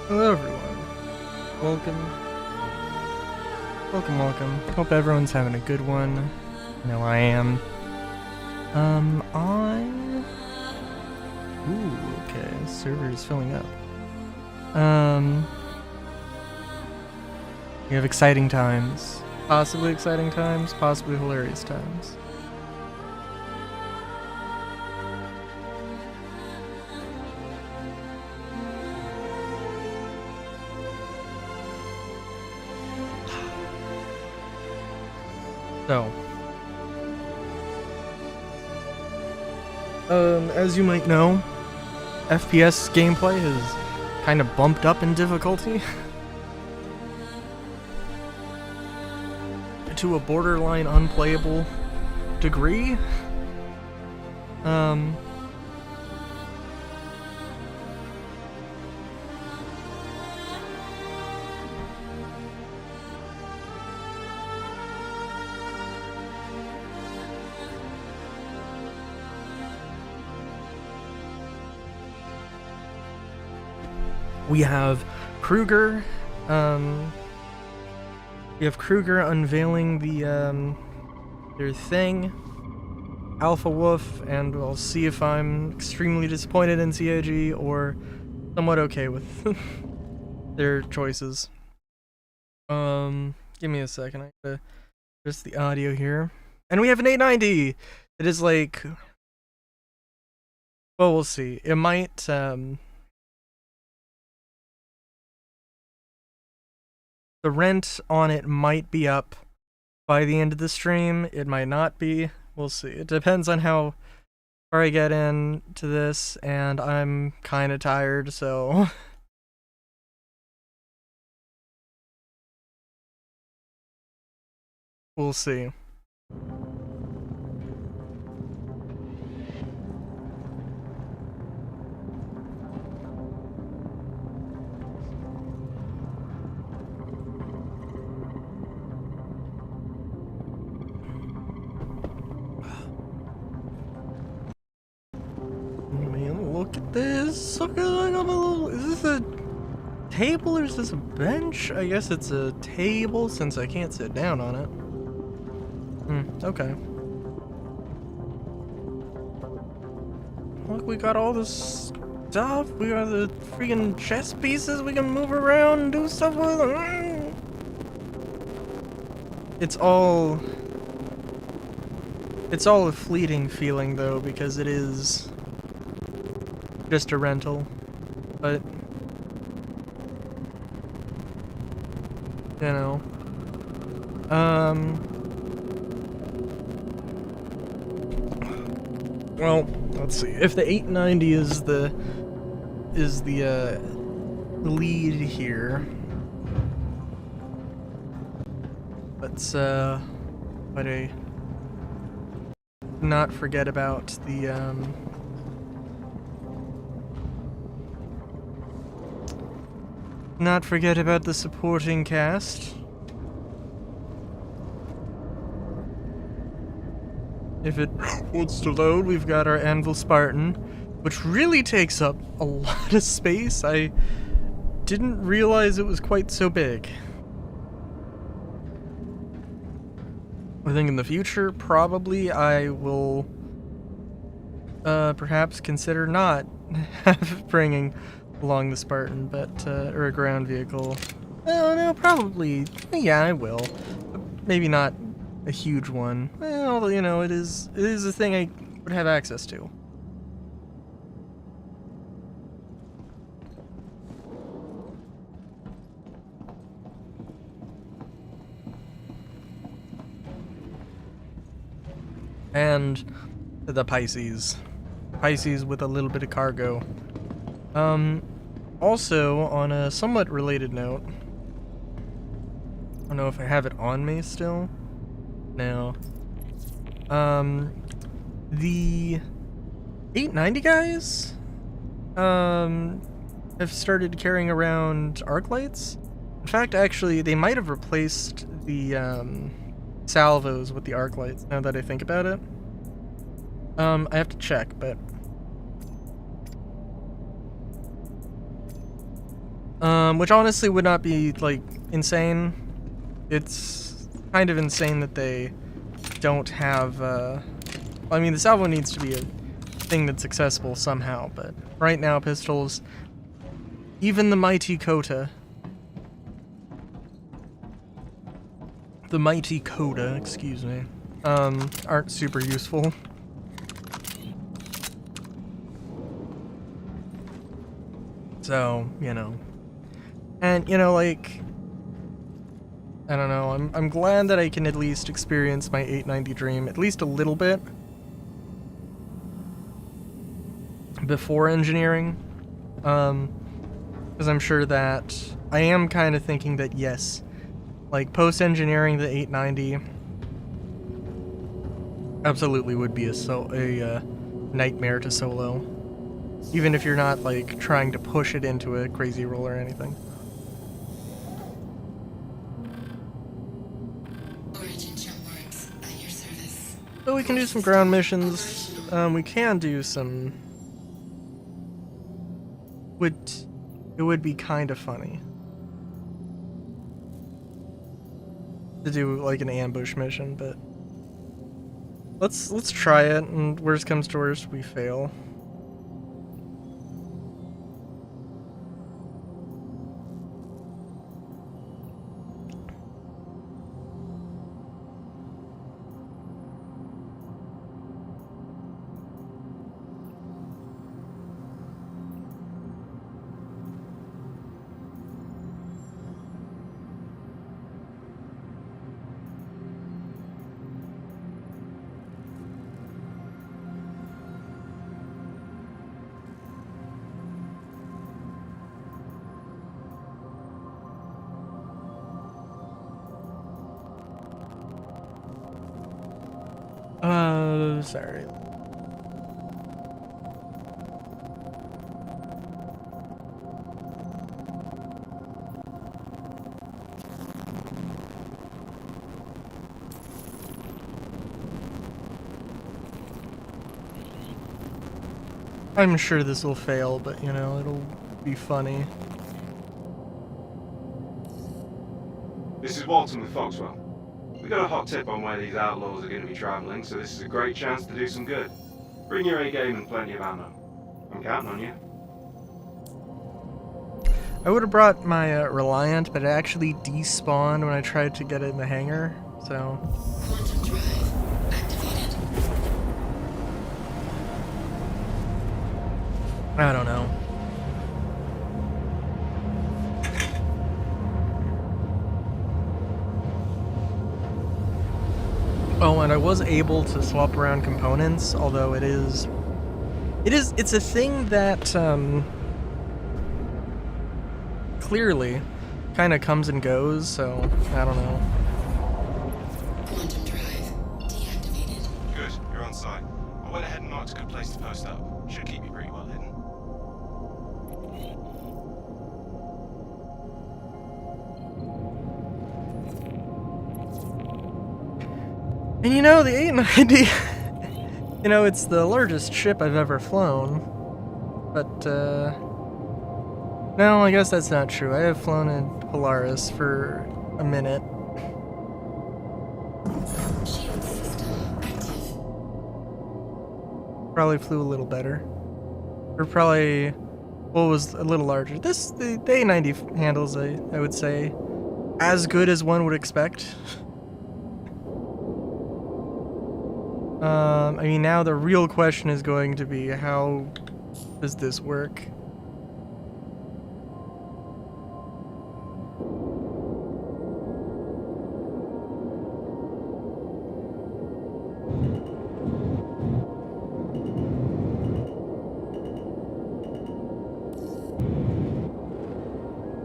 Hello everyone. Welcome. Welcome. Hope everyone's having a good one. I know I am. Okay. Server is filling up. We have exciting times. Possibly exciting times, possibly hilarious times. So, as you might know, FPS gameplay has kind of bumped up in difficulty to a borderline unplayable degree. We have Kruger. We have Kruger unveiling their thing, Alpha Wolf, and we'll see if I'm extremely disappointed in CIG or somewhat okay with their choices. Give me a second. I gotta adjust the audio here, and we have an 890. It is like, well, we'll see. It might the rent on it might be up by the end of the stream. It might not be. We'll see. It depends on how far I get into this, and I'm kind of tired, so we'll see. Man, look at this. Look at my little. Is this a table or is this a bench? I guess it's a table since I can't sit down on it. Okay. Look, we got all this stuff. We got the freaking chess pieces we can move around and do stuff with. It's all a fleeting feeling though, because it is just a rental. But you know. Well, let's see. If the 890 is the lead here, let's not forget about the supporting cast. If it wants to load, we've got our Anvil Spartan, which really takes up a lot of space. I didn't realize it was quite so big. I think in the future, probably I will perhaps consider not bringing along the Spartan, but or a ground vehicle. Oh no, probably. Yeah, I will. But maybe not a huge one. Well, you know, it is a thing I would have access to. And the Pisces with a little bit of cargo. Also, on a somewhat related note, I don't know if I have it on me still. No. The 890 guys, have started carrying around arc lights. In fact, actually, they might have replaced the, salvos with the arc lights, now that I think about it. I have to check, but Which honestly would not be, like, insane. It's kind of insane that they don't have, I mean, the salvo needs to be a thing that's accessible somehow, but right now pistols, even the mighty Coda, excuse me, aren't super useful. So, you know. And, you know, like, I don't know, I'm glad that I can at least experience my 890 dream at least a little bit before engineering. Because I'm sure that I am kind of thinking that, yes, like, post-engineering the 890 absolutely would be a nightmare to solo. Even if you're not, like, trying to push it into a crazy roll or anything. So we can do some ground missions. We can do some... It would be kind of funny to do, like, an ambush mission, but... Let's try it, and worst comes to worst, we fail. Sorry. I'm sure this will fail, but, you know, it'll be funny. This is Walton with Foxwell. We got a hot tip on where these outlaws are going to be traveling, so this is a great chance to do some good. Bring your A-game and plenty of ammo. I'm counting on you. I would have brought my Reliant, but it actually despawned when I tried to get it in the hangar, so... Quantum drive activated. I don't know. Oh, and I was able to swap around components, although it's a thing that, clearly kind of comes and goes, so I don't know. Quantum drive deactivated. Good, you're on site. I went ahead and marked a good place to post up. Should keep you pretty well hidden. And you know, the 890, you know, it's the largest ship I've ever flown, but, no, I guess that's not true. I have flown in Polaris for a minute. Shield system active. Probably flew a little better. Or probably, well, was a little larger. The A90 handles, I would say, as good as one would expect. I mean, now the real question is going to be, how does this work?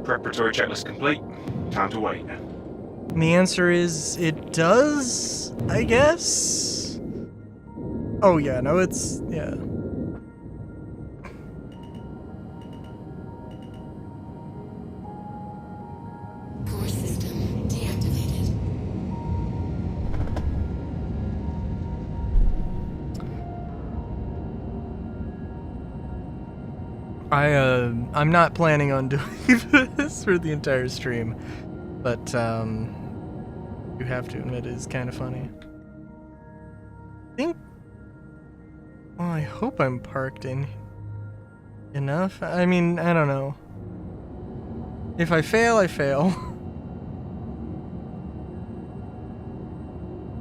Preparatory checklist complete. Time to wait. And the answer is, it does, I guess? Oh yeah, no, it's, yeah. Core system deactivated. I'm not planning on doing this for the entire stream, but you have to admit it is kind of funny. I think. Well, I hope I'm parked in enough. I mean, I don't know. If I fail, I fail.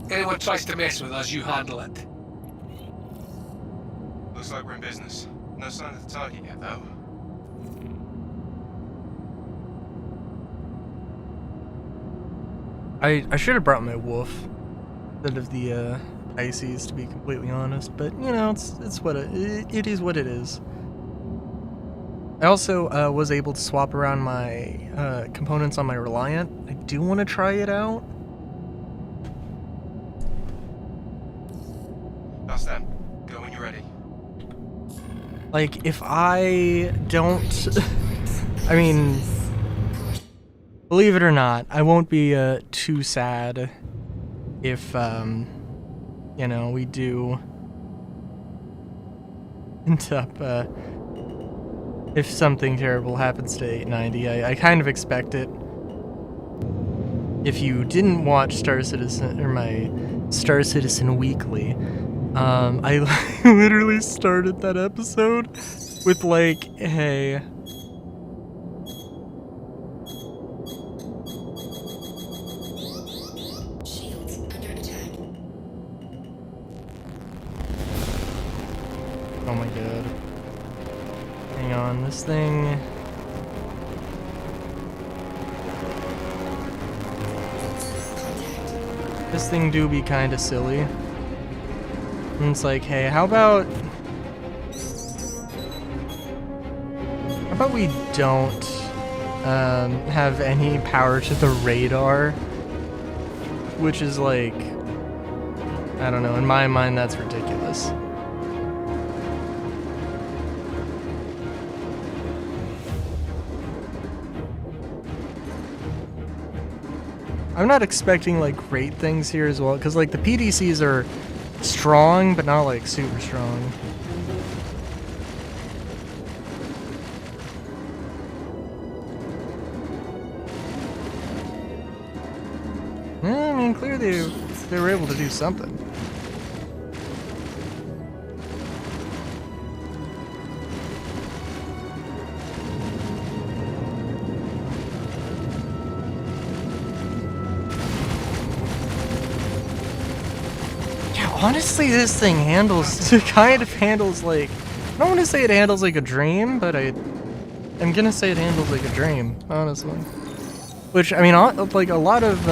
Anyone tries to mess with us, you handle it. Looks like we're in business. No sign of the target yet, though. I should have brought my wolf instead of the Pisces, to be completely honest. But you know, it's what it is. What it is. I also was able to swap around my components on my Reliant. I do want to try it out. That's them. Go when you're ready. Like, if I don't... I mean, believe it or not, I won't be too sad if, you know, we do end up, if something terrible happens to 890. I kind of expect it. If you didn't watch Star Citizen, or my Star Citizen Weekly, I literally started that episode with like, hey, Shields under attack. oh my god. Hang on, this thing. This thing do be kinda silly. And it's like, hey, how about we don't have any power to the radar? Which is like, I don't know, in my mind that's ridiculous. I'm not expecting like great things here as well, because like the PDCs are strong, but not like super strong. I mean, clearly they were able to do something. Honestly, this thing kind of handles like, I don't want to say it handles like a dream, but I'm gonna say it handles like a dream, honestly. Which, I mean, like a lot of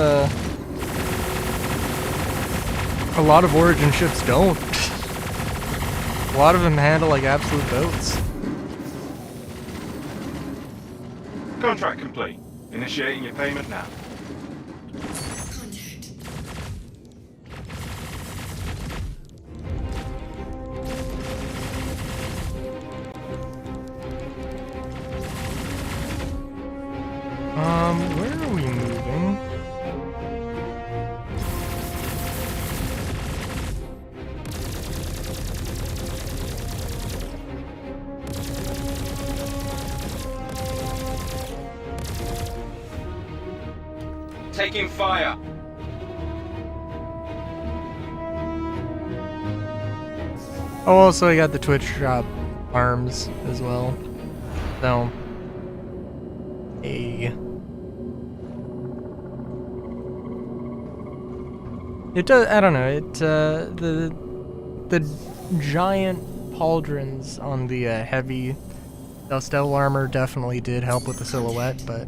Origin ships don't. A lot of them handle like absolute boats. Contract complete. Initiating your payment now. Contact. Where are we moving? Taking fire. Oh, also I got the Twitch shop arms as well. So, it does. I don't know. It the giant pauldrons on the heavy Dustel armor definitely did help with the silhouette, but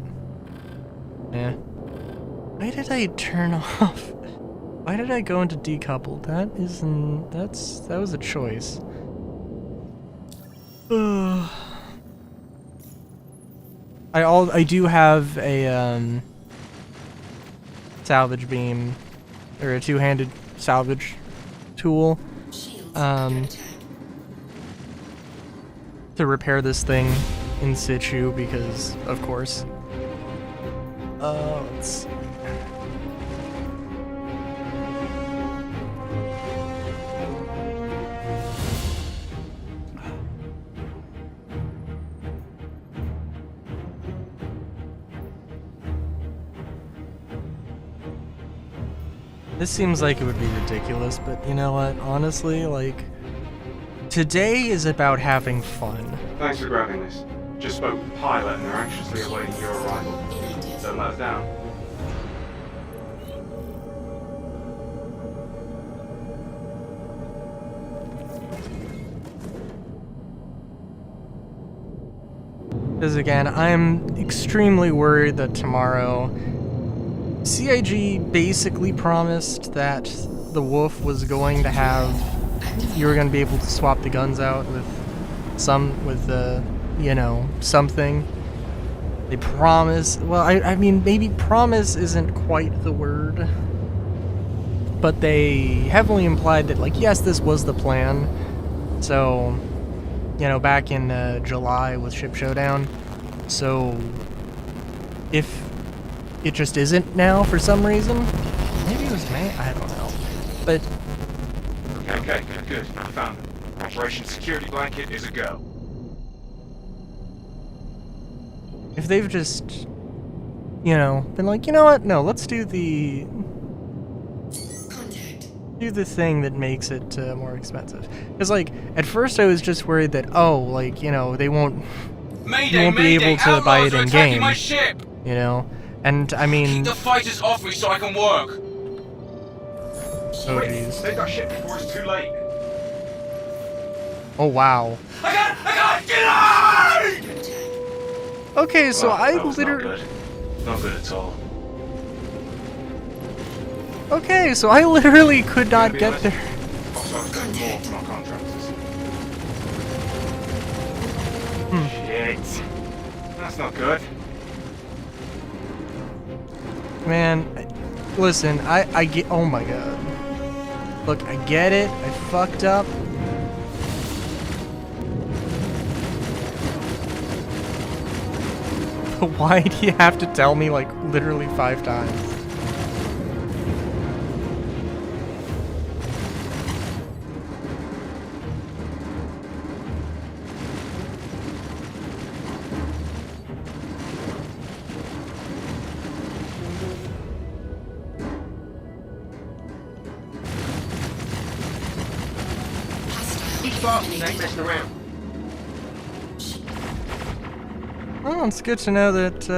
yeah. Why did I turn off? Why did I go into decoupled? That was a choice. I do have a salvage beam, or a two-handed salvage tool, Shields under attack. to repair this thing in situ, because of course. Let's see. This seems like it would be ridiculous, but you know what? Honestly, like, today is about having fun. Thanks for grabbing this. Just spoke with the pilot and they're anxiously awaiting your arrival. Don't let us down. Because again, I'm extremely worried that tomorrow CIG basically promised that the Wolf was going to have, you were going to be able to swap the guns out with you know, something. They promise, well, I mean, maybe promise isn't quite the word, but they heavily implied that, like, yes, this was the plan. So, you know, back in July with Ship Showdown. So, if it just isn't now for some reason, maybe it was May, I don't know. But Okay, good. I found it. Operation Security Blanket is a go. if they've just, you know, been like, you know what? No, let's do the thing that makes it more expensive. Because, like, at first I was just worried that, oh, like, you know, they won't. Mayday, You won't be Mayday, able to outlaws buy it are in attacking game. my ship. You know, and I mean, Keep the fighters off me so I can work. oh jeez, They got shit before it's too late. oh wow. I got, get out! Okay, so Well, I that was literally. Not good at all. Okay, so I literally could not Be get honest, there. Foxtrot's getting more from our contractors. Hmm. Shit. That's not good. Man, listen, I get. Oh my god. Look, I get it. I fucked up. But why do you have to tell me, like, literally 5 times? Keep fast, ain't messing around. Well, it's good to know that,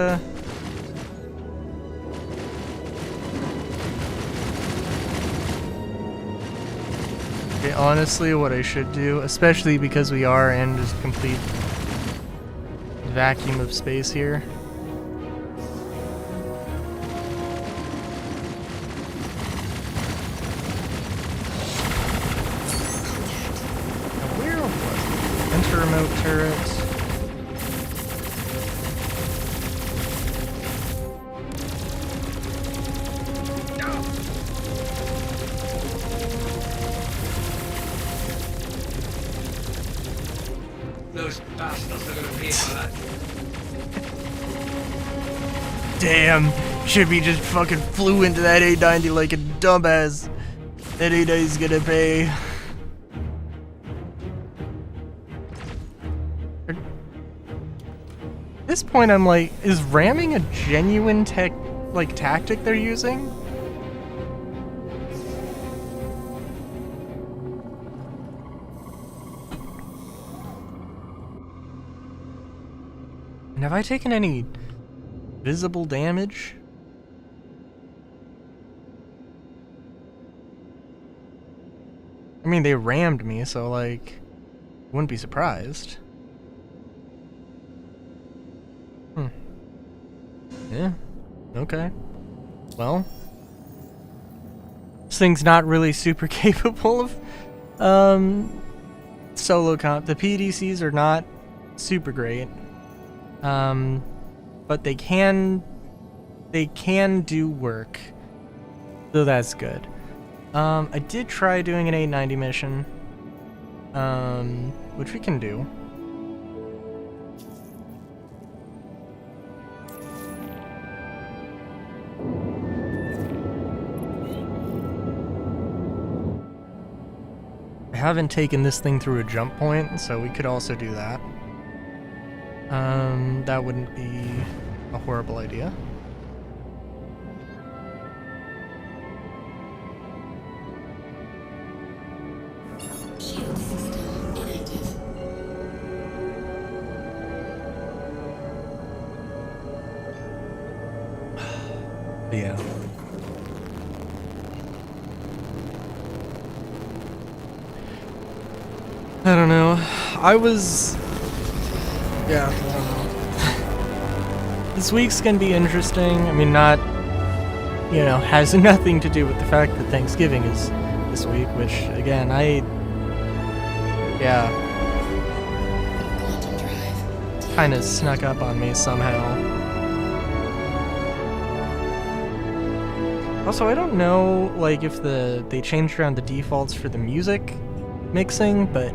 okay, honestly, what I should do, especially because we are in just complete vacuum of space here. Now, where was it? Enter remote turret. Those bastards are gonna pay for that. Damn, Chippy just fucking flew into that A90 like a dumbass. That A90's gonna pay. At this point, I'm like, is ramming a genuine tactic they're using? And have I taken any visible damage? I mean, they rammed me, so, like, wouldn't be surprised. Yeah, okay. Well, this thing's not really super capable of, solo comp. The PDCs are not super great. But they can do work. So that's good. I did try doing an 890 mission, which we can do. I haven't taken this thing through a jump point, so we could also do that. That wouldn't be a horrible idea. Yeah. I don't know. Yeah, I don't know. This week's gonna be interesting. I mean, not, has nothing to do with the fact that Thanksgiving is this week, which, again, kind of snuck up on me somehow. Also, I don't know, like, if they changed around the defaults for the music mixing, but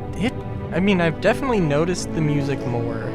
I've definitely noticed the music more.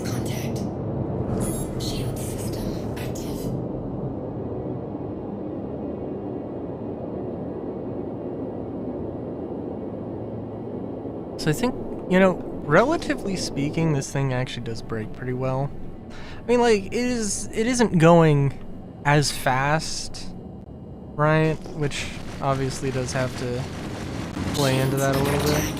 Contact. Shield system active. So I think, relatively speaking, this thing actually does break pretty well. I mean, like, it isn't going as fast, right? Which obviously does have to play into that a little bit.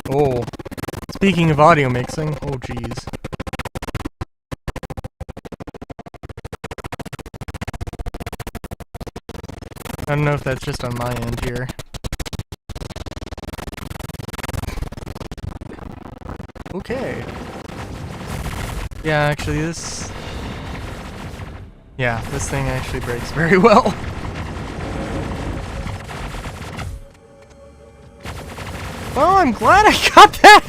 Oh, speaking of audio mixing, oh geez. I don't know if that's just on my end here. Okay. Yeah, actually this thing actually breaks very well. Well, I'm glad I got that!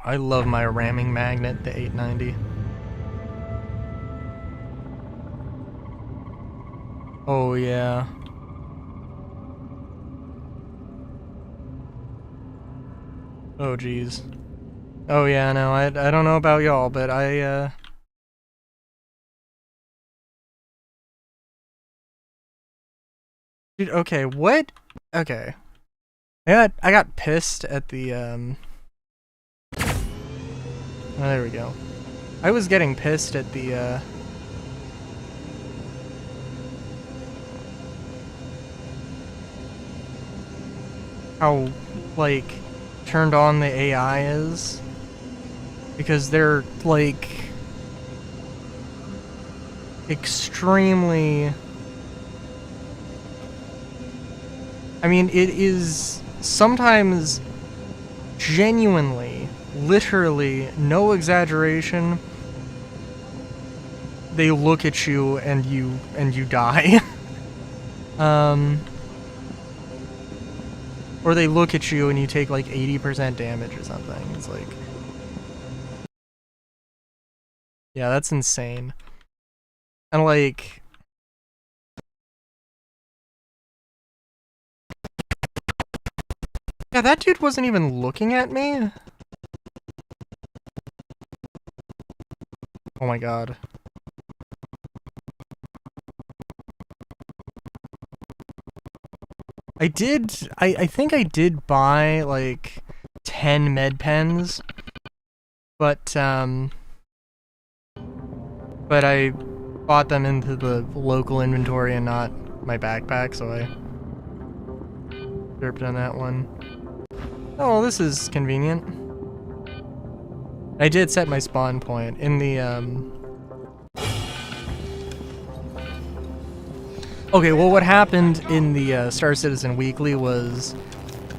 I love my ramming magnet, the 890. Oh yeah. Oh geez. Oh yeah, no, I don't know about y'all, but Dude, okay, what? Okay. I got pissed at the oh, there we go. I was getting pissed at the how, like, turned on the AI is, because they're, like, extremely, I mean, it is sometimes genuinely, literally, no exaggeration, they look at you and you die. Or they look at you and you take like 80% damage or something. It's like, yeah, that's insane. And like, yeah, that dude wasn't even looking at me. Oh my god. I think I did buy like 10 med pens, but I bought them into the local inventory and not my backpack, so I derped on that one. Oh, this is convenient. I did set my spawn point in the Okay, well, what happened in the Star Citizen Weekly was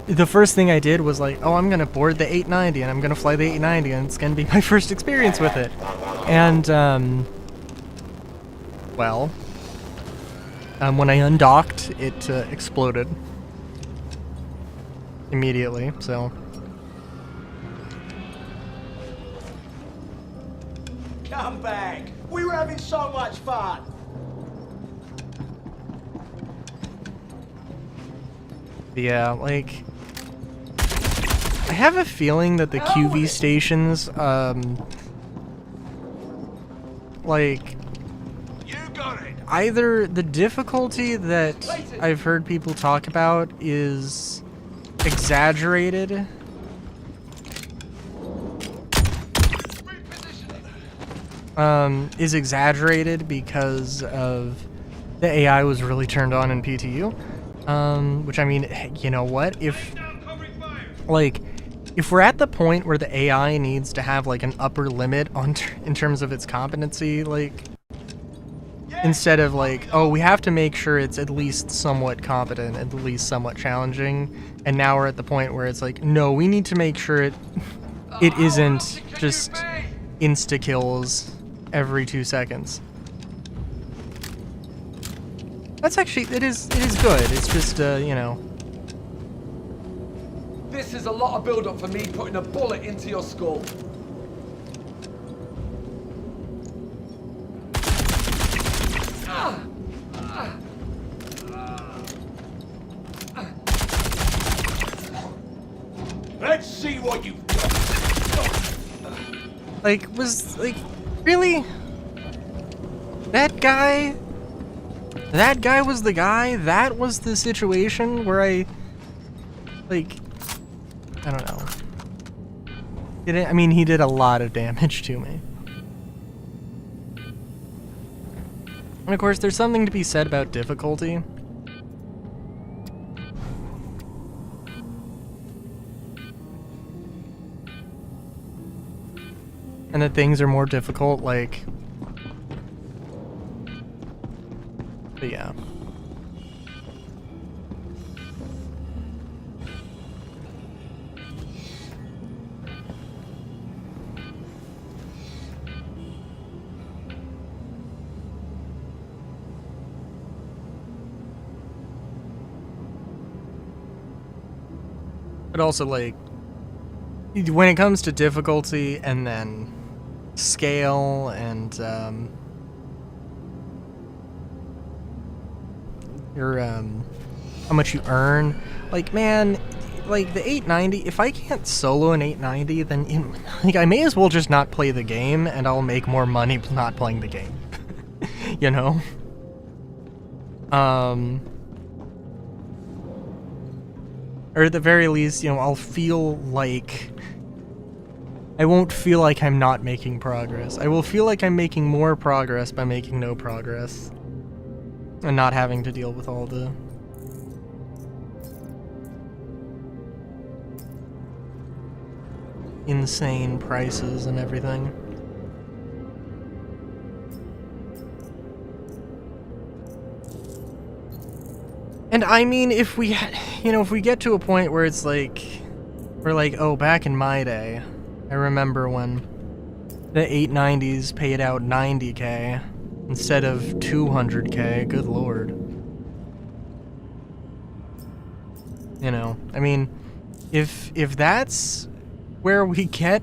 the first thing I did was like, oh, I'm gonna board the 890 and I'm gonna fly the 890 and it's gonna be my first experience with it. And well, when I undocked, it exploded immediately. So Come back. We were having so much fun. yeah, like I have a feeling that the QV stations, like You got it. either the difficulty that I've heard people talk about is exaggerated, because of the AI was really turned on in PTU. Which I mean, you know what? If we're at the point where the AI needs to have like an upper limit on in terms of its competency, like instead of like, oh, we have to make sure it's at least somewhat competent, at least somewhat challenging, and now we're at the point where it's like, no, we need to make sure it isn't just insta kills every 2 seconds. That's actually, it is good. It's just, you know. This is a lot of build-up for me putting a bullet into your skull. Let's see what you've got. Like, really? That guy was the guy? That was the situation where I don't know. I mean, he did a lot of damage to me. And of course, there's something to be said about difficulty. And that things are more difficult, like... But yeah. But also, like, when it comes to difficulty and then scale and your how much you earn, like, man, like the 890, if I can't solo an 890, then like I may as well just not play the game and I'll make more money not playing the game. You know? Or at the very least, you know, I'll feel like I won't feel like I'm not making progress. I will feel like I'm making more progress by making no progress. And not having to deal with all the insane prices and everything. And I mean, if we, if we get to a point where it's like, we're like, oh, back in my day, I remember when the 890s paid out 90k instead of 200k, good lord. You know, I mean, if that's where we get,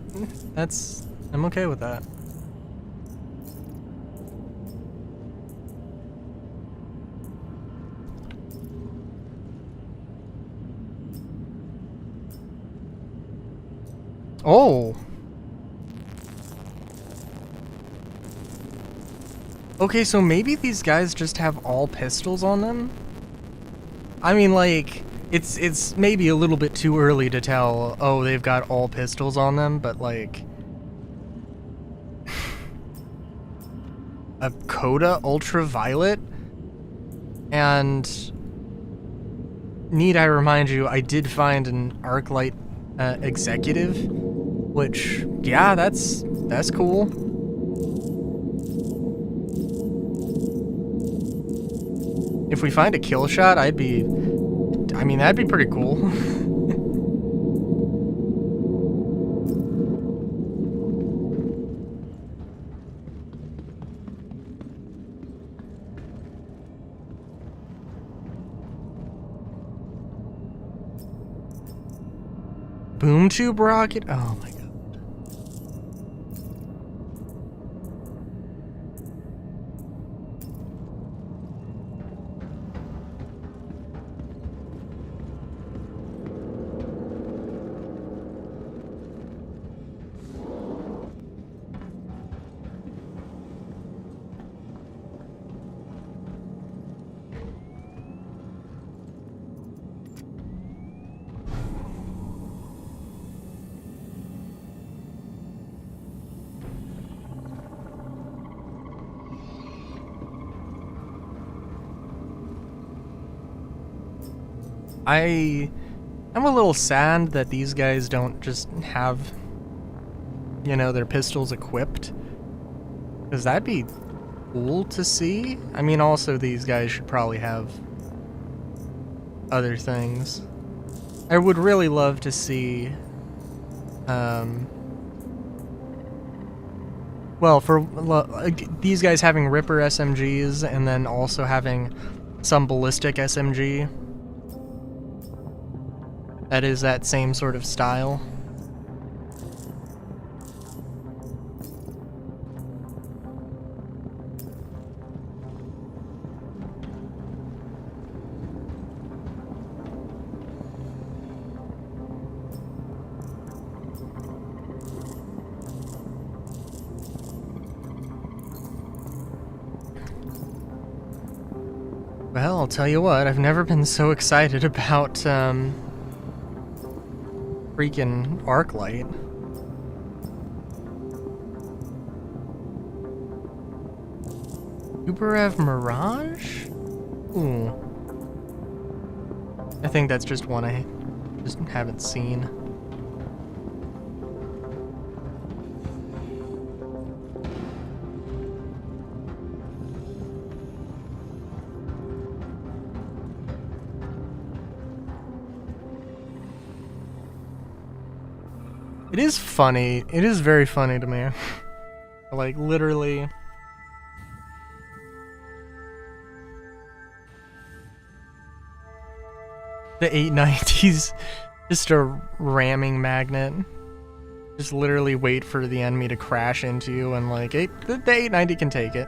I'm okay with that. Oh. Okay, so maybe these guys just have all pistols on them? I mean, like, it's maybe a little bit too early to tell, oh, they've got all pistols on them, but like... a Coda Ultraviolet? And... need I remind you, I did find an Arclight Executive, which, yeah, that's cool. we find a kill shot, I mean, that'd be pretty cool. Boom tube rocket? Oh my god. I'm a little sad that these guys don't just have, you know, their pistols equipped. Because that'd be cool to see. I mean, also these guys should probably have other things. I would really love to see, well, for these guys having Ripper SMGs and then also having some ballistic SMG. That is that same sort of style. Well, I'll tell you what, I've never been so excited about, freaking Arclight. Tuporev Mirage? Ooh. I think that's just one I just haven't seen. It is funny. It is very funny to me. Like, literally. The 890's just a ramming magnet. Just literally wait for the enemy to crash into you and like, the 890 can take it.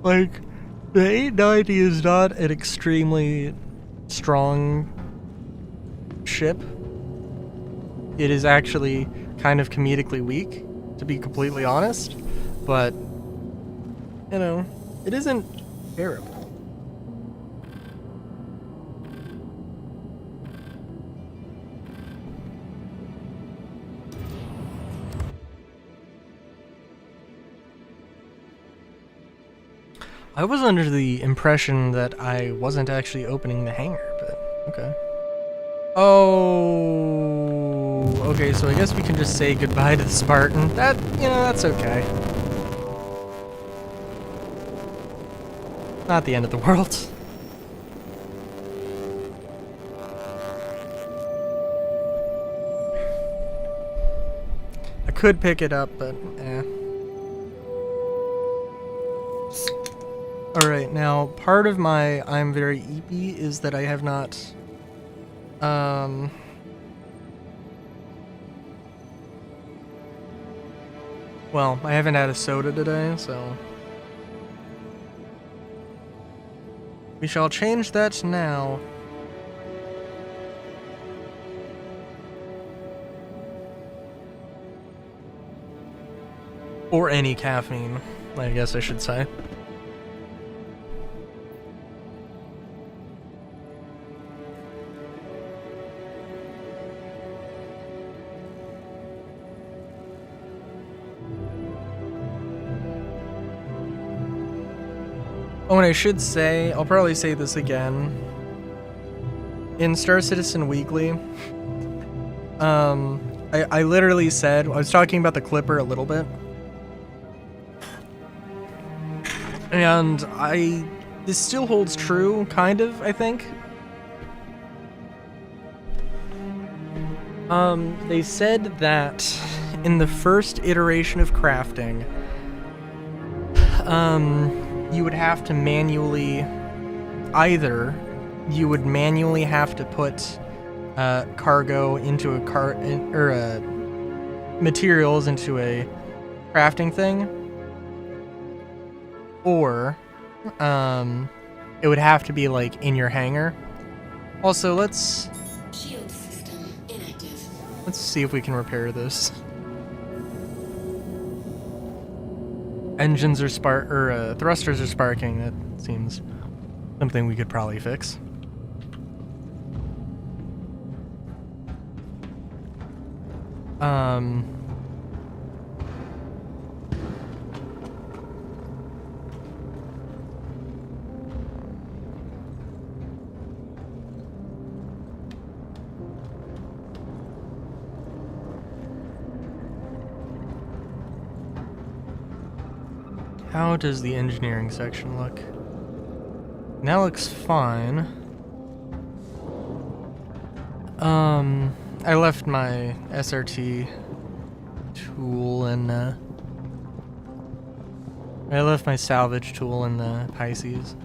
Like, the 890 is not an extremely strong ship. It is actually kind of comedically weak, to be completely honest. But, you know, it isn't terrible. I was under the impression that I wasn't actually opening the hangar, but okay. Oh, okay, so I guess we can just say goodbye to the Spartan. That, you know, that's okay. Not the end of the world. I could pick it up, but eh. Alright, now part of my I'm very eepy is that I have not well, I haven't had a soda today, so we shall change that now. Or any caffeine, I guess I should say. Oh, and I should say, I'll probably say this again. In Star Citizen Weekly, I I literally said, I was talking about the Clipper a little bit. And this still holds true, kind of, I think. They said that in the first iteration of crafting, you would have to manually, either you would manually have to put cargo into a cart, or materials into a crafting thing, or it would have to be like in your hangar. Also, let's Shield system inactive. see if we can repair this. Engines are thrusters are sparking. That seems something we could probably fix. How does the engineering section look? That looks fine. I left my SRT tool in I left my salvage tool in the Pisces.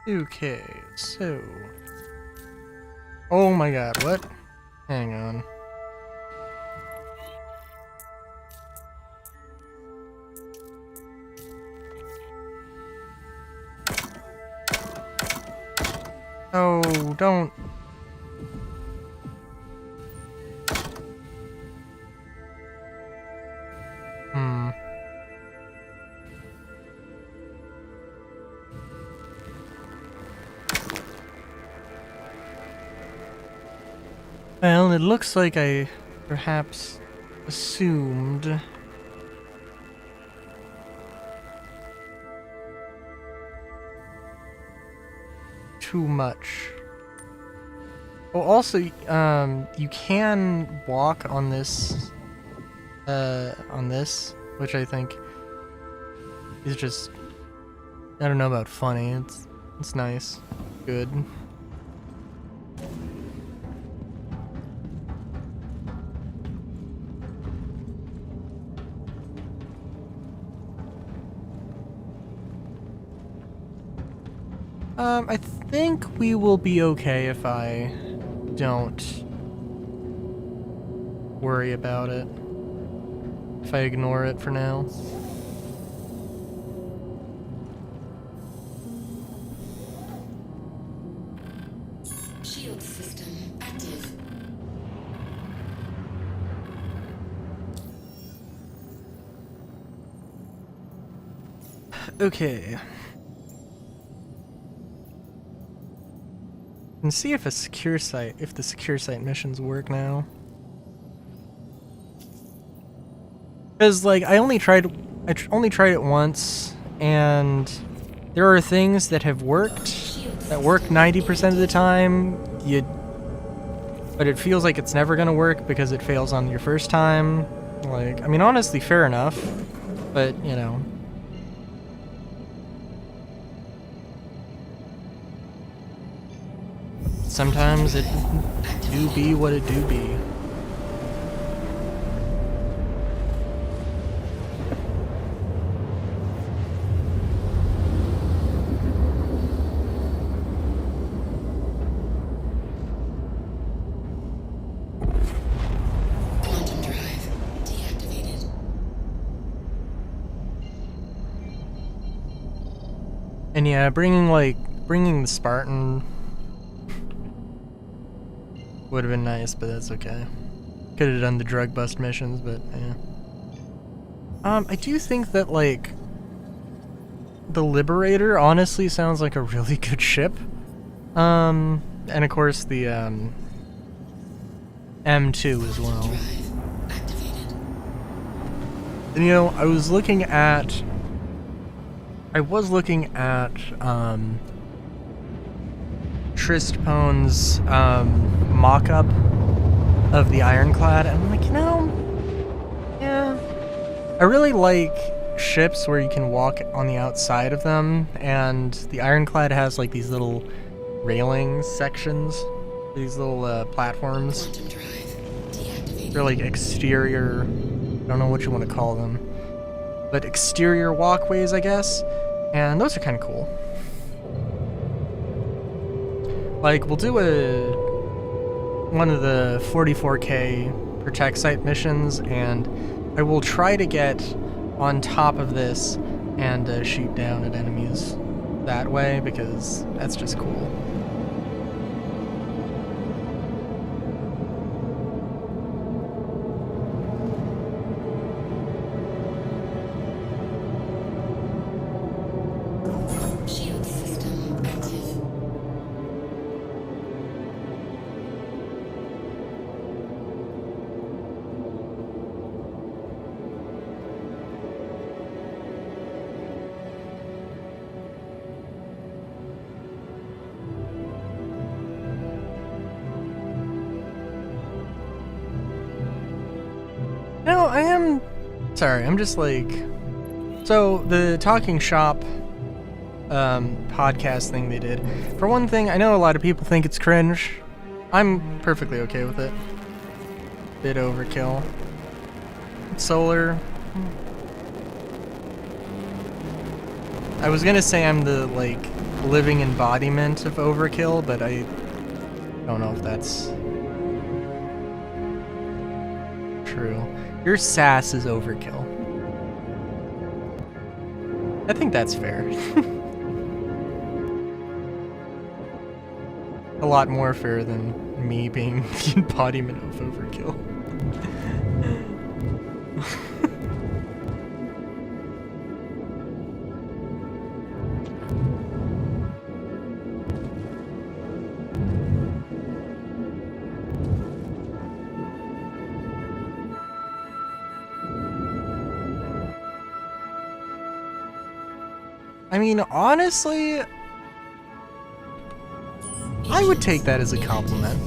Okay, so... Oh my god, what? Hang on. Oh, don't... Well, it looks like I perhaps assumed too much. Well, also, you can walk on this, which I think is just, I don't know about funny. It's nice, good. I think we will be okay if I don't worry about it. If I ignore it for now. Shield system active. Okay. And see if the secure site missions work now. Because like I only tried it once, and there are things that have worked that work 90% of the time. But it feels like it's never gonna work because it fails on your first time. Like, I mean, honestly, fair enough, but you know. Sometimes it do be what it do be. And yeah, bringing the Spartan would have been nice, but that's okay. Could have done the drug bust missions, but yeah. I do think that like the Liberator honestly sounds like a really good ship. And of course the M2 as well. Drive activated. And you know, I was looking at Trist Pone's mock-up of the Ironclad, and I'm like, you know, yeah, I really like ships where you can walk on the outside of them, and the Ironclad has like these little railing sections, these little platforms. Quantum drive deactivated. They're like exterior, I don't know what you want to call them, but exterior walkways, I guess, and those are kind of cool. Like, we'll do one of the 44K protect site missions, and I will try to get on top of this and shoot down at enemies that way, because that's just cool. Shield system active. No, I am... Sorry, I'm just like... So, the Talking Shop podcast thing they did. For one thing, I know a lot of people think it's cringe. I'm perfectly okay with it. Bit overkill. Solar. I was gonna say I'm the, like, living embodiment of overkill, but I don't know if that's true. Your sass is overkill. I think that's fair. A lot more fair than me being the embodiment of overkill. I mean, honestly, I would take that as a compliment.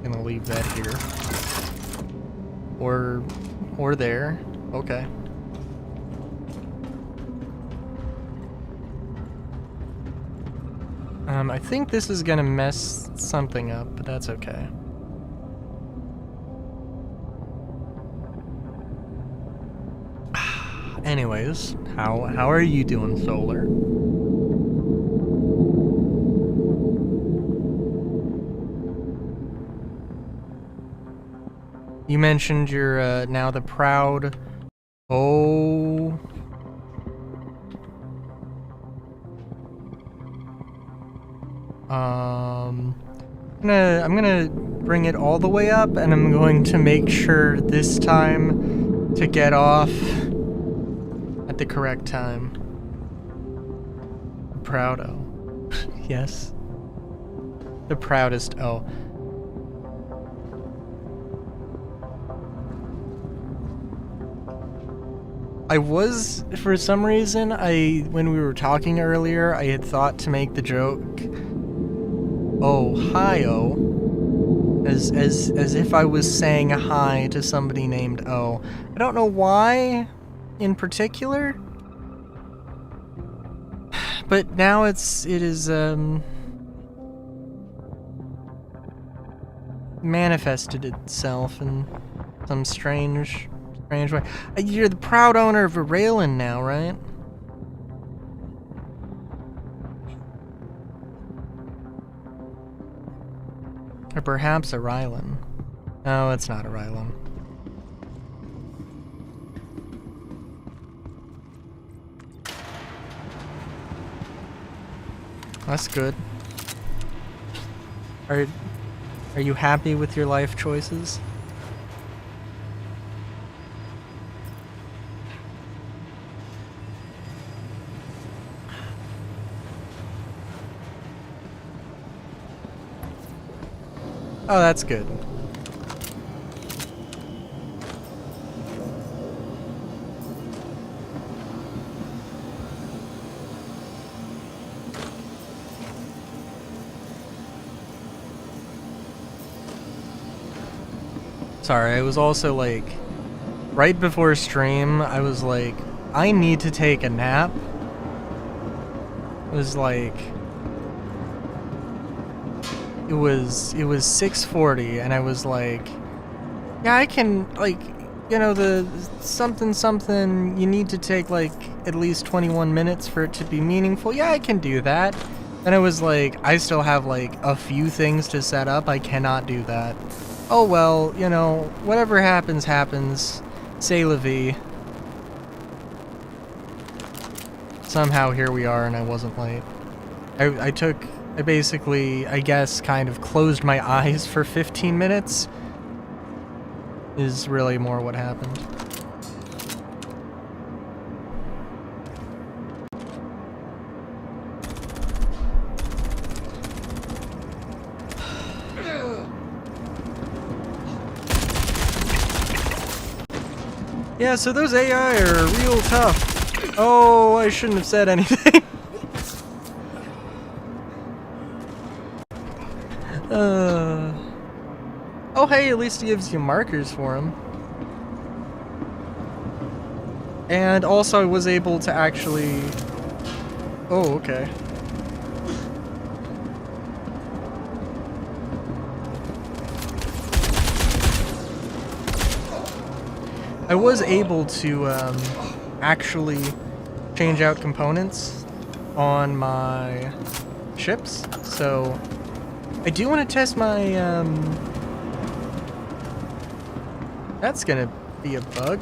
Gonna leave that here. Or there. Okay. I think this is gonna mess something up, but that's okay. Anyways, how are you doing, Solar? You mentioned you're now the proud. Oh. I'm gonna bring it all the way up, and I'm going to make sure this time to get off at the correct time. The proud O. Yes. The proudest O. I was, for some reason, when we were talking earlier, I had thought to make the joke, Ohio, as if I was saying hi to somebody named O. I don't know why, in particular, but now it is, manifested itself in some strange way. You're the proud owner of a Raylan now, right? Or perhaps a Rylan. No, it's not a Rylan. That's good. Are you happy with your life choices? Oh, that's good. Sorry, I was also like, right before stream, I was like, I need to take a nap. It was like, it was 6:40, and I was like, yeah, I can, like, you know, the something, you need to take like at least 21 minutes for it to be meaningful. Yeah, I can do that. And I was like, I still have like a few things to set up. I cannot do that. Oh well, you know, whatever happens, happens. C'est la vie. Somehow here we are and I wasn't late. I basically, I guess, kind of closed my eyes for 15 minutes. Is really more what happened. Yeah, so those AI are real tough. Oh, I shouldn't have said anything. Oh, hey, at least it gives you markers for them. And also I was able to actually... Oh, okay. I was able to actually change out components on my ships, so I do want to test my that's gonna be a bug.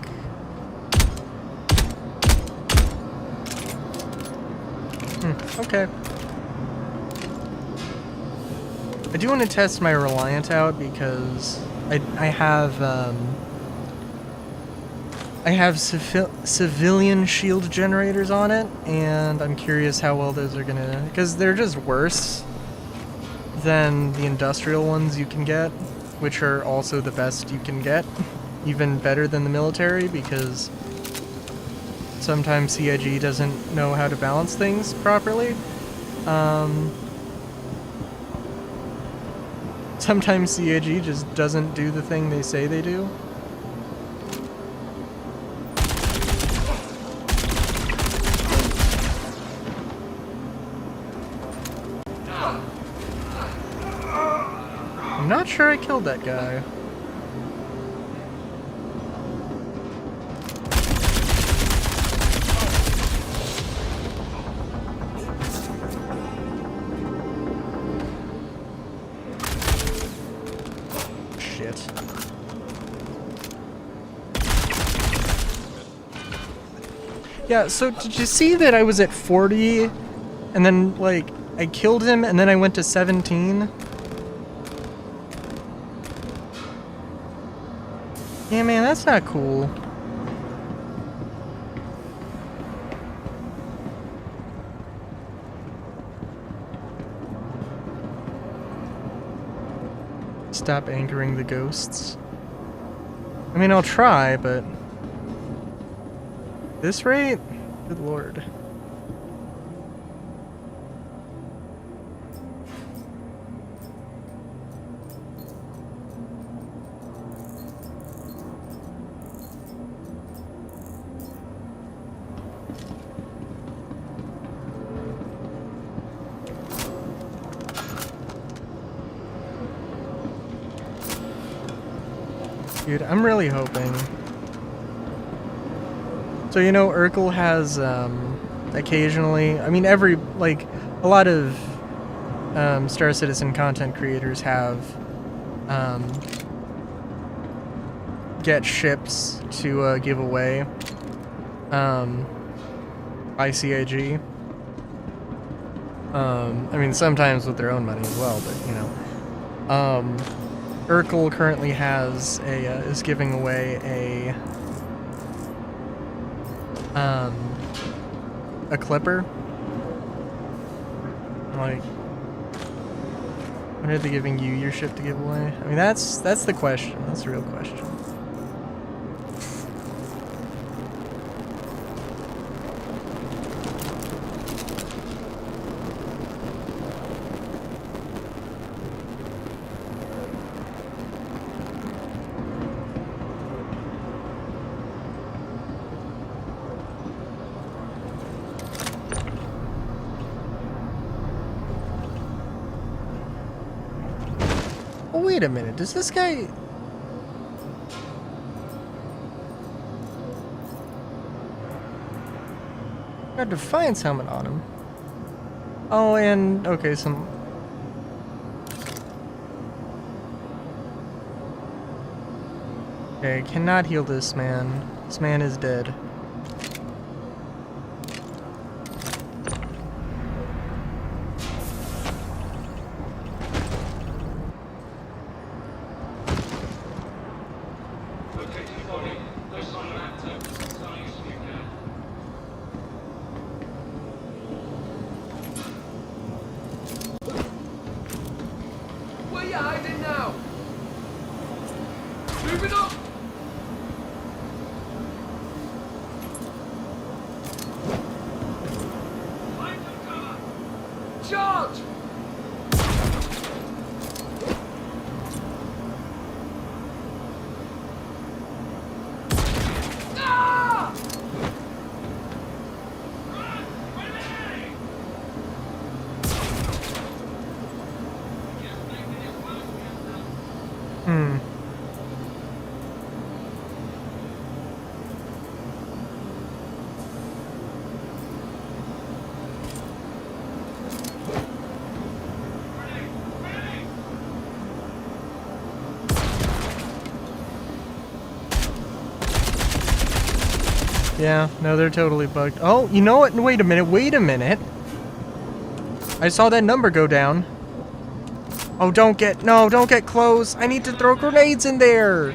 Okay. I do want to test my Reliant out because I have civilian shield generators on it, and I'm curious how well those are gonna, because they're just worse than the industrial ones you can get, which are also the best you can get, even better than the military, because sometimes CIG doesn't know how to balance things properly. Sometimes CIG just doesn't do the thing they say they do. I'm not sure I killed that guy. Shit. Yeah, so did you see that I was at 40 and then, like, I killed him and then I went to 17? Yeah, man, that's not cool. Stop anchoring the ghosts. I mean, I'll try, but... this rate? Good lord. Dude, I'm really hoping. So, you know, Urkel has, occasionally, I mean, a lot of, Star Citizen content creators have, get ships to, give away, ICAG. I mean, sometimes with their own money as well, but, you know. Urkel currently has is giving away a clipper. Like, when are they giving you your ship to give away? I mean, that's the question. That's the real question. Oh, wait a minute. Does this guy... got a Defiance helmet on him. Oh, and... okay, some... okay, cannot heal this man. This man is dead. Where you hiding now? Moving up! Charge! Ah! Hmm. Yeah, no, they're totally bugged. Oh, you know what? Wait a minute. I saw that number go down. Oh, don't get close. I need to throw grenades in there.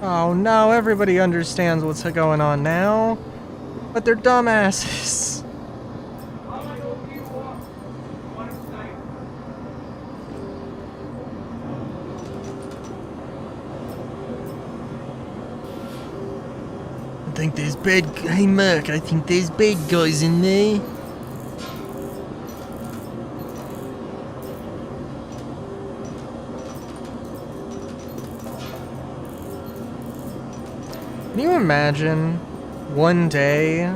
Oh no, everybody understands what's going on now. But they're dumbasses. I think there's bad... Hey Mark, I think there's bad guys in there. Can you imagine one day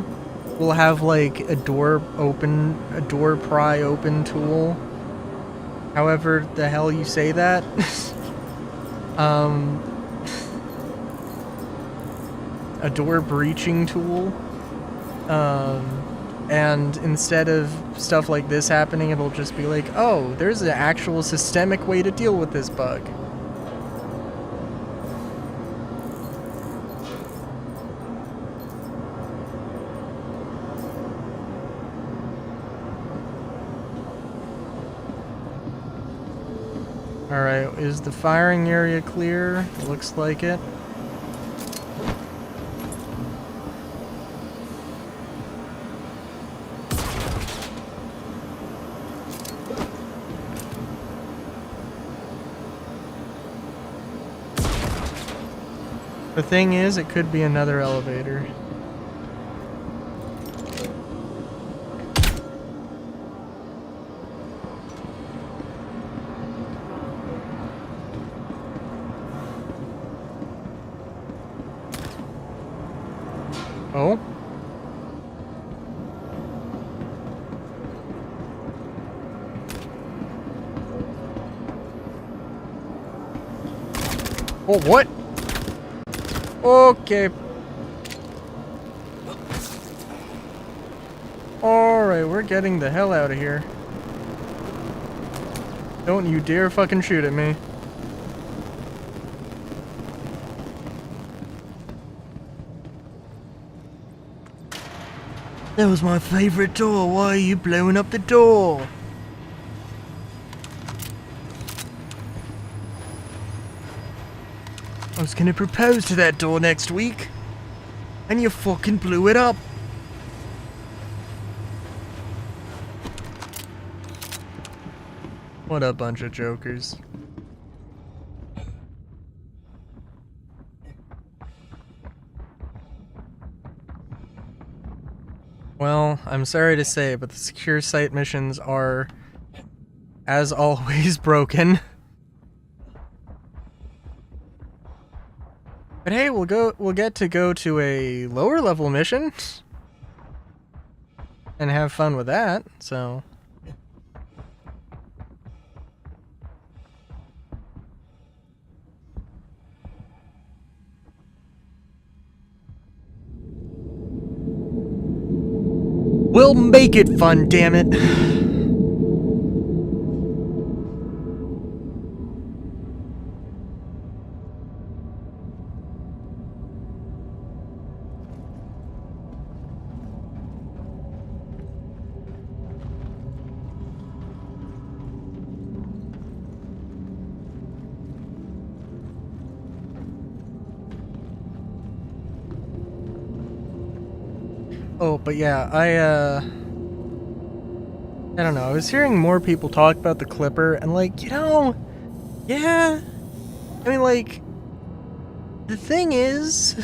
we'll have like a door pry open tool? However the hell you say that. A door breaching tool. And instead of stuff like this happening, it'll just be like, oh, there's an actual systemic way to deal with this bug. Alright, is the firing area clear? Looks like it. The thing is, it could be another elevator. Oh? Oh, what? Okay. Alright, we're getting the hell out of here. Don't you dare fucking shoot at me. That was my favorite door. Why are you blowing up the door? I was gonna propose to that door next week, and you fucking blew it up. What a bunch of jokers. Well, I'm sorry to say, but the secure site missions are, as always, broken. But hey, we'll get to go to a lower level mission and have fun with that, so. We'll make it fun, damn it. Oh, but yeah, I don't know, I was hearing more people talk about the Clipper, and like, you know, yeah, I mean, like, the thing is,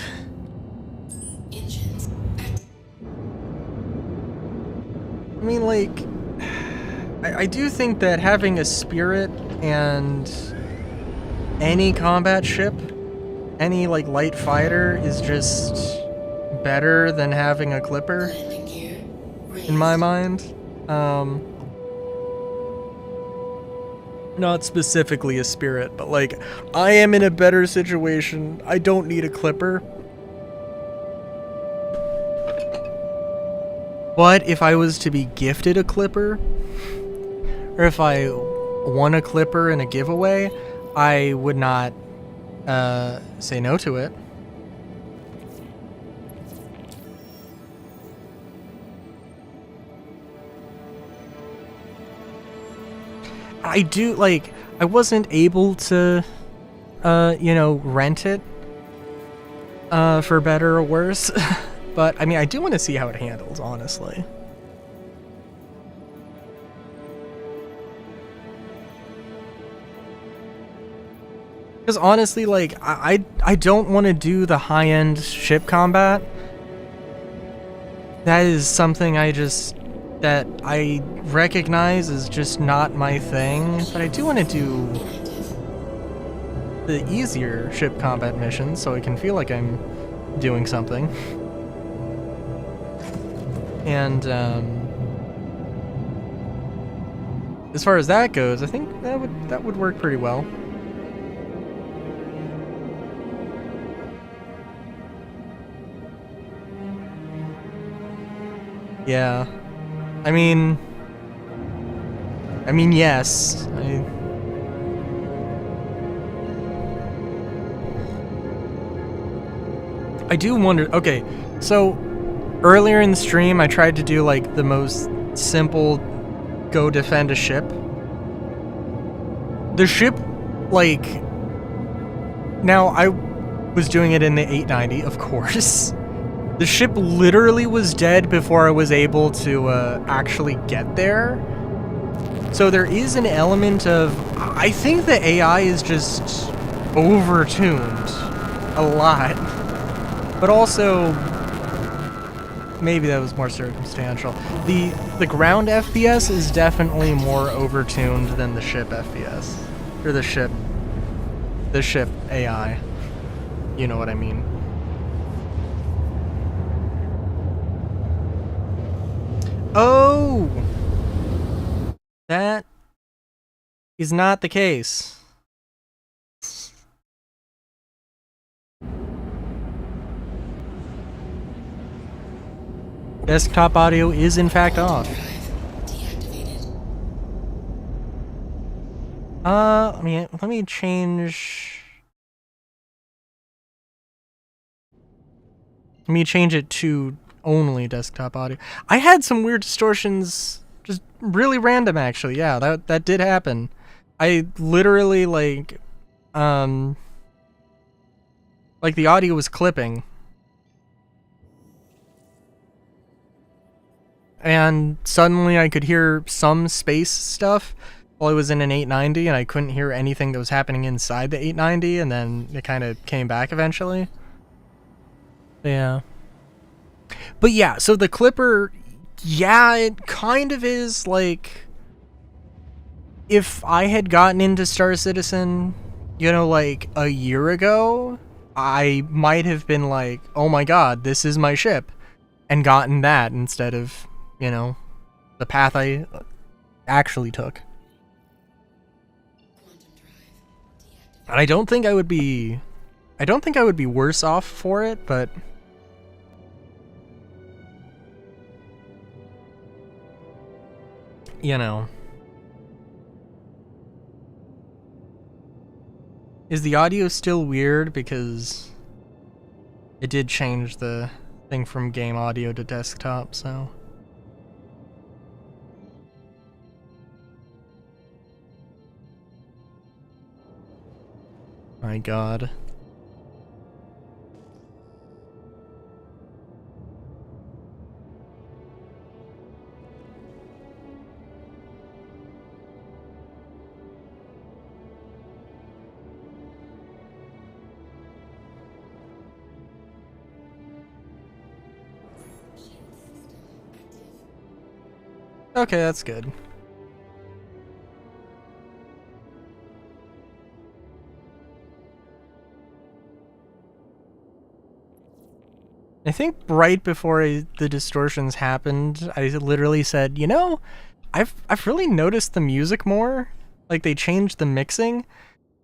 Engines. I mean, like, I do think that having a Spirit and any combat ship, any, like, light fighter is just better than having a Clipper, Landing gear. in my mind. Not specifically a Spirit, but like, I am in a better situation. I don't need a Clipper. But if I was to be gifted a Clipper, or if I won a Clipper in a giveaway, I would not say no to it. I do, like, I wasn't able to, you know, rent it, for better or worse, but, I mean, I do want to see how it handles, honestly. Because honestly, like, I don't want to do the high-end ship combat. That is something that I recognize is just not my thing, but I do want to do the easier ship combat missions so I can feel like I'm doing something. And as far as that goes, I think that would work pretty well. Yeah. I mean, yes. I do wonder. Okay, so earlier in the stream, I tried to do like the most simple go defend a ship. The ship, like, now I was doing it in the 890, of course. The ship literally was dead before I was able to actually get there. So there is an element of, I think the AI is just over-tuned a lot. But also, maybe that was more circumstantial. The ground FPS is definitely more over-tuned than the ship FPS. Or the ship AI. You know what I mean. Oh! That is not the case. desktop audio is in fact off. Deactivated. Let me change. Let me change it to only desktop audio. I had some weird distortions, just really random actually. Yeah, that did happen. I literally like the audio was clipping. And suddenly I could hear some space stuff while I was in an 890, and I couldn't hear anything that was happening inside the 890, and then it kind of came back eventually. Yeah. But yeah, so the Clipper, yeah, it kind of is like if I had gotten into Star Citizen, you know, like a year ago, I might have been like, oh my god, this is my ship, and gotten that instead of, you know, the path I actually took. Quantum drive. Deactivated. And I don't think I would be worse off for it, but you know. Is the audio still weird? Because it did change the thing from game audio to desktop, so. My god. Okay, that's good. I think right before the distortions happened, I literally said, you know, I've really noticed the music more. Like they changed the mixing,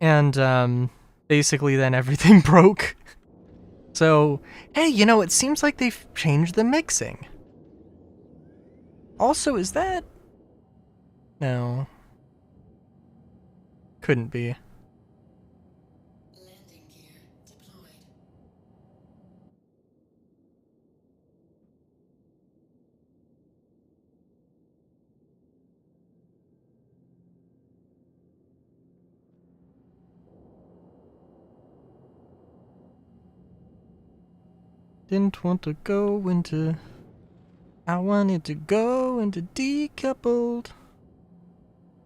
and basically then everything broke. So, hey, you know, it seems like they've changed the mixing. Also, is that... No. Couldn't be. Landing gear deployed. Didn't want to go into... I wanted to go into decoupled,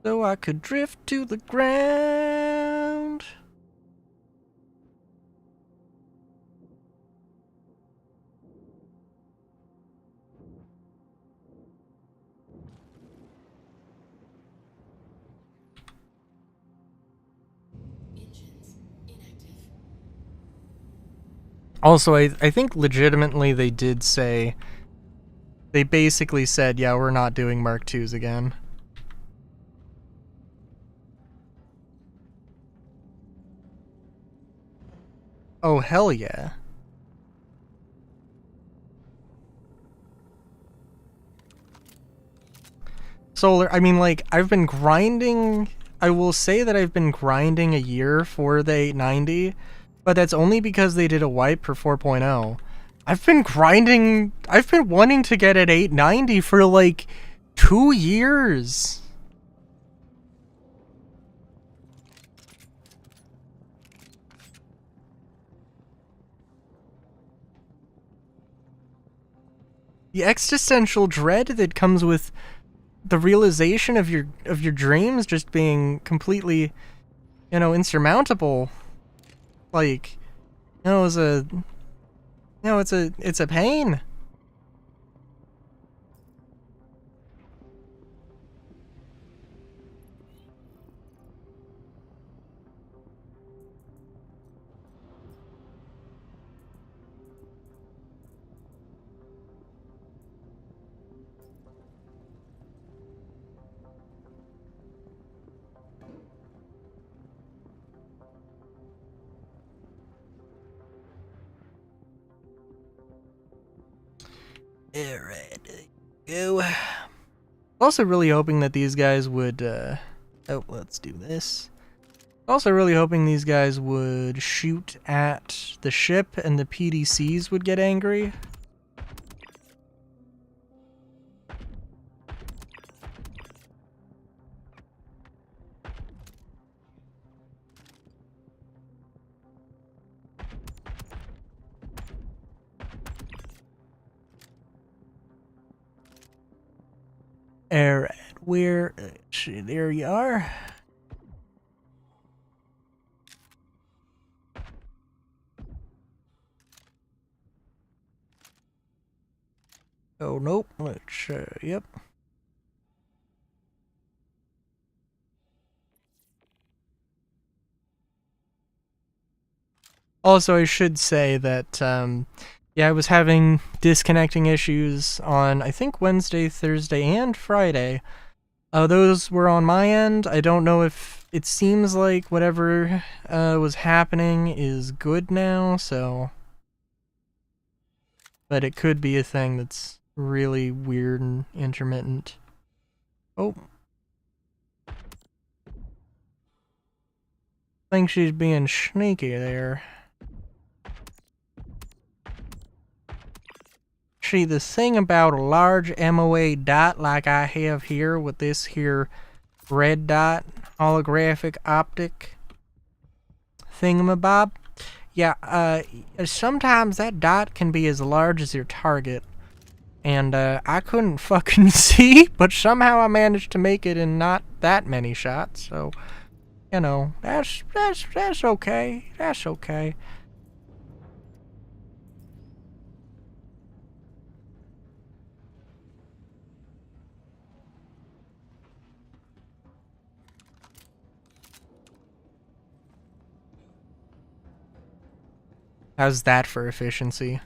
so I could drift to the ground. Engines inactive. Also, I think legitimately they did say... They basically said, yeah, we're not doing Mark IIs again. Oh, hell yeah. Solar, I mean, like, I've been grinding... I will say that I've been grinding a year for the 890, but that's only because they did a wipe for 4.0. I've been grinding... I've been wanting to get at 890 for, like, 2 years. The existential dread that comes with the realization of your dreams just being completely, you know, insurmountable. Like, you know, it's a pain. Alright, go. Also really hoping that these guys would, oh, let's do this. Also really hoping these guys would shoot at the ship and the PDCs would get angry. Alright, there you are. Oh, nope, let's, yep. Also, I should say that, yeah, I was having disconnecting issues on, I think, Wednesday, Thursday, and Friday. Those were on my end. I don't know if it seems like whatever was happening is good now, so... But it could be a thing that's really weird and intermittent. Oh. I think she's being sneaky there. See, the thing about a large MOA dot like I have here with this here red dot holographic optic thingamabob, yeah, sometimes that dot can be as large as your target. And I couldn't fucking see, but somehow I managed to make it in not that many shots, so, you know, that's okay. That's okay. How's that for efficiency?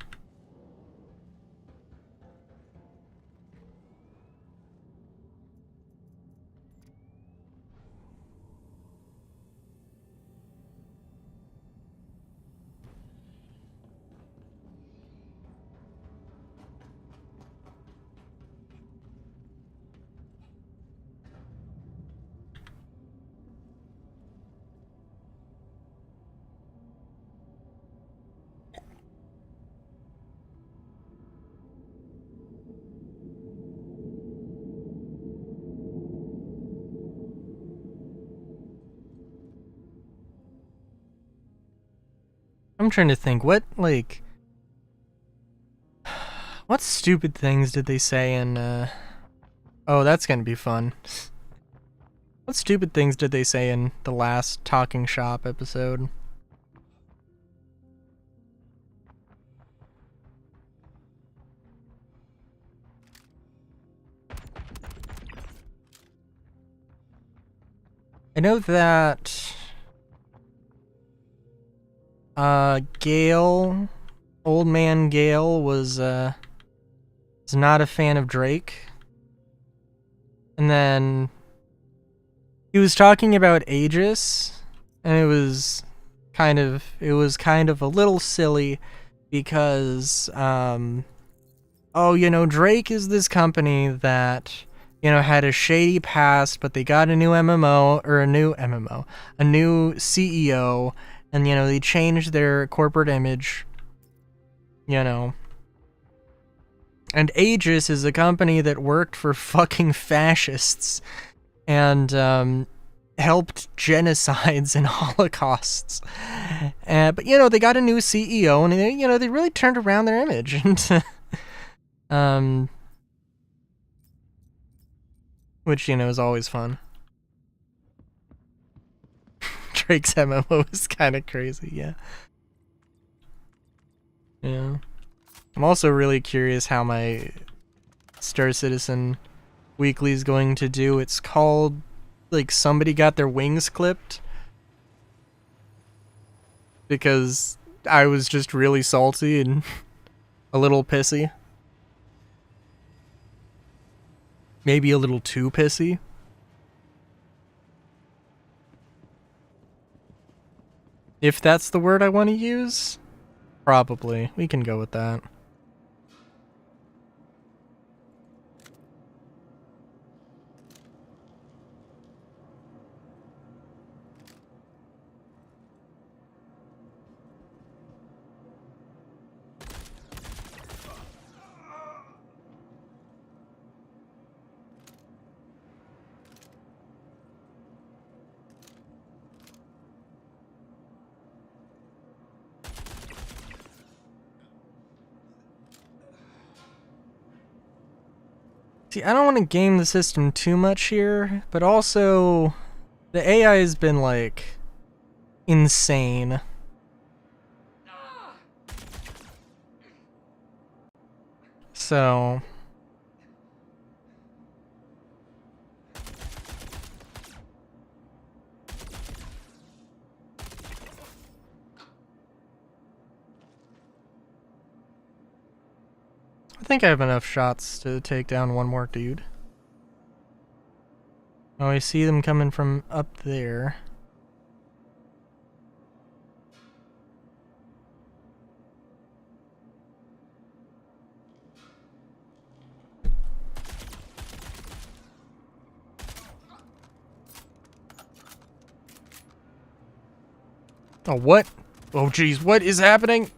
I'm trying to think, what stupid things did they say in, oh, that's gonna be fun. What stupid things did they say in the last Talking Shop episode? I know that Gale, Old Man Gale was not a fan of Drake. And then he was talking about Aegis, and it was kind of a little silly because oh, you know, Drake is this company that, you know, had a shady past, but they got a new MMO, or a new CEO, and, you know, they changed their corporate image, you know. And Aegis is a company that worked for fucking fascists and helped genocides and holocausts. But, you know, they got a new CEO, and, they, you know, they really turned around their image. And, which, you know, is always fun. Drake's MMO is kind of crazy, yeah. Yeah. I'm also really curious how my Star Citizen weekly is going to do. It's called, like, somebody got their wings clipped. Because I was just really salty and a little pissy. Maybe a little too pissy. If that's the word I want to use, probably. We can go with that. See, I don't want to game the system too much here, but also the AI has been like insane. So I think I have enough shots to take down one more dude. Oh, I see them coming from up there. Oh, what? Oh, geez, what is happening?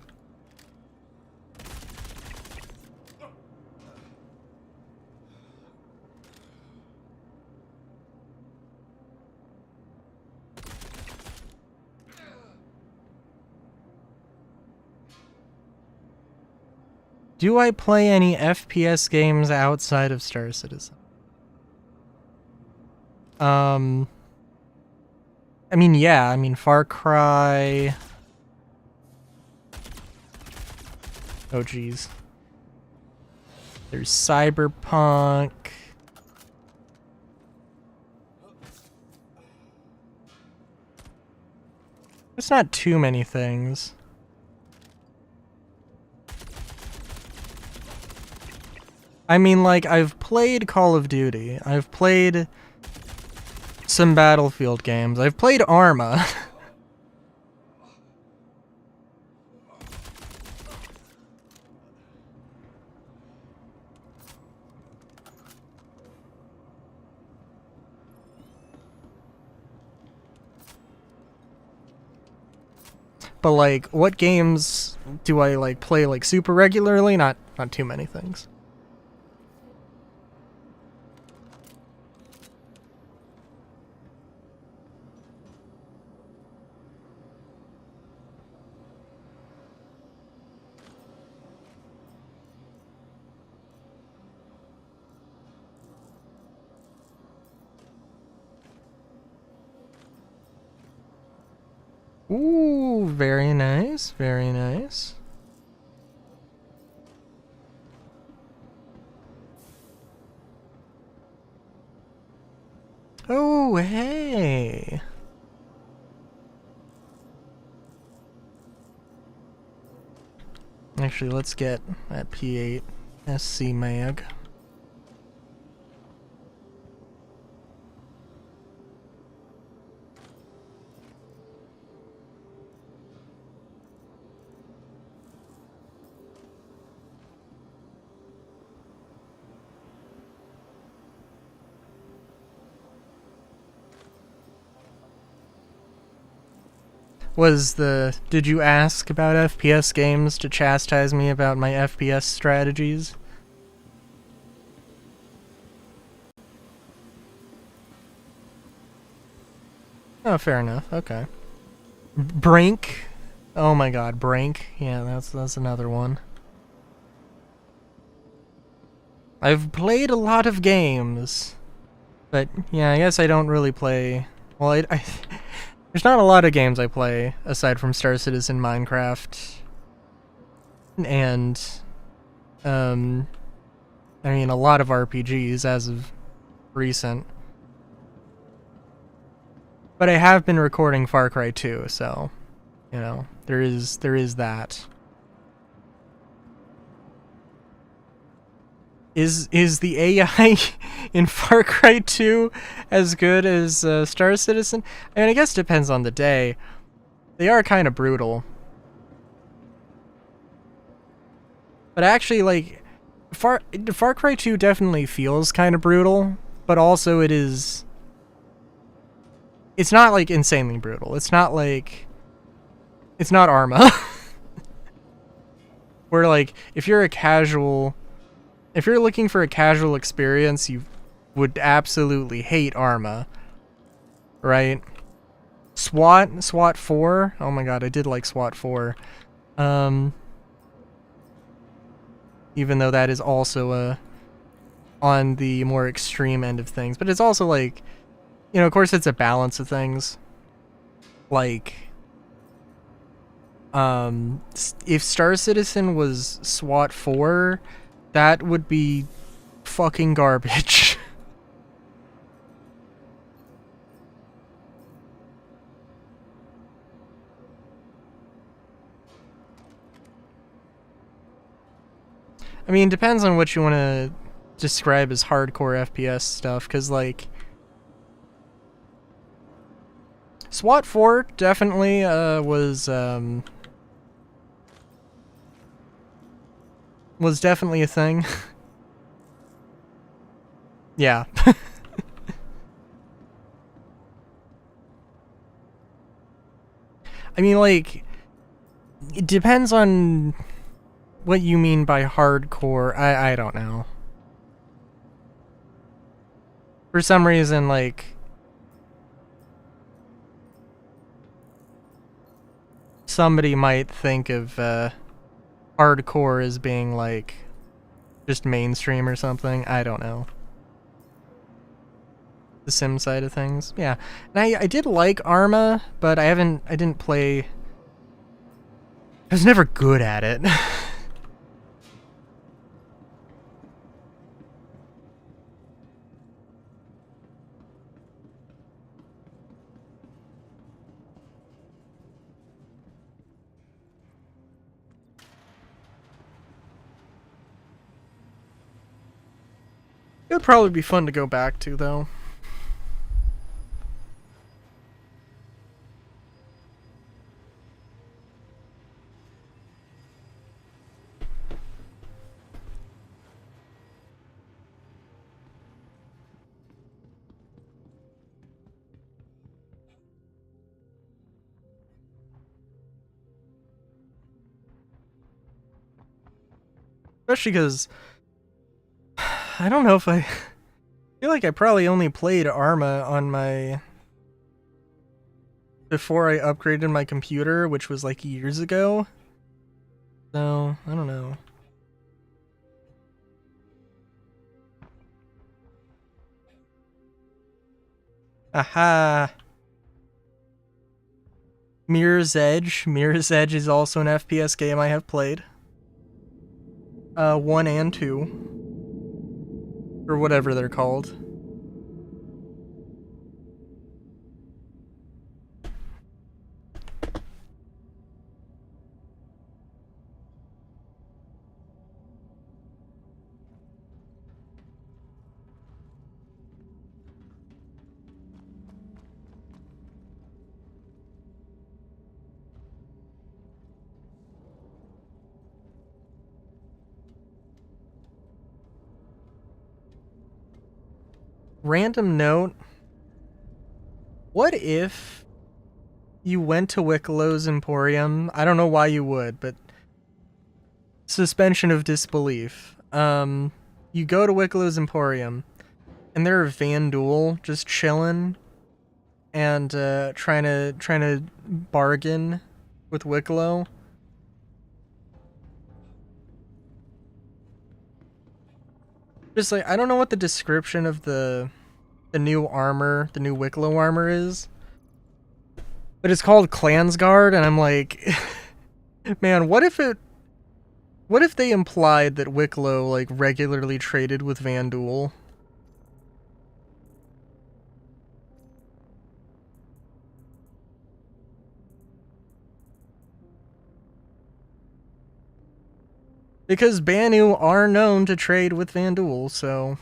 Do I play any FPS games outside of Star Citizen? I mean, yeah, I mean, Far Cry. Oh, geez. There's Cyberpunk. There's not too many things. I mean, like, I've played Call of Duty. I've played some Battlefield games. I've played Arma. But like, what games do I like play like super regularly? Not too many things. Ooh, very nice, very nice. Oh, hey. Actually, let's get that P8 SC mag. Did you ask about FPS games to chastise me about my FPS strategies? Oh, fair enough. Okay. Brink. Oh my god, Brink. Yeah, that's another one. I've played a lot of games, but yeah, I guess I don't really play. Well, I there's not a lot of games I play aside from Star Citizen, Minecraft, and I mean a lot of RPGs as of recent. But I have been recording Far Cry 2, so you know, there is that. Is the AI in Far Cry 2 as good as Star Citizen? I mean, I guess it depends on the day. They are kind of brutal. But actually, like, Far Cry 2 definitely feels kind of brutal, but also it's not, like, insanely brutal. It's not Arma. Where, like, if you're looking for a casual experience, you would absolutely hate Arma, right? SWAT 4? Oh my god, I did like SWAT 4. Even though that is also on the more extreme end of things, but it's also like, you know, of course it's a balance of things. Like, if Star Citizen was SWAT 4, that would be fucking garbage. I mean, depends on what you want to describe as hardcore FPS stuff, because, like, SWAT 4 definitely was definitely a thing. Yeah. I mean, like, it depends on what you mean by hardcore. I don't know. For some reason, like, somebody might think of hardcore as being like just mainstream or something. I don't know. The sim side of things. Yeah. And I did like Arma, but I didn't play. I was never good at it. It would probably be fun to go back to, though. Especially because I don't know if I feel like I probably only played Arma on my before I upgraded my computer, which was like years ago. So, I don't know. Aha! Mirror's Edge. Mirror's Edge is also an FPS game I have played. 1 and 2. Or whatever they're called. Random note. What if you went to Wicklow's Emporium? I don't know why you would, but suspension of disbelief. You go to Wicklow's Emporium, and there are Vanduul just chilling and trying to bargain with Wicklow. Just like, I don't know what the description of the new armor, the new Wicklow armor is, but it's called Clansguard, and I'm like, man, what if they implied that Wicklow like regularly traded with Vanduul? Because Banu are known to trade with Vanduul, so...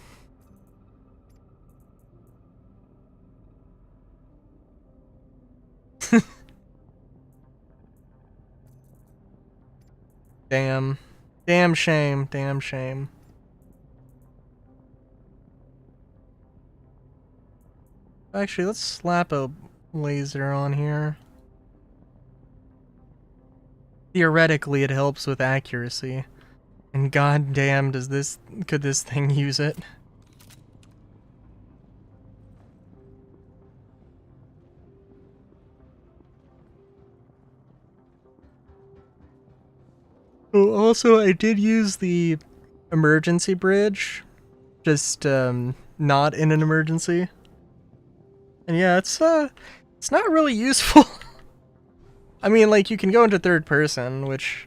Damn. Damn shame. Damn shame. Actually, let's slap a laser on here. Theoretically, it helps with accuracy. And goddamn, could this thing use it? Oh, also, I did use the emergency bridge just not in an emergency. And yeah, it's not really useful. I mean, like, you can go into third person, which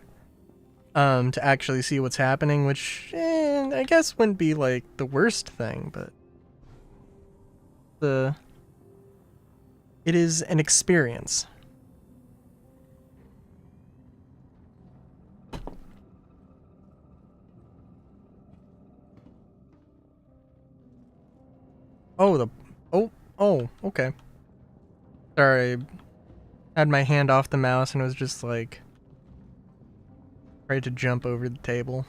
to actually see what's happening, which I guess wouldn't be like the worst thing, but it is an experience. Oh, okay. Sorry, I had my hand off the mouse and was just like tried to jump over the table.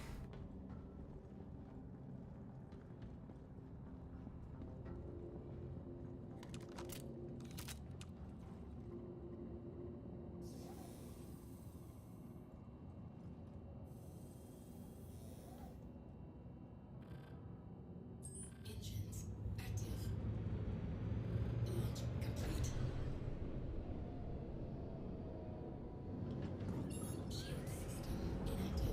Engines active. Launch complete. Shield system inactive.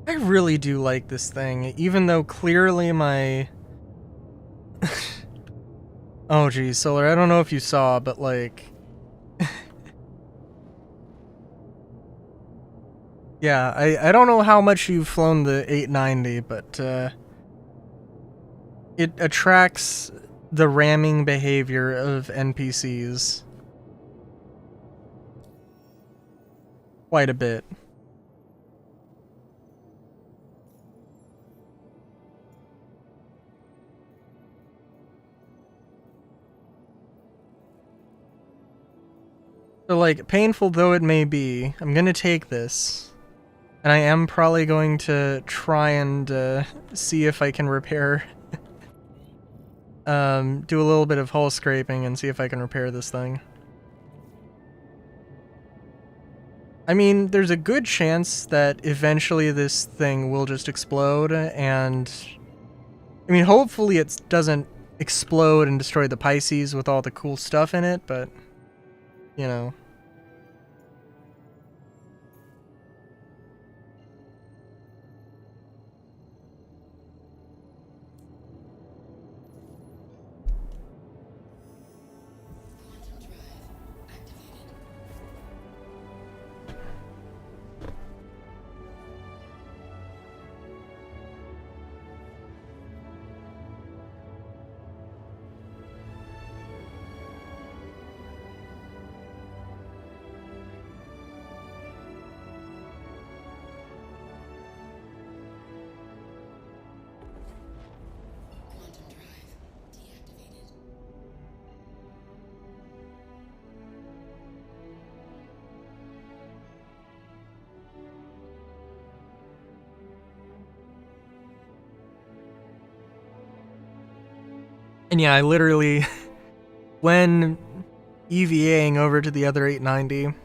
I really do like this thing, even though clearly my... Oh geez, Solar, I don't know if you saw, but like... Yeah, I don't know how much you've flown the 890, but it attracts the ramming behavior of NPCs quite a bit. So, like, painful though it may be, I'm gonna take this, and I am probably going to try and see if I can repair, do a little bit of hull scraping and see if I can repair this thing. I mean, there's a good chance that eventually this thing will just explode, and I mean, hopefully it doesn't explode and destroy the Pisces with all the cool stuff in it, but, you know. Quantum drive activated. Quantum drive deactivated. And yeah, I literally, when EVAing over to the other 890,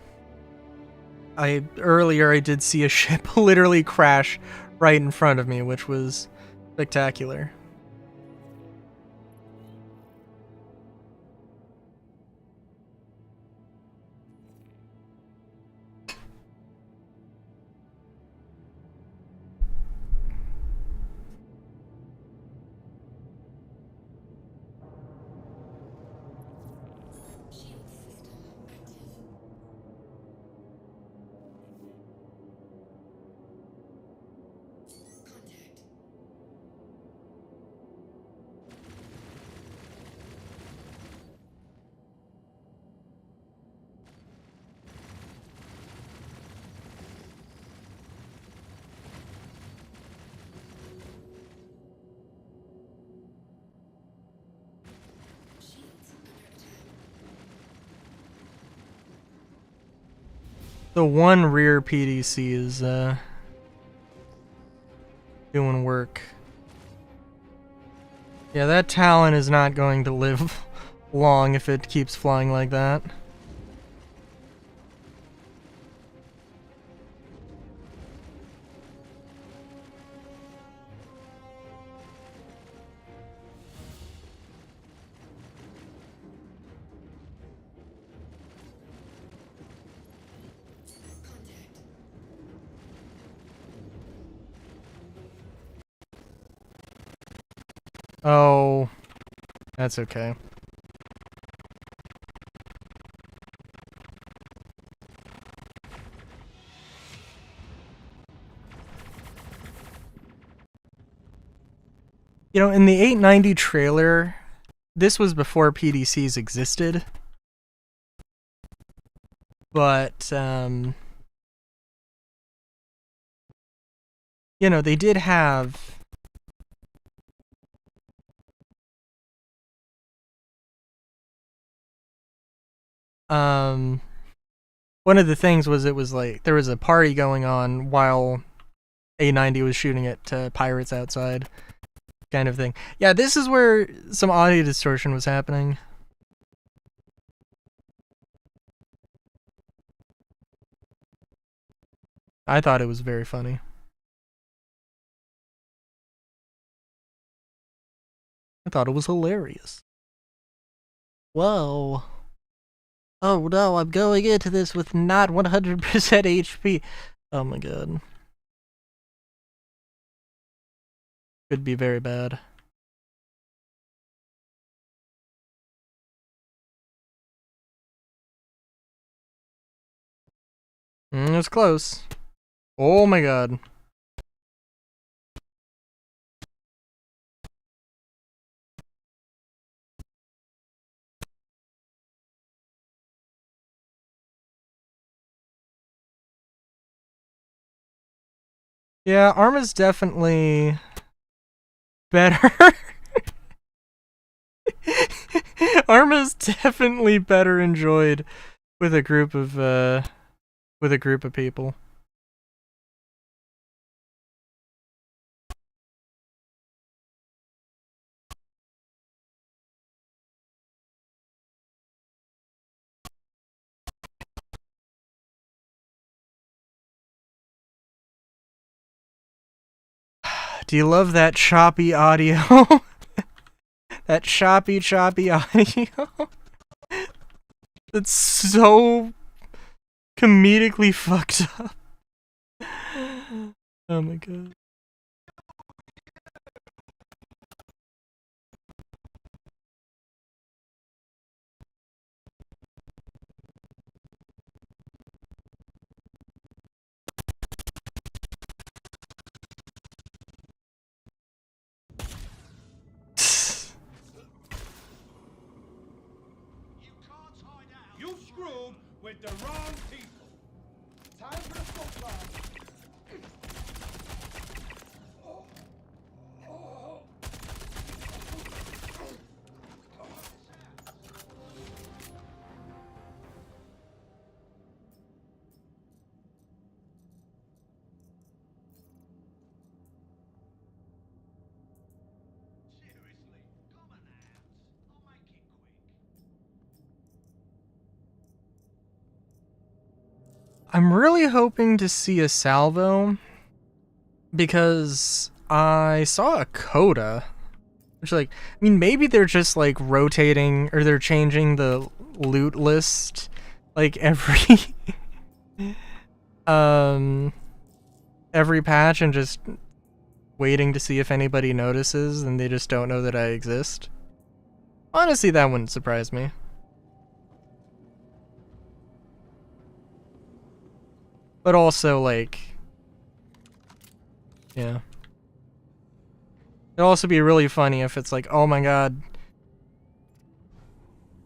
earlier I did see a ship literally crash right in front of me, which was spectacular. Shield system active. Contact. Shields under attack. The one rear PDC is doing work. Yeah, that Talon is not going to live long if it keeps flying like that. Oh, that's okay. You know, in the 890 trailer, this was before PDCs existed. But, you know, they did have... one of the things was it was like, there was a party going on while A90 was shooting at pirates outside. Kind of thing. Yeah, this is where some audio distortion was happening. I thought it was very funny. I thought it was hilarious. Whoa. Oh no, I'm going into this with not 100% HP. Oh my god. Could be very bad. It's close. Oh my god. Yeah, Arma's definitely better. Arma's definitely better enjoyed with a group of people. Do you love that choppy audio? That choppy audio? It's so comedically fucked up. Oh my god. You screwed with the wrong people. Time for the football. Seriously, come on out. I'll make it quick. I'm really hoping to see a salvo because I saw a coda. Which, like, I mean, maybe they're just like rotating or they're changing the loot list like every every patch and just waiting to see if anybody notices and they just don't know that I exist. Honestly, that wouldn't surprise me. But also, like, yeah. It'd also be really funny if it's like, oh my god,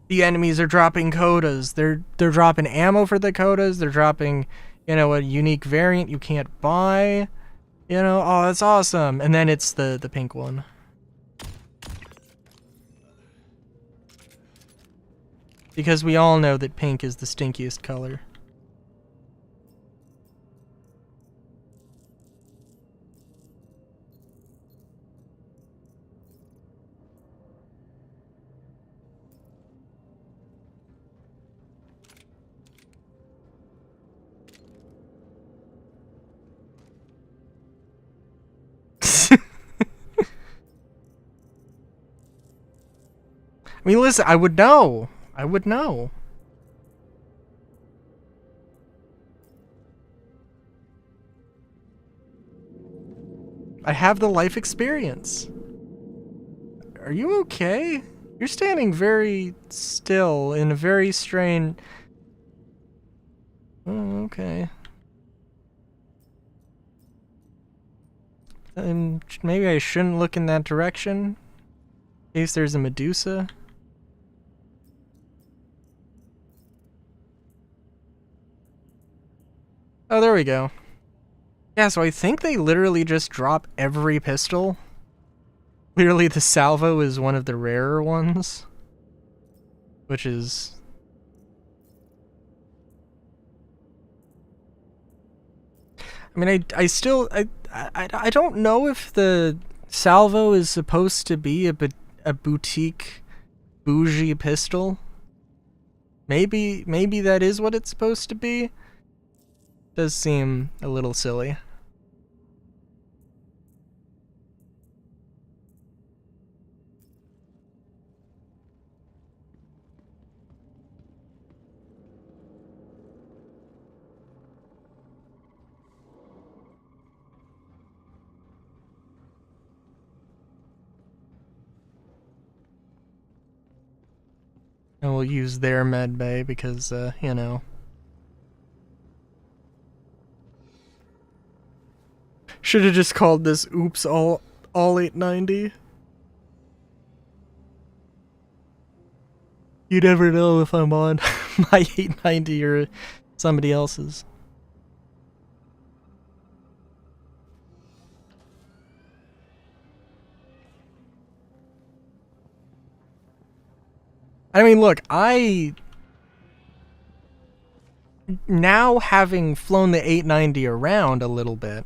the enemies are dropping codas. They're dropping ammo for the codas. They're dropping, you know, a unique variant you can't buy. You know, oh, that's awesome. And then it's the pink one. Because we all know that pink is the stinkiest color. I mean, listen, I would know. I would know. I have the life experience. Are you okay? You're standing very still in a very strange... Oh, okay. Maybe I shouldn't look in that direction. In case there's a Medusa. Oh, there we go. Yeah, so I think they literally just drop every pistol. Clearly the salvo is one of the rarer ones. Which is... I mean, I don't know if the salvo is supposed to be a boutique bougie pistol. Maybe that is what it's supposed to be. Does seem a little silly. And we'll use their med bay because, you know. Should have just called this oops all 890. You never know if I'm on my 890 or somebody else's. I mean, look, now having flown the 890 around a little bit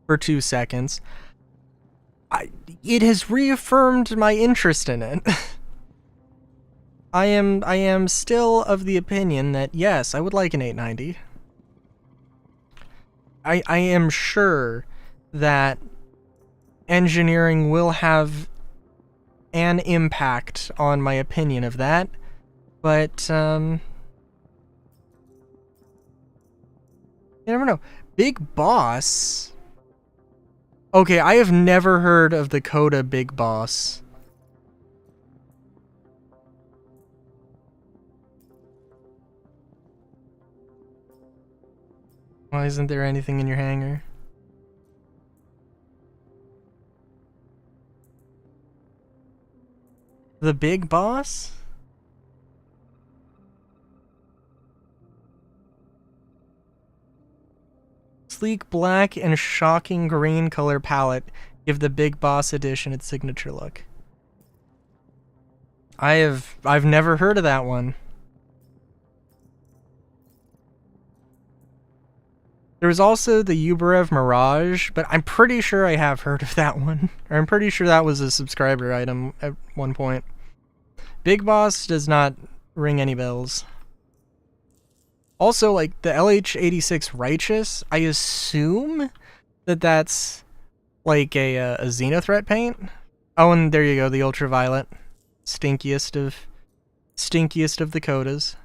for 2 seconds, it has reaffirmed my interest in it. I am still of the opinion that yes, I would like an 890. I am sure that engineering will have an impact on my opinion of that, but you never know. Big Boss. Okay, I have never heard of the Coda Big Boss. Why isn't there anything in your hangar? The Big Boss? Sleek black and shocking green color palette give the Big Boss edition its signature look. I've never heard of that one. There was also the Uberev Mirage, but I'm pretty sure I have heard of that one. Or I'm pretty sure that was a subscriber item at one point. Big Boss does not ring any bells. Also, like, the LH-86 Righteous, I assume that that's, like, a Xenothreat paint. Oh, and there you go, the Ultraviolet. Stinkiest of the Codas.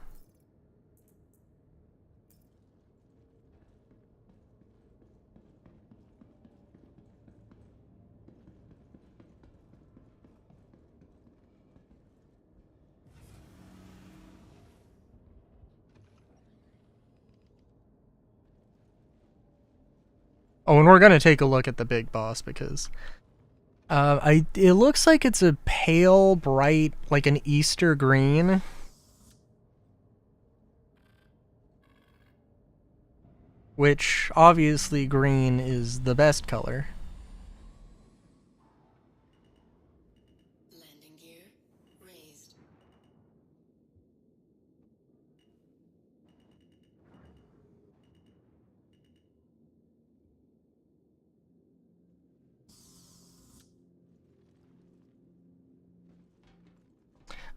Oh, and we're gonna take a look at the Big Boss because it looks like it's a pale, bright, like an Easter green. Which, obviously, green is the best color. Landing gear raised.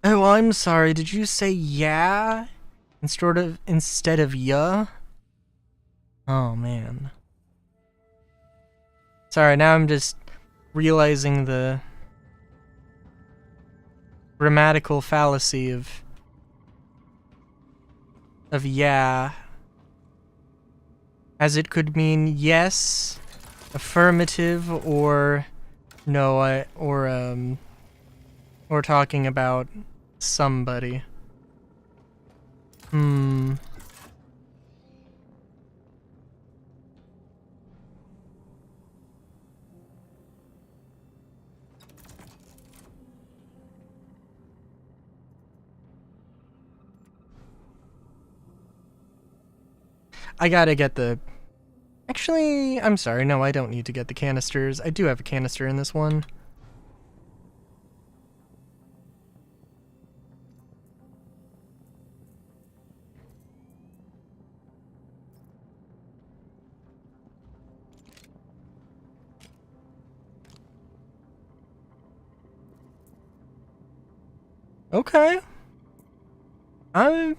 Oh, I'm sorry. Did you say yeah instead of yeah? Oh man. Sorry, now I'm just realizing the grammatical fallacy of yeah, as it could mean yes, affirmative, or no, We're talking about somebody. Hmm. I gotta get the... Actually, I'm sorry. No, I don't need to get the canisters. I do have a canister in this one. Okay. I'm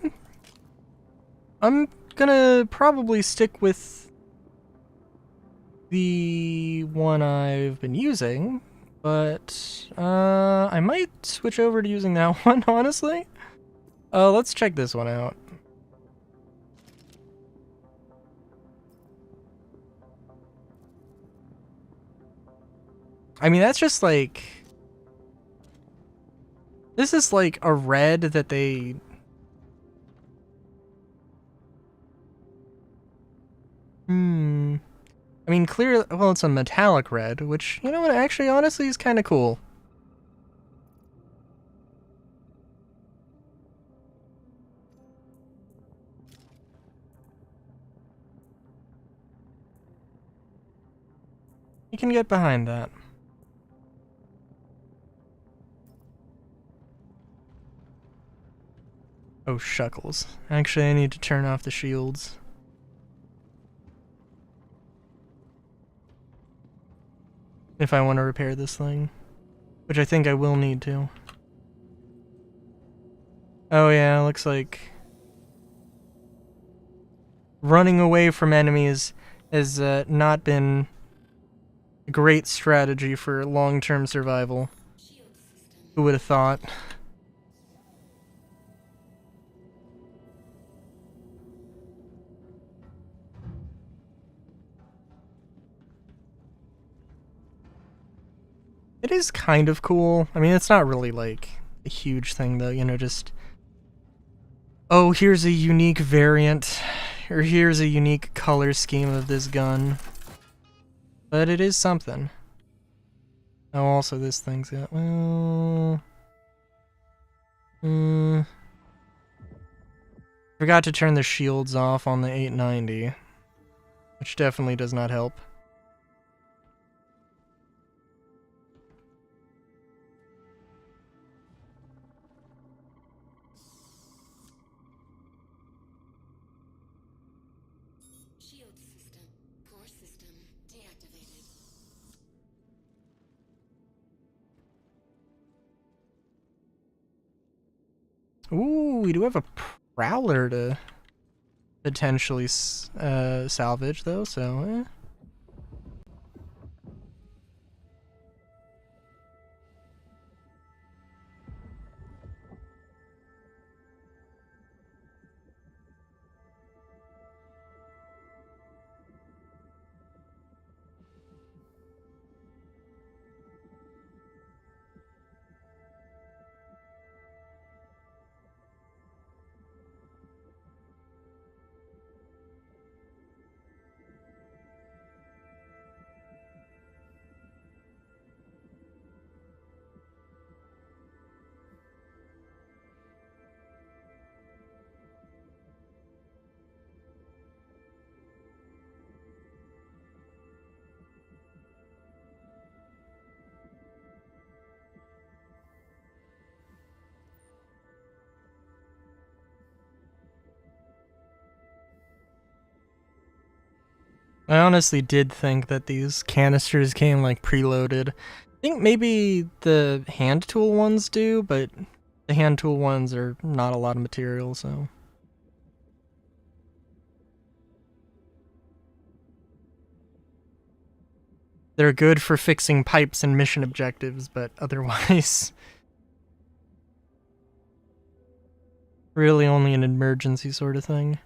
gonna probably stick with the one I've been using, but I might switch over to using that one, honestly. Let's check this one out. I mean, that's just like... This is like a red that they... I mean, clear... Well, it's a metallic red, which, you know what, actually, honestly, is kind of cool. You can get behind that. Oh, shuckles. Actually, I need to turn off the shields. If I want to repair this thing. Which I think I will need to. Oh yeah, looks like... running away from enemies has not been a great strategy for long-term survival. Who would have thought? It is kind of cool. I mean, it's not really like a huge thing though, you know, just... Oh, here's a unique variant. Or here's a unique color scheme of this gun. But it is something. Oh, also this thing's got... Well... Forgot to turn the shields off on the 890. Which definitely does not help. Shield system. Core system deactivated. Ooh, we do have a Prowler to potentially salvage, though, so... I honestly did think that these canisters came, like, preloaded. I think maybe the hand tool ones do, but the hand tool ones are not a lot of material, so... They're good for fixing pipes and mission objectives, but otherwise... really only an emergency sort of thing.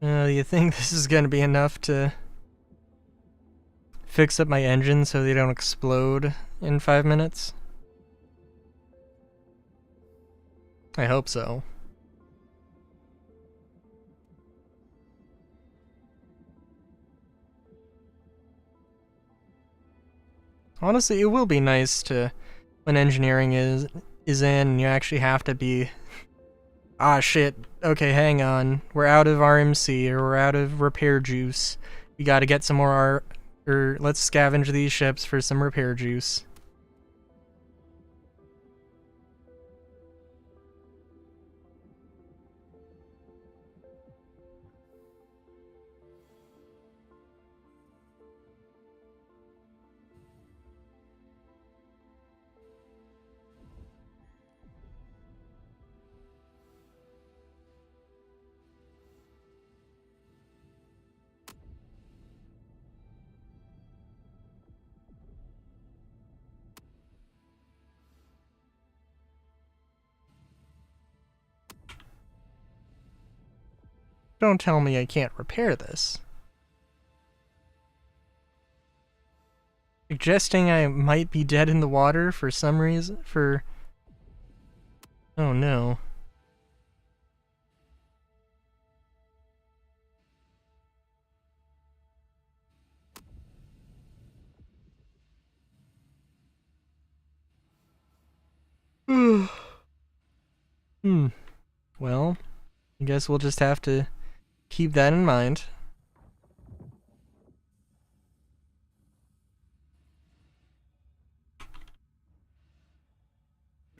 You think this is gonna be enough to fix up my engine so they don't explode in 5 minutes? I hope so. Honestly, it will be nice to, when engineering is in, and you actually have to be, ah shit, okay, hang on, we're out of RMC, or we're out of repair juice. We gotta get some more or let's scavenge these ships for some repair juice. Don't tell me I can't repair this. Suggesting I might be dead in the water for some reason, oh no. Well, I guess we'll just have to keep that in mind.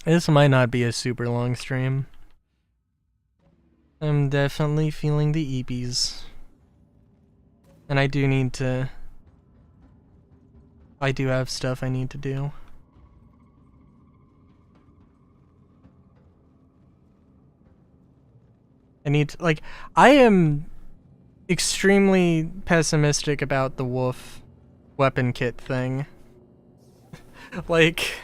This might not be a super long stream. I'm definitely feeling the EPs. And I do need to... I do have stuff I need to do. I need to, like, I am extremely pessimistic about the wolf weapon kit thing. Like...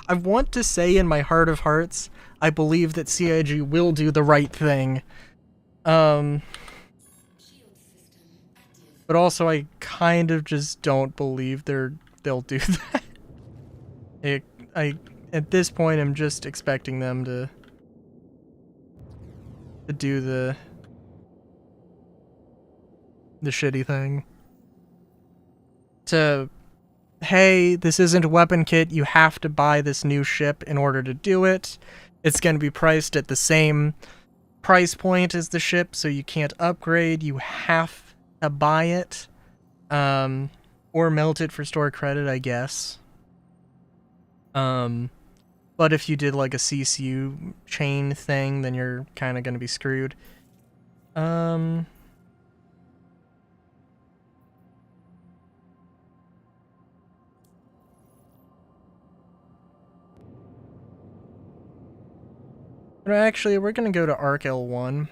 I want to say in my heart of hearts, I believe that CIG will do the right thing. But also I kind of just don't believe they'll do that. I at this point I'm just expecting them to do the shitty thing. To, hey, this isn't a weapon kit, you have to buy this new ship in order to do it. It's going to be priced at the same price point as the ship, so you can't upgrade, you have to buy it. Or melt it for store credit, I guess. But if you did like a CCU chain thing, then you're kind of going to be screwed. But actually, we're going to go to Arc L1.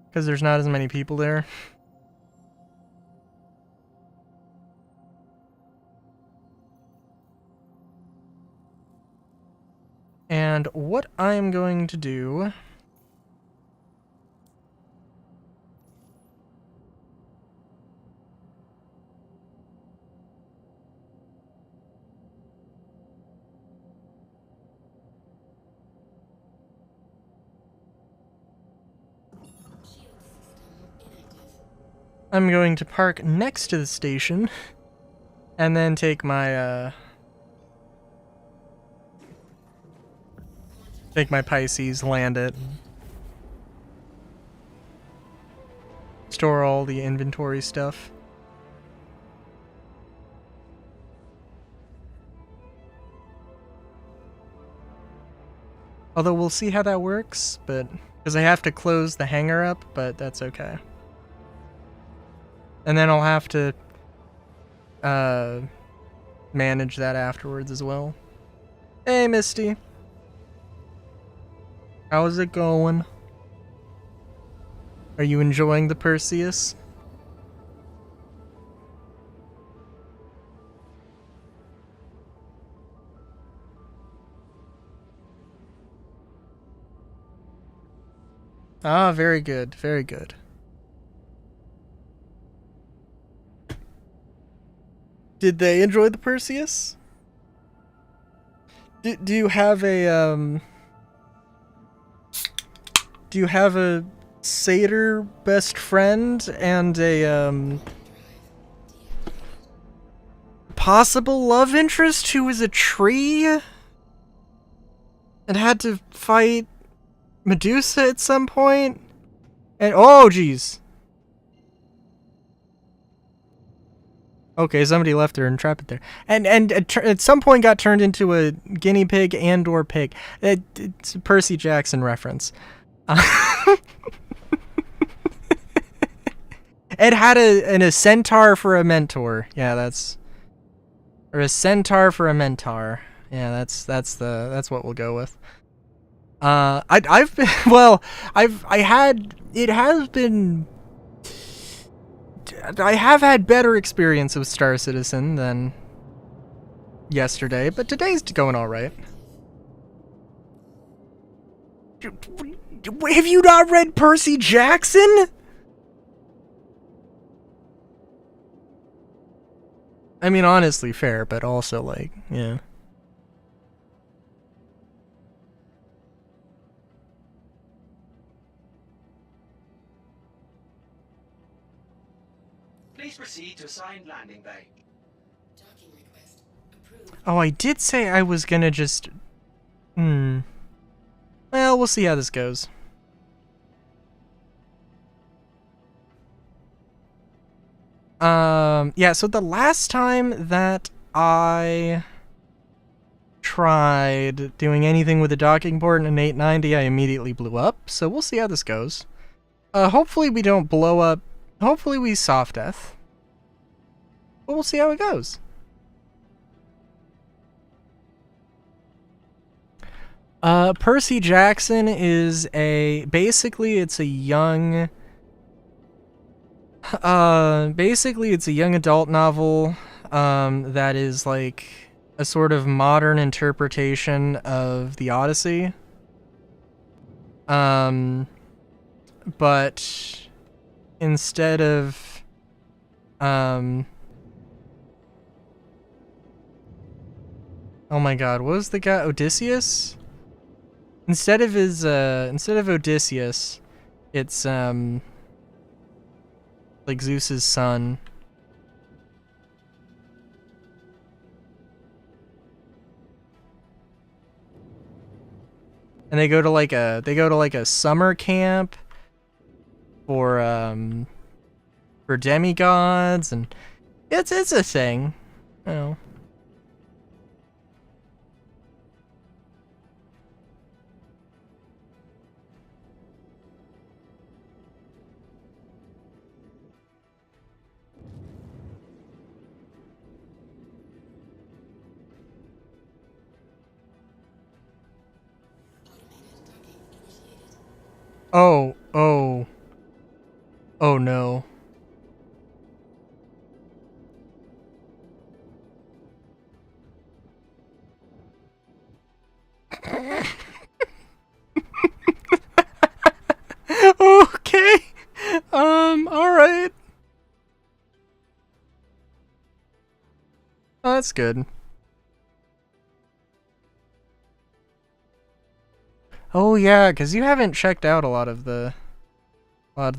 Because there's not as many people there. And what I'm going to do... I'm going to park next to the station, and then take my, Pisces, land it, store all the inventory stuff. Although we'll see how that works, but, because I have to close the hangar up, but that's okay. And then I'll have to manage that afterwards as well. Hey, Misty. How's it going? Are you enjoying the Perseus? Ah, very good, very good. Did they enjoy the Perseus? Do you have a do you have a satyr best friend and a possible love interest who is a tree and had to fight Medusa at some point? And oh geez. Okay, somebody left her and trapped it there. And at some point got turned into a guinea pig and or pig. It's a Percy Jackson reference. It had a centaur for a mentor. Yeah, that's... Or a centaur for a mentor. Yeah, that's what we'll go with. I've been... Well, it has been... I have had better experience with Star Citizen than yesterday, but today's going all right. Have you not read Percy Jackson? I mean, honestly, fair, but also, like, yeah. Please proceed to assigned landing bay. Docking request approved. Oh, I did say I was gonna just... Well, we'll see how this goes. Yeah, so the last time that I tried doing anything with a docking port in an 890, I immediately blew up, so we'll see how this goes. Hopefully we don't blow up. Hopefully we soft death. But we'll see how it goes. Percy Jackson is basically it's a young adult novel that is like a sort of modern interpretation of the Odyssey. But instead of oh my god, what was the guy? Odysseus? Instead of Odysseus, it's like Zeus's son. And they go to like a summer camp for demigods, and it's a thing. You know. Oh no. Okay. Alright. Oh, that's good. Oh yeah, because you haven't checked out a lot of the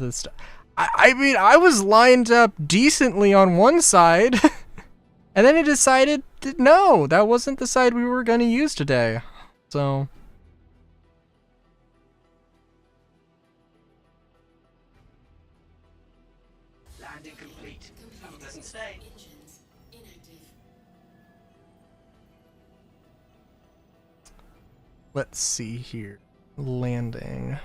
stuff. I mean, I was lined up decently on one side, and then it decided that no, that wasn't the side we were gonna use today. So. Landing complete. Have a pleasant stay. Engines inactive. Let's see here. Landing.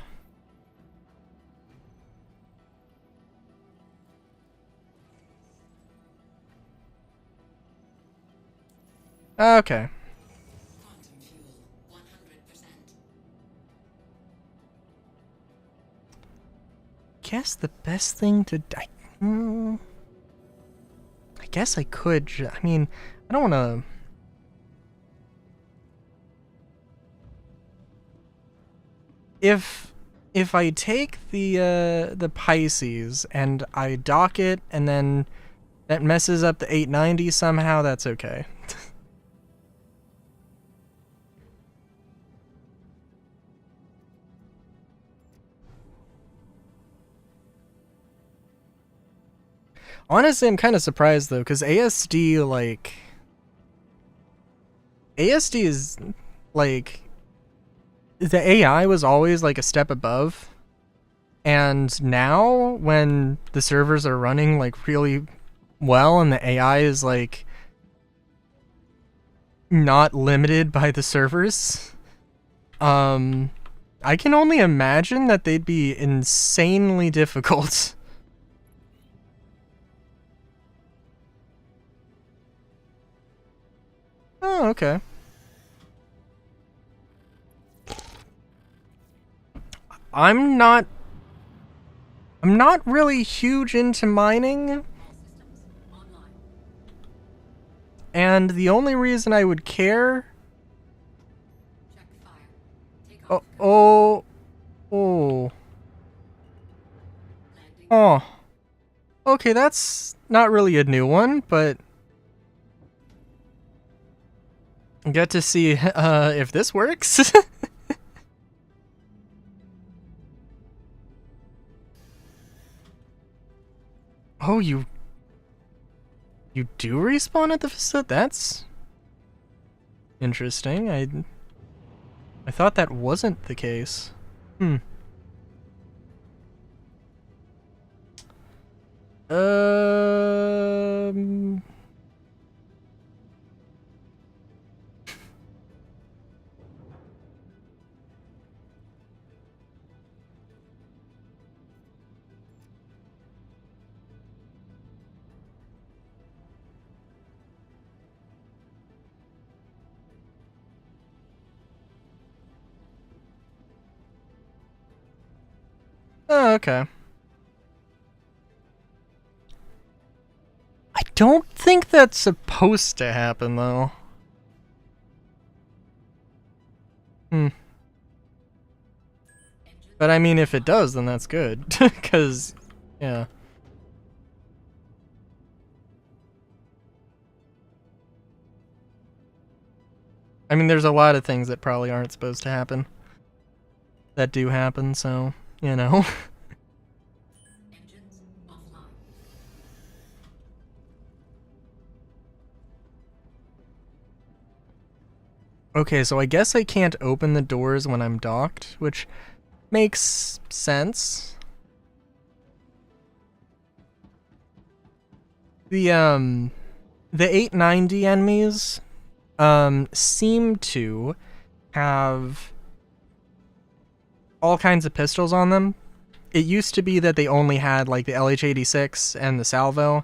Okay. Quantum fuel 100%. Guess the best thing to... I guess I could... I mean, I don't want to... If if I take the Pisces and I dock it and then that messes up the 890 somehow, that's okay. Honestly, I'm kind of surprised though, because ASD, like... ASD is, like... The AI was always, like, a step above. And now, when the servers are running, like, really well, and the AI is, like... not limited by the servers, I can only imagine that they'd be insanely difficult. Oh, okay. I'm not really huge into mining. And the only reason I would care... Oh. Okay, that's not really a new one, but... get to see if this works. Oh, you do respawn at the facility? That's interesting. I thought that wasn't the case. Oh, okay. I don't think that's supposed to happen, though. But I mean, if it does, then that's good. Because, yeah. I mean, there's a lot of things that probably aren't supposed to happen that do happen, so, you know. Engines offline. Okay, so I guess I can't open the doors when I'm docked, which makes sense. The 890 enemies seem to have all kinds of pistols on them. It used to be that they only had like the LH86 and the salvo.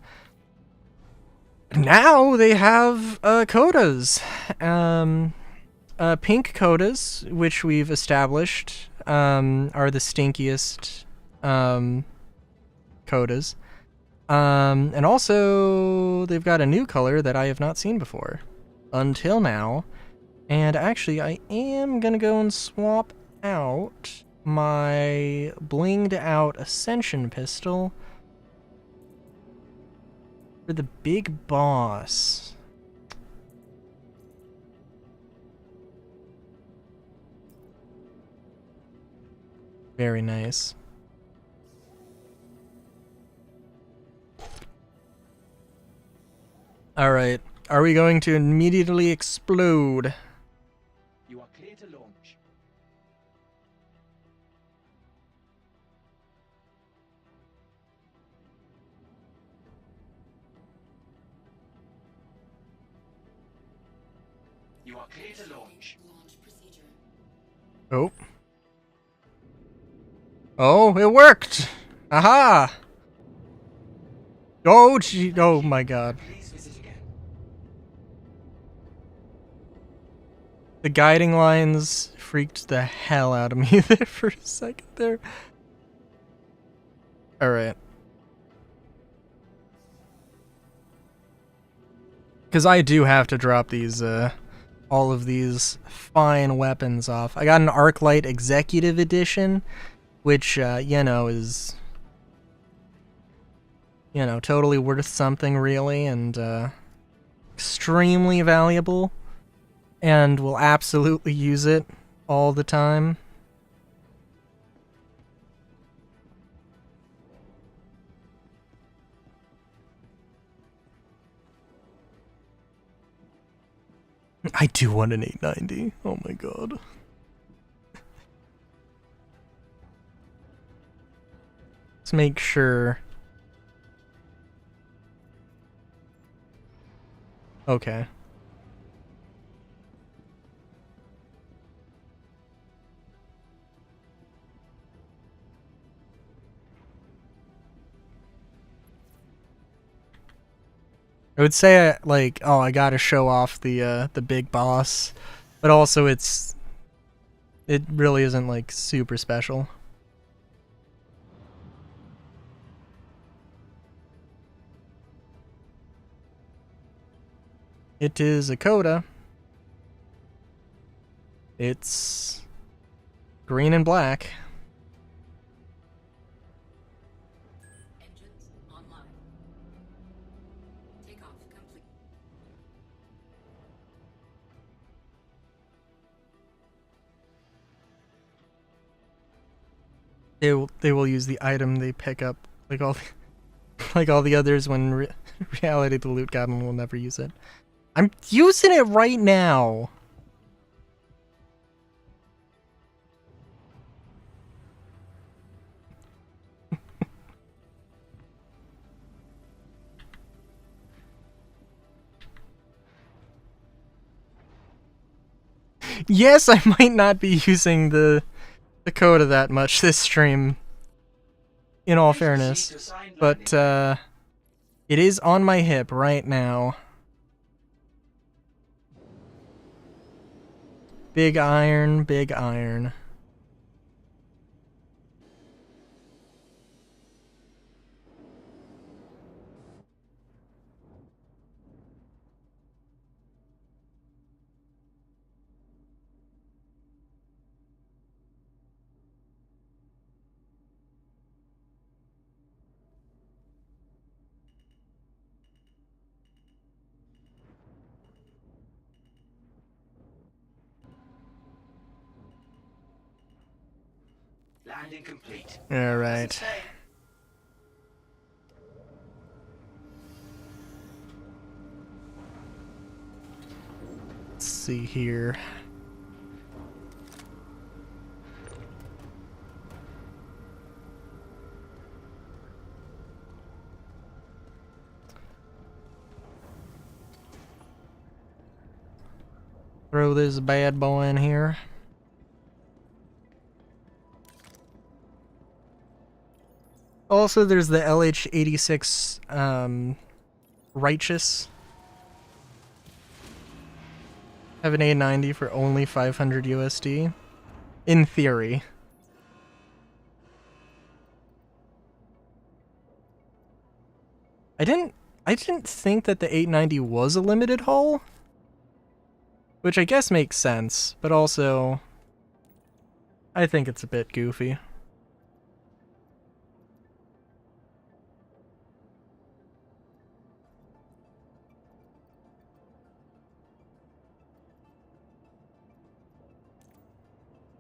Now they have codas. Pink codas, which we've established, are the stinkiest codas. And also, they've got a new color that I have not seen before. Until now. And actually, I am gonna go and swap out my blinged out Ascension pistol for the Big Boss. Very nice. Alright, are we going to immediately explode? You are clear to launch. You are clear to launch. Launch procedure. Oh. Oh, it worked! Aha! Oh, gee, oh my god. Please visit again. The guiding lines freaked the hell out of me there for a second there. Alright. Because I do have to drop these, all of these fine weapons off. I got an Arclight Executive Edition, which, is, totally worth something, really, and, extremely valuable, and will absolutely use it all the time. I do want an 890. Oh my god. Let's make sure. Okay. I would say like, oh, I gotta show off the big boss, but also it really isn't like super special. It is a coda. It's green and black. Engines online. Takeoff complete. They will use the item they pick up like like all the others. When reality, the loot goblin will never use it. I'm using it right now. Yes, I might not be using the coda that much this stream, in all fairness, but it is on my hip right now. Big iron, big iron. Landing complete. All right. Let's see here. Throw this bad boy in here. Also, there's the LH86 Righteous. Have an A90 for only 500 USD. In theory. I didn't think that the 890 was a limited haul, which I guess makes sense, but also I think it's a bit goofy.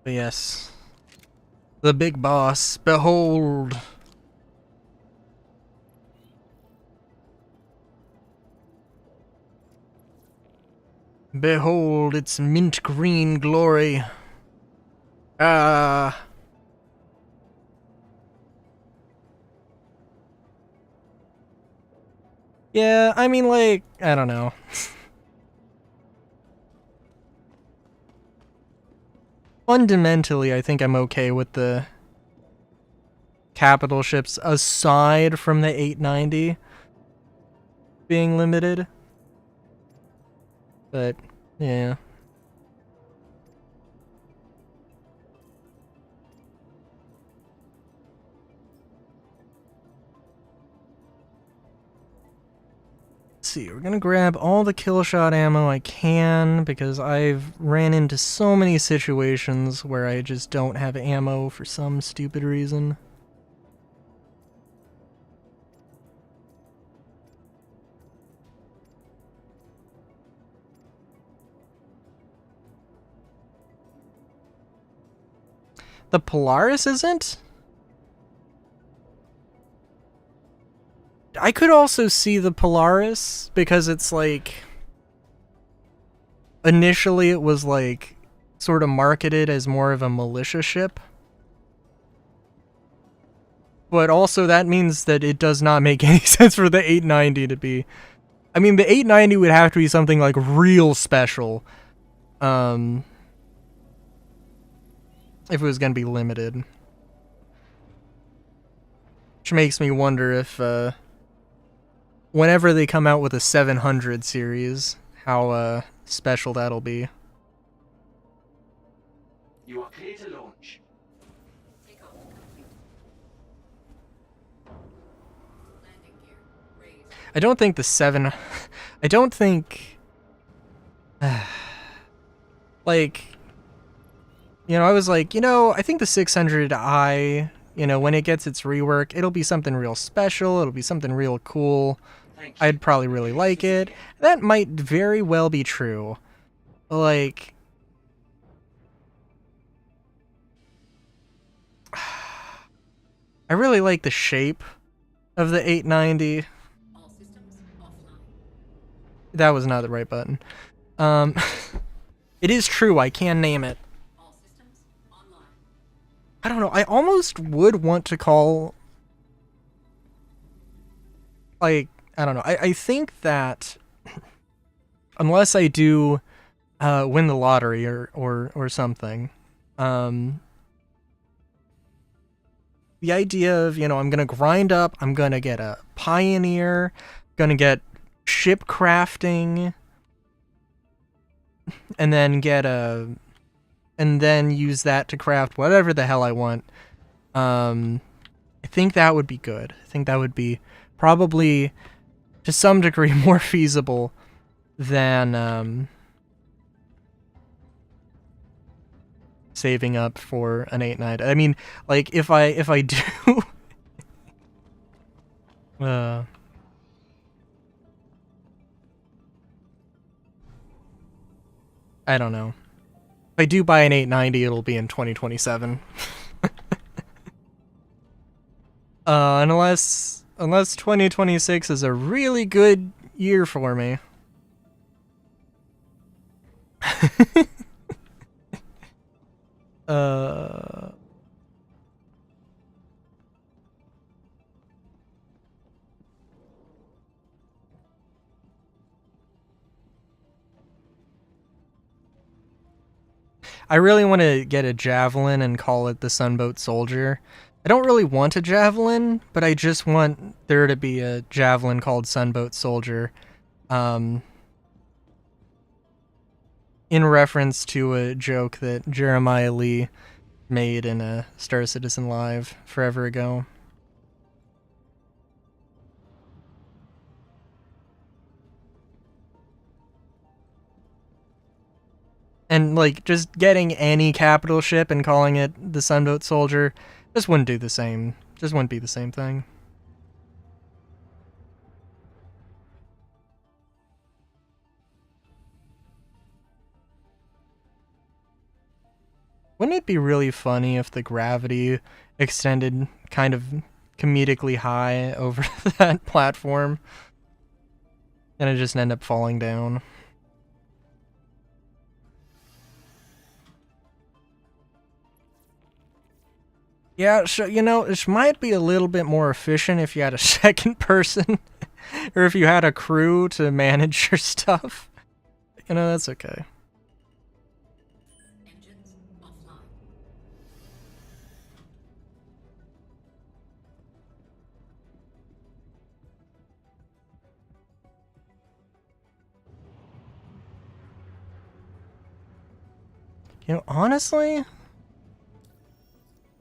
But yes, the big boss, behold. Behold its mint green glory. Ah. Yeah, I mean, like, I don't know. Fundamentally, I think I'm okay with the capital ships aside from the 890 being limited. But, yeah. see. We're gonna grab all the killshot ammo I can because I've ran into so many situations where I just don't have ammo for some stupid reason. The Polaris isn't? I could also see the Polaris because it's like initially it was like sort of marketed as more of a militia ship. But also that means that it does not make any sense for the 890 to be. I mean, the 890 would have to be something like real special. If it was going to be limited. Which makes me wonder if whenever they come out with a 700 series, how special that'll be. You are clear to launch. Takeoff complete. Landing gear raised. I don't think the 7... I don't think... like... You know, I was like, you know, I think the 600i, you know, when it gets its rework, it'll be something real special, it'll be something real cool. Thank you. I'd probably really like it. That might very well be true. Like... I really like the shape of the 890. All systems offline. That was not the right button. It is true, I can name it. All systems online. I don't know, I almost would want to call... Like, I don't know, I think that... Unless I do win the lottery or something, the idea of, you know, I'm gonna grind up, I'm gonna get a Pioneer, gonna get ship crafting, and then get a... and then use that to craft whatever the hell I want. I think that would be good. I think that would be probably, to some degree, more feasible than saving up for an 890. I mean, like, if I do... I don't know. If I do buy an 890, it'll be in 2027. Unless 2026 is a really good year for me. I really want to get a Javelin and call it the Sunboat Soldier. I don't really want a Javelin, but I just want there to be a Javelin called Sunboat Soldier. In reference to a joke that Jeremiah Lee made in a Star Citizen Live forever ago. And, like, just getting any capital ship and calling it the Sunboat Soldier just wouldn't do the same. Just wouldn't be the same thing. Wouldn't it be really funny if the gravity extended kind of comedically high over that platform? And it just end up falling down. Yeah, so, you know, this might be a little bit more efficient if you had a second person, or if you had a crew to manage your stuff. You know, that's okay. Engines offline. You know, honestly, let's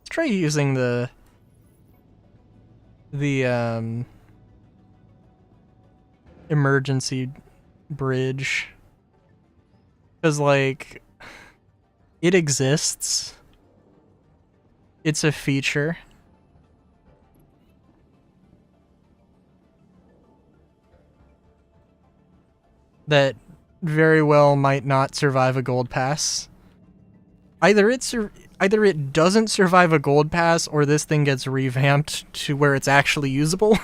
try using the emergency bridge. Because, like, it exists. It's a feature. That very well might not survive a gold pass. Either it doesn't survive a gold pass, or this thing gets revamped to where it's actually usable.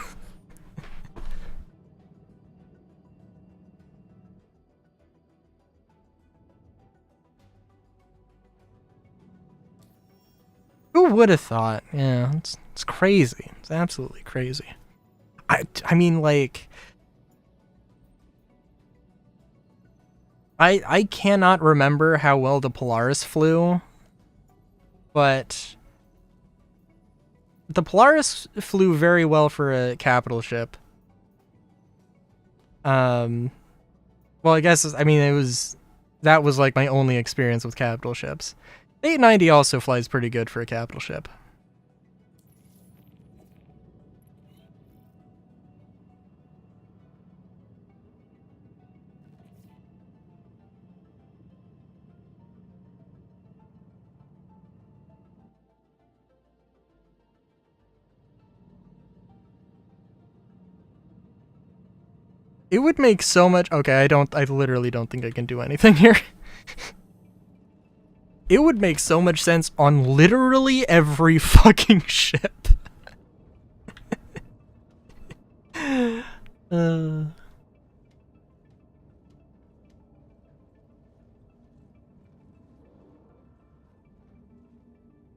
Who would have thought? Yeah, it's crazy. It's absolutely crazy. I mean, like, I cannot remember how well the Polaris flew, but the Polaris flew very well for a capital ship. Well, I guess, I mean, that was like my only experience with capital ships. The 890 also flies pretty good for a capital ship. It would make so much... Okay, I literally don't think I can do anything here. It would make so much sense on literally every fucking ship.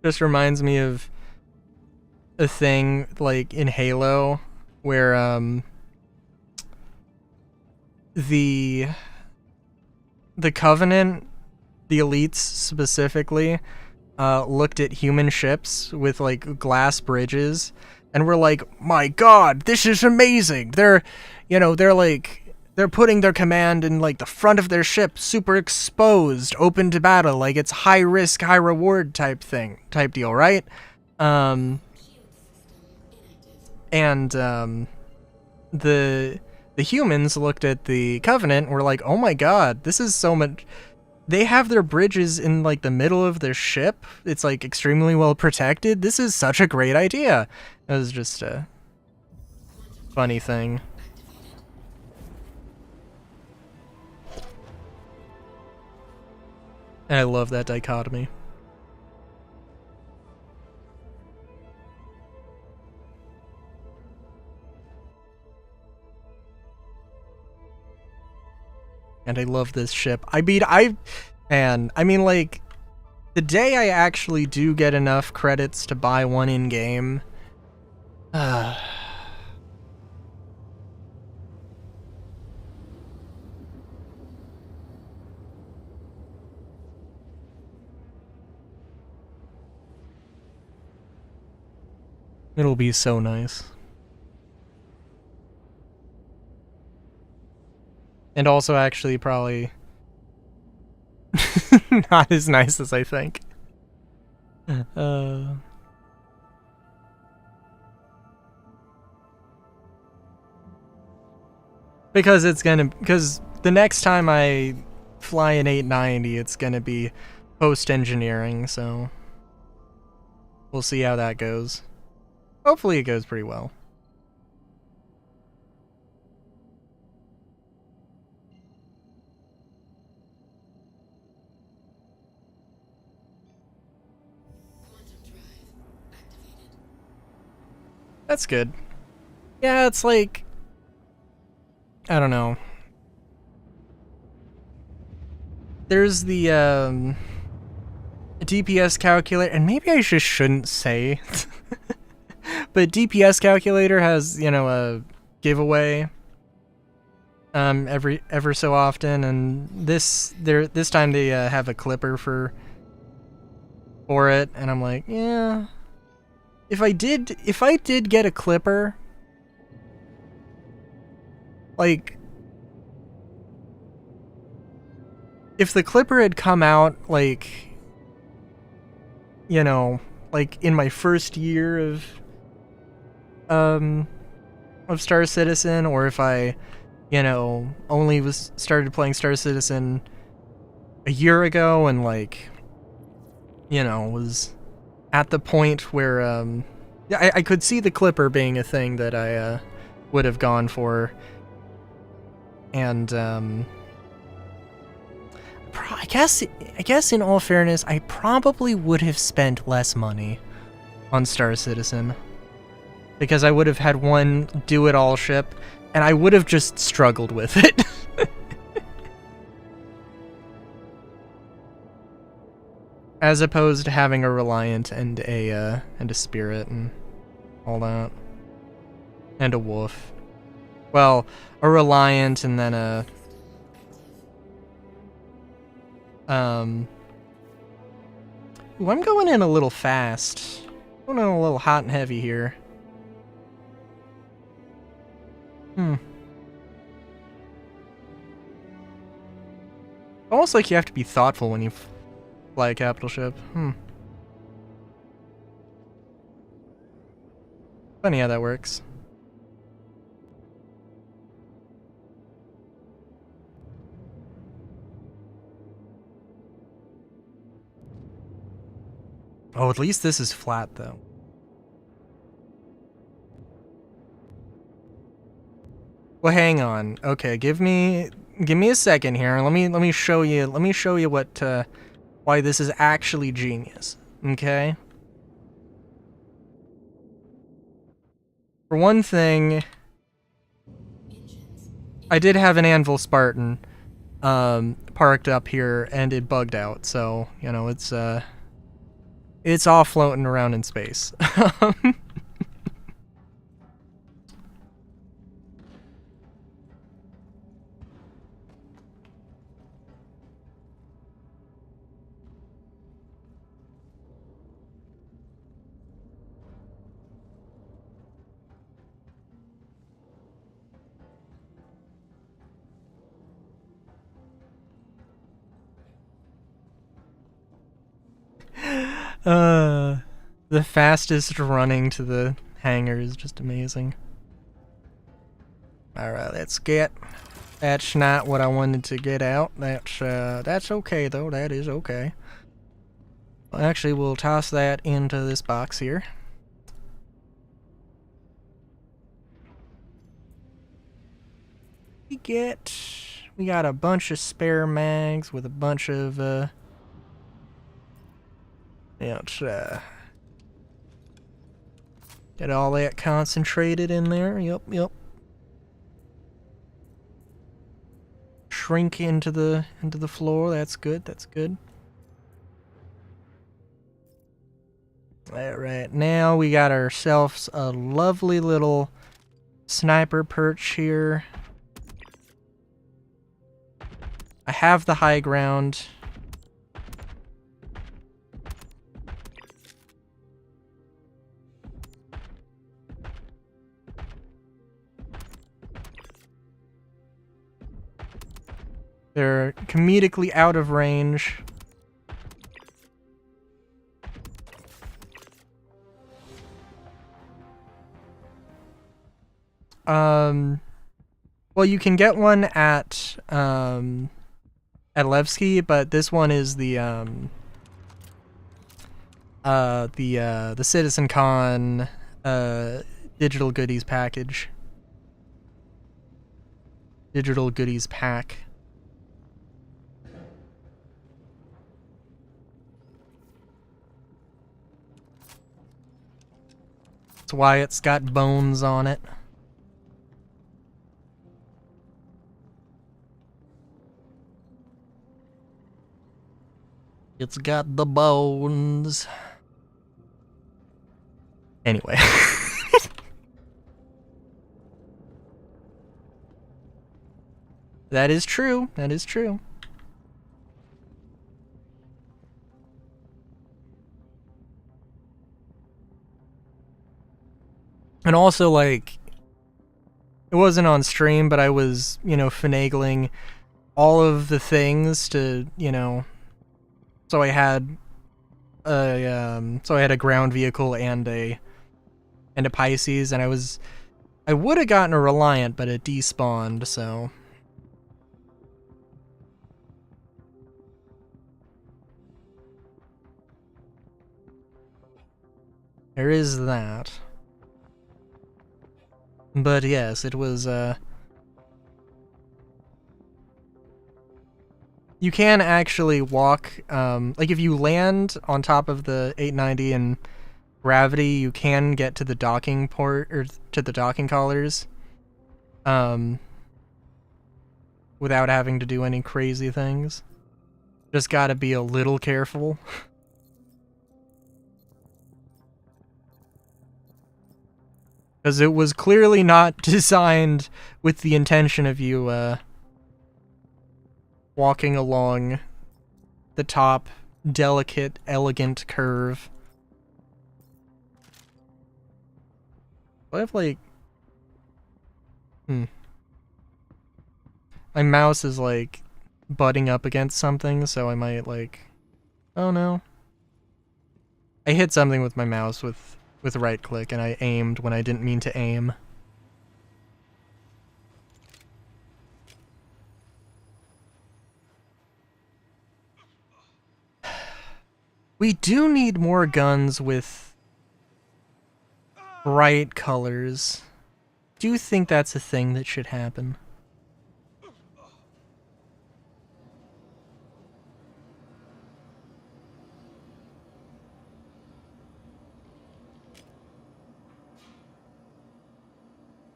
Just reminds me of a thing like in Halo where the Covenant, the elites specifically, looked at human ships with like glass bridges and were like, my god, this is amazing. They're putting their command in like the front of their ship, super exposed, open to battle, like it's high risk, high reward type deal, right? The humans looked at the Covenant and were like, oh my god, this is so much... They have their bridges in like the middle of their ship. It's like extremely well protected. This is such a great idea. It was just a funny thing. And I love that dichotomy. And I love this ship. I mean, like, the day I actually do get enough credits to buy one in-game, it'll be so nice. And also actually probably not as nice as I think. Because the next time I fly an 890, it's gonna be post-engineering, so we'll see how that goes. Hopefully it goes pretty well. That's good. Yeah, it's like... I don't know. There's the DPS calculator, and maybe I just shouldn't say, but DPS calculator has, you know, a giveaway ever so often, and this time they have a clipper for it, and I'm like, yeah. If I did get a clipper, like, if the clipper had come out, like, you know, like in my first year of Star Citizen, or if I, you know, only was started playing Star Citizen a year ago and like, you know, was at the point where yeah, I could see the Clipper being a thing that I would have gone for. And I guess in all fairness, I probably would have spent less money on Star Citizen because I would have had one do-it-all ship, and I would have just struggled with it. As opposed to having a Reliant and a Spirit and all that. And a Wolf. Well, a Reliant and then a... Ooh, I'm going in a little fast. Going in a little hot and heavy here. Almost like you have to be thoughtful when you fly a capital ship. Funny how that works. Oh, at least this is flat though. Well, hang on. Okay, give me a second here. Let me show you what why this is actually genius. Okay? For one thing, I did have an Anvil Spartan parked up here and it bugged out, so, you know, it's all floating around in space. The fastest running to the hangar is just amazing. Alright, let's get... That's not what I wanted to get out. That's okay though, that is okay. Well, actually, we'll toss that into this box here. We got a bunch of spare mags with a bunch of, get all that concentrated in there. Yep. Shrink into the floor. That's good. Alright, now we got ourselves a lovely little sniper perch here. I have the high ground. They're comedically out of range. Well, you can get one at Levski, but this one is the Citizen Con digital goodies package. Digital goodies pack. That's why it's got bones on it. It's got the bones. Anyway. That is true. And also, like, it wasn't on stream, but I was, finagling all of the things to, so I had a ground vehicle and a Pisces, and I was I would have gotten a Reliant, but it despawned, so... There is that. But yes, it was, you can actually walk, like if you land on top of the 890 and gravity, you can get to the docking port, or to the docking collars, without having to do any crazy things. Just gotta be a little careful. Because it was clearly not designed with the intention of you, walking along the top, delicate, elegant curve. I have, like... My mouse is, like, butting up against something, so I might, like... Oh, no. I hit something with my mouse with right click, and I aimed when I didn't mean to aim. We do need more guns with bright colors. Do you think that's a thing that should happen?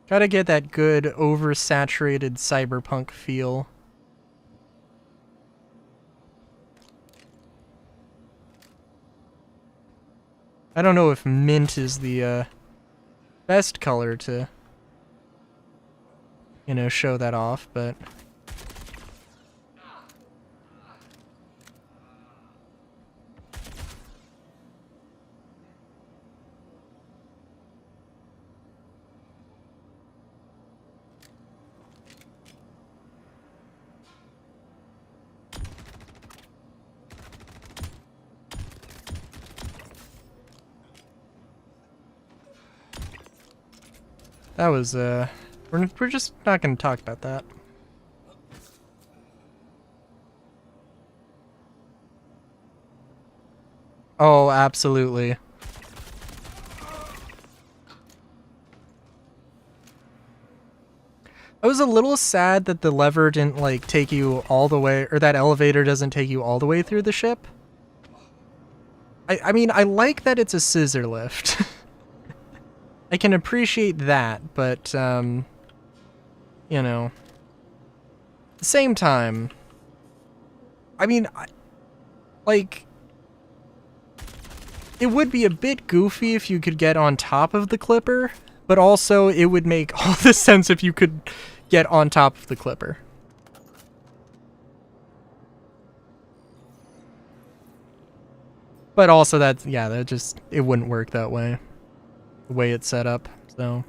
Gotta get that good, oversaturated cyberpunk feel. I don't know if mint is the best color to, you know, show that off, but... That was, we're just not gonna talk about that. Oh, absolutely. I was a little sad that the lever didn't, like, take you all the way, or that elevator doesn't take you all the way through the ship. I mean, I like that it's a scissor lift. I can appreciate that, but, you know, at the same time, I mean, like, it would be a bit goofy if you could get on top of the Clipper, but also it would make all the sense if you could get on top of the Clipper. But also that just, it wouldn't work that way. The way it's set up, so...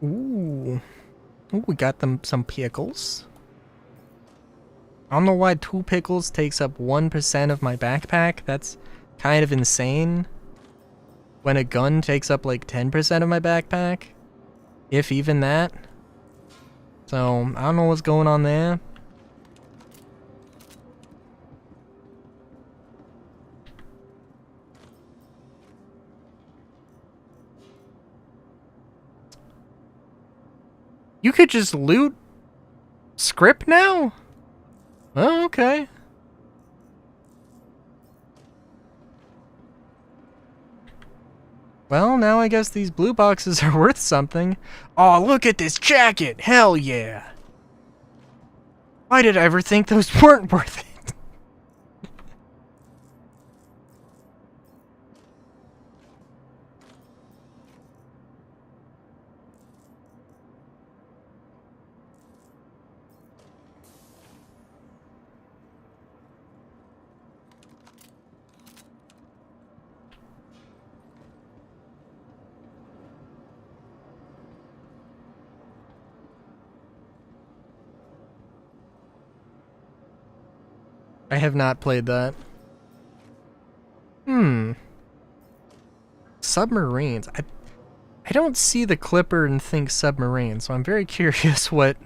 Ooh. Ooh, we got them some pickles. I don't know why 2 pickles takes up 1% of my backpack. That's kind of insane. When a gun takes up like 10% of my backpack. If even that. So, I don't know what's going on there. You could just loot script now? Oh, okay. Well, now I guess these blue boxes are worth something. Oh, look at this jacket! Hell yeah! Why did I ever think those weren't worth it? I have not played that. Submarines. I don't see the Clipper and think submarine, so I'm very curious what...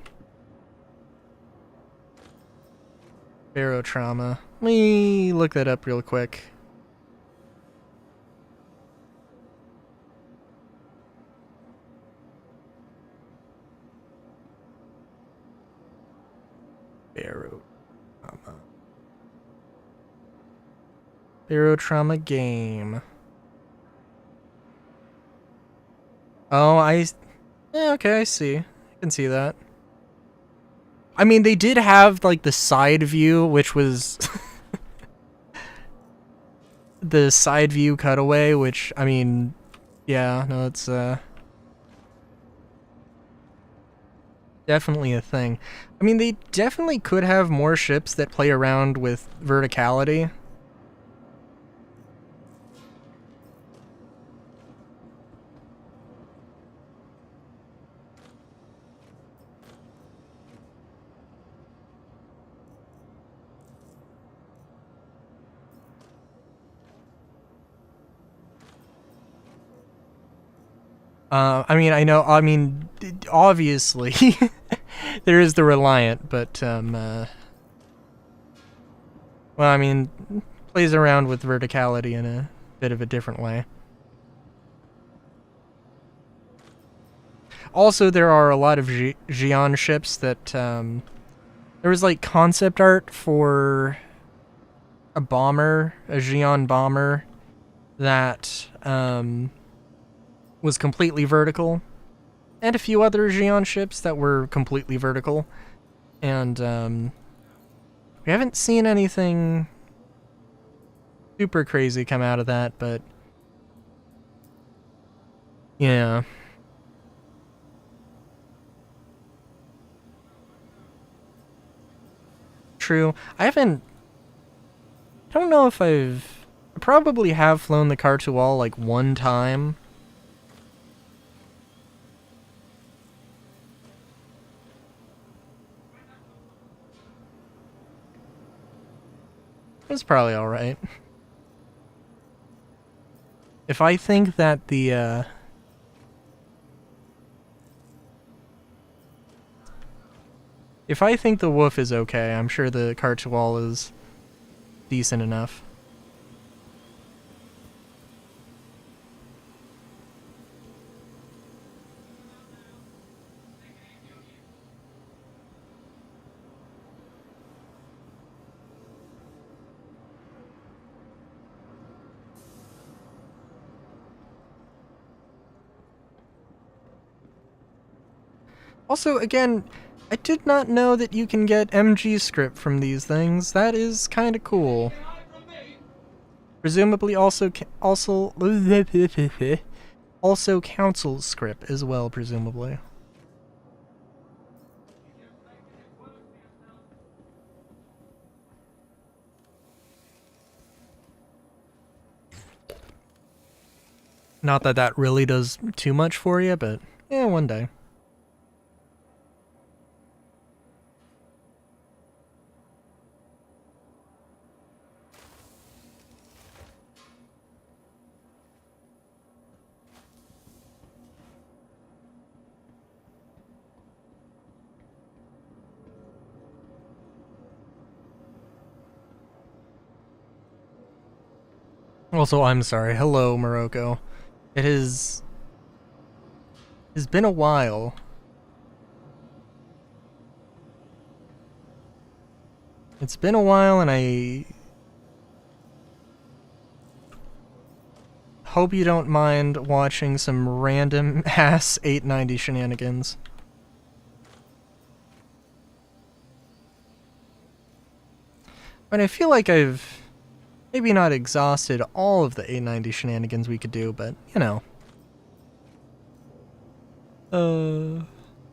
Barotrauma. Let me look that up real quick. Barotrauma. Barotrauma game. Oh, okay, I see. I can see that. I mean, they did have, like, the side view, which was... the side view cutaway, which, I mean... Yeah, no, it's, definitely a thing. I mean, they definitely could have more ships that play around with verticality. I mean, obviously, there is the Reliant, but, well, I mean, plays around with verticality in a bit of a different way. Also, there are a lot of Xi'an ships that, there was, like, concept art for a bomber, a Xi'an bomber, that, was completely vertical, and a few other Xi'an ships that were completely vertical, and we haven't seen anything super crazy come out of that, but yeah. True. I don't know if I probably have flown the Khartoul like one time. It was probably alright. If I think that the, if I think the Wolf is okay, I'm sure the Khartoul is decent enough. Also, again, I did not know that you can get MG script from these things. That is kind of cool. Presumably also council script as well, presumably. Not that that really does too much for you, but yeah, one day. Also, I'm sorry. Hello, Morocco. It has been a while. It's been a while, and I hope you don't mind watching some random ass 890 shenanigans. But I feel like I've maybe not exhausted all of the 890 shenanigans we could do, but, you know.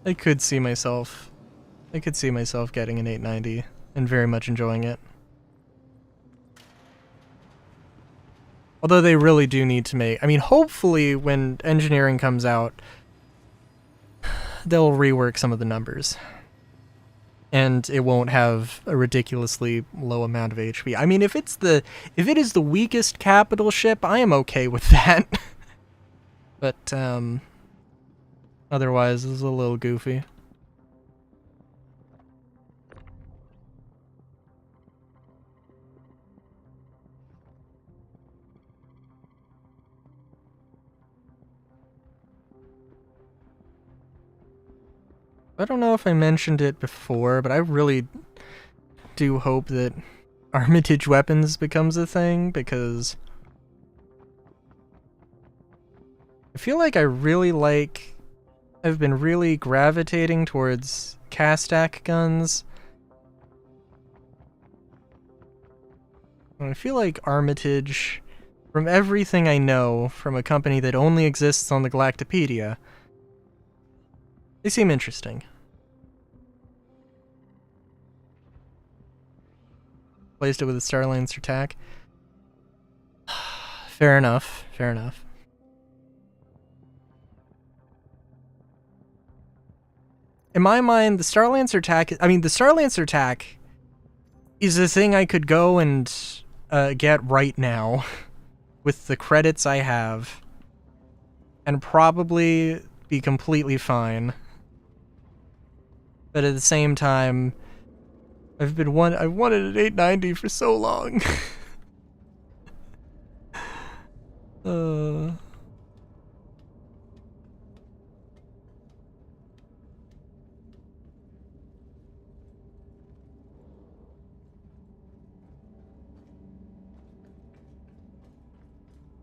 I could see myself getting an 890 and very much enjoying it. Although they really do need to make... I mean, hopefully when engineering comes out, they'll rework some of the numbers. and it won't have a ridiculously low amount of HP. I mean, if it is the weakest capital ship, I am okay with that. But otherwise, this is a little goofy. I don't know if I mentioned it before, but I really do hope that Armitage weapons becomes a thing, because I feel like I've been really gravitating towards Castak guns. And I feel like Armitage, from everything I know from a company that only exists on the Galactopedia, they seem interesting. Placed it with a Starlancer attack. Fair enough, fair enough. In my mind, the Starlancer attack is a thing I could go and get right now with the credits I have and probably be completely fine. But at the same time, I've wanted an 890 for so long.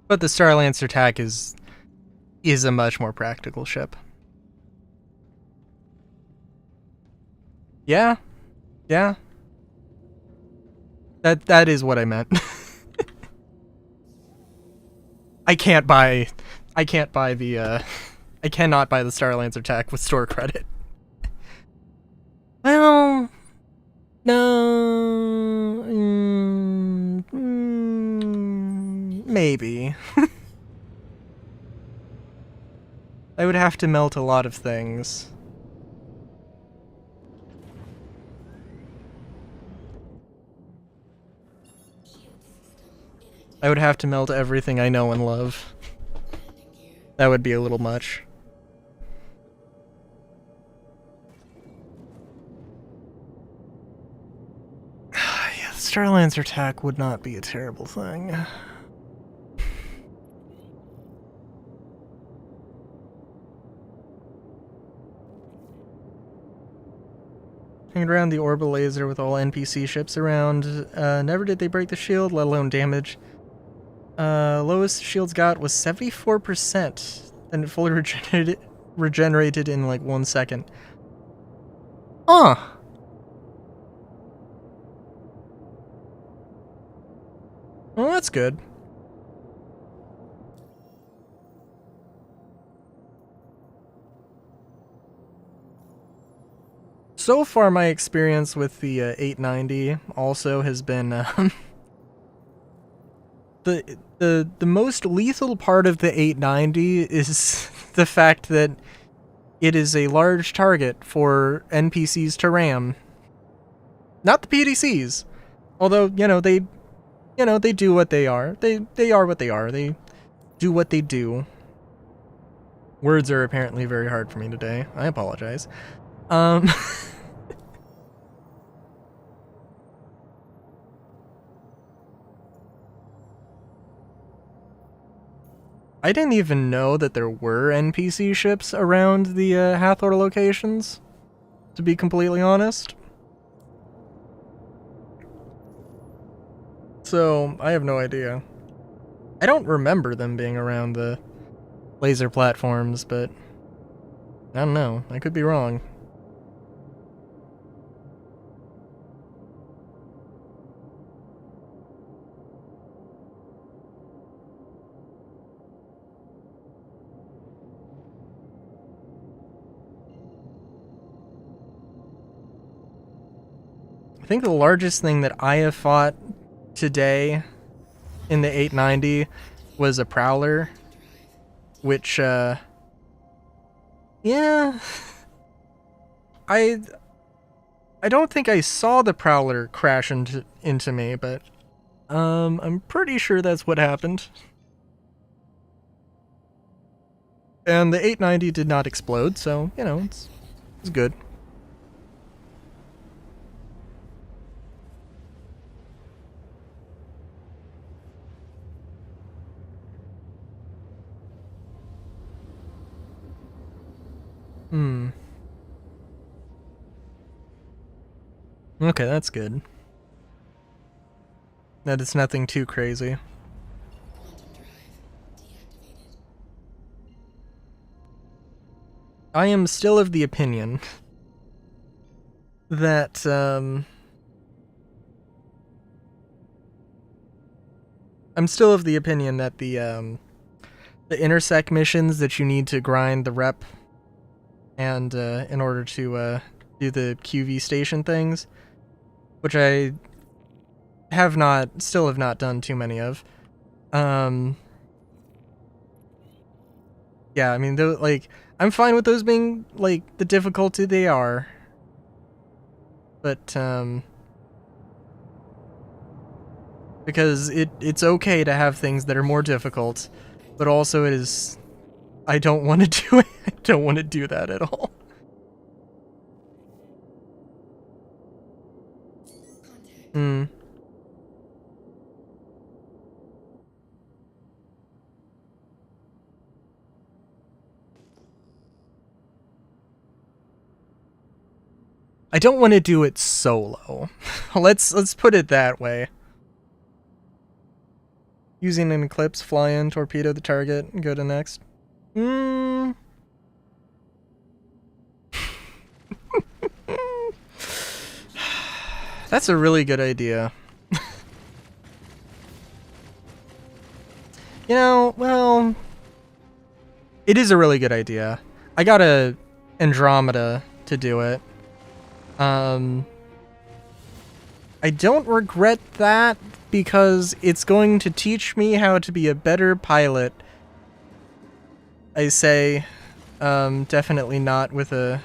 But the Starlancer attack is a much more practical ship. Yeah. Yeah. That is what I meant. I cannot buy the Starlancer attack with store credit. Well, no, maybe. I would have to melt a lot of things. I would have to melt everything I know and love. That would be a little much. Yeah, the Starlancer attack would not be a terrible thing. Hanging around the orbital laser with all NPC ships around. Never did they break the shield, let alone damage. Lowest shields got was 74%, and it fully regenerated in like 1 second. Huh. Well, that's good. So far, my experience with the 890 also has been the most lethal part of the 890 is the fact that it is a large target for NPCs to ram. Not the PDCs, although they do what they are. They are what they are. They do what they do. Words are apparently very hard for me today. I apologize. I didn't even know that there were NPC ships around the Hathor locations, to be completely honest. So, I have no idea. I don't remember them being around the laser platforms, but I don't know. I could be wrong. I think the largest thing that I have fought today in the 890 was a Prowler, which, yeah, I don't think I saw the Prowler crash into me, but I'm pretty sure that's what happened. And the 890 did not explode, so, you know, it's good. Okay, that's good. That it's nothing too crazy. Quantum drive deactivated. I am still of the opinion that, I'm still of the opinion that the intersect missions that you need to grind the rep and, in order to, do the QV station things, which I still have not done too many of. Yeah, I mean, like, I'm fine with those being, like, the difficulty they are. But, because it's okay to have things that are more difficult, but also it is, I don't want to do it. I don't want to do that at all. Hmm. I don't want to do it solo. Let's put it that way. Using an eclipse, fly in, torpedo the target, and go to next. That's a really good idea. You know, well, it is a really good idea. I got a Andromeda to do it. I don't regret that because it's going to teach me how to be a better pilot. I say, definitely not with a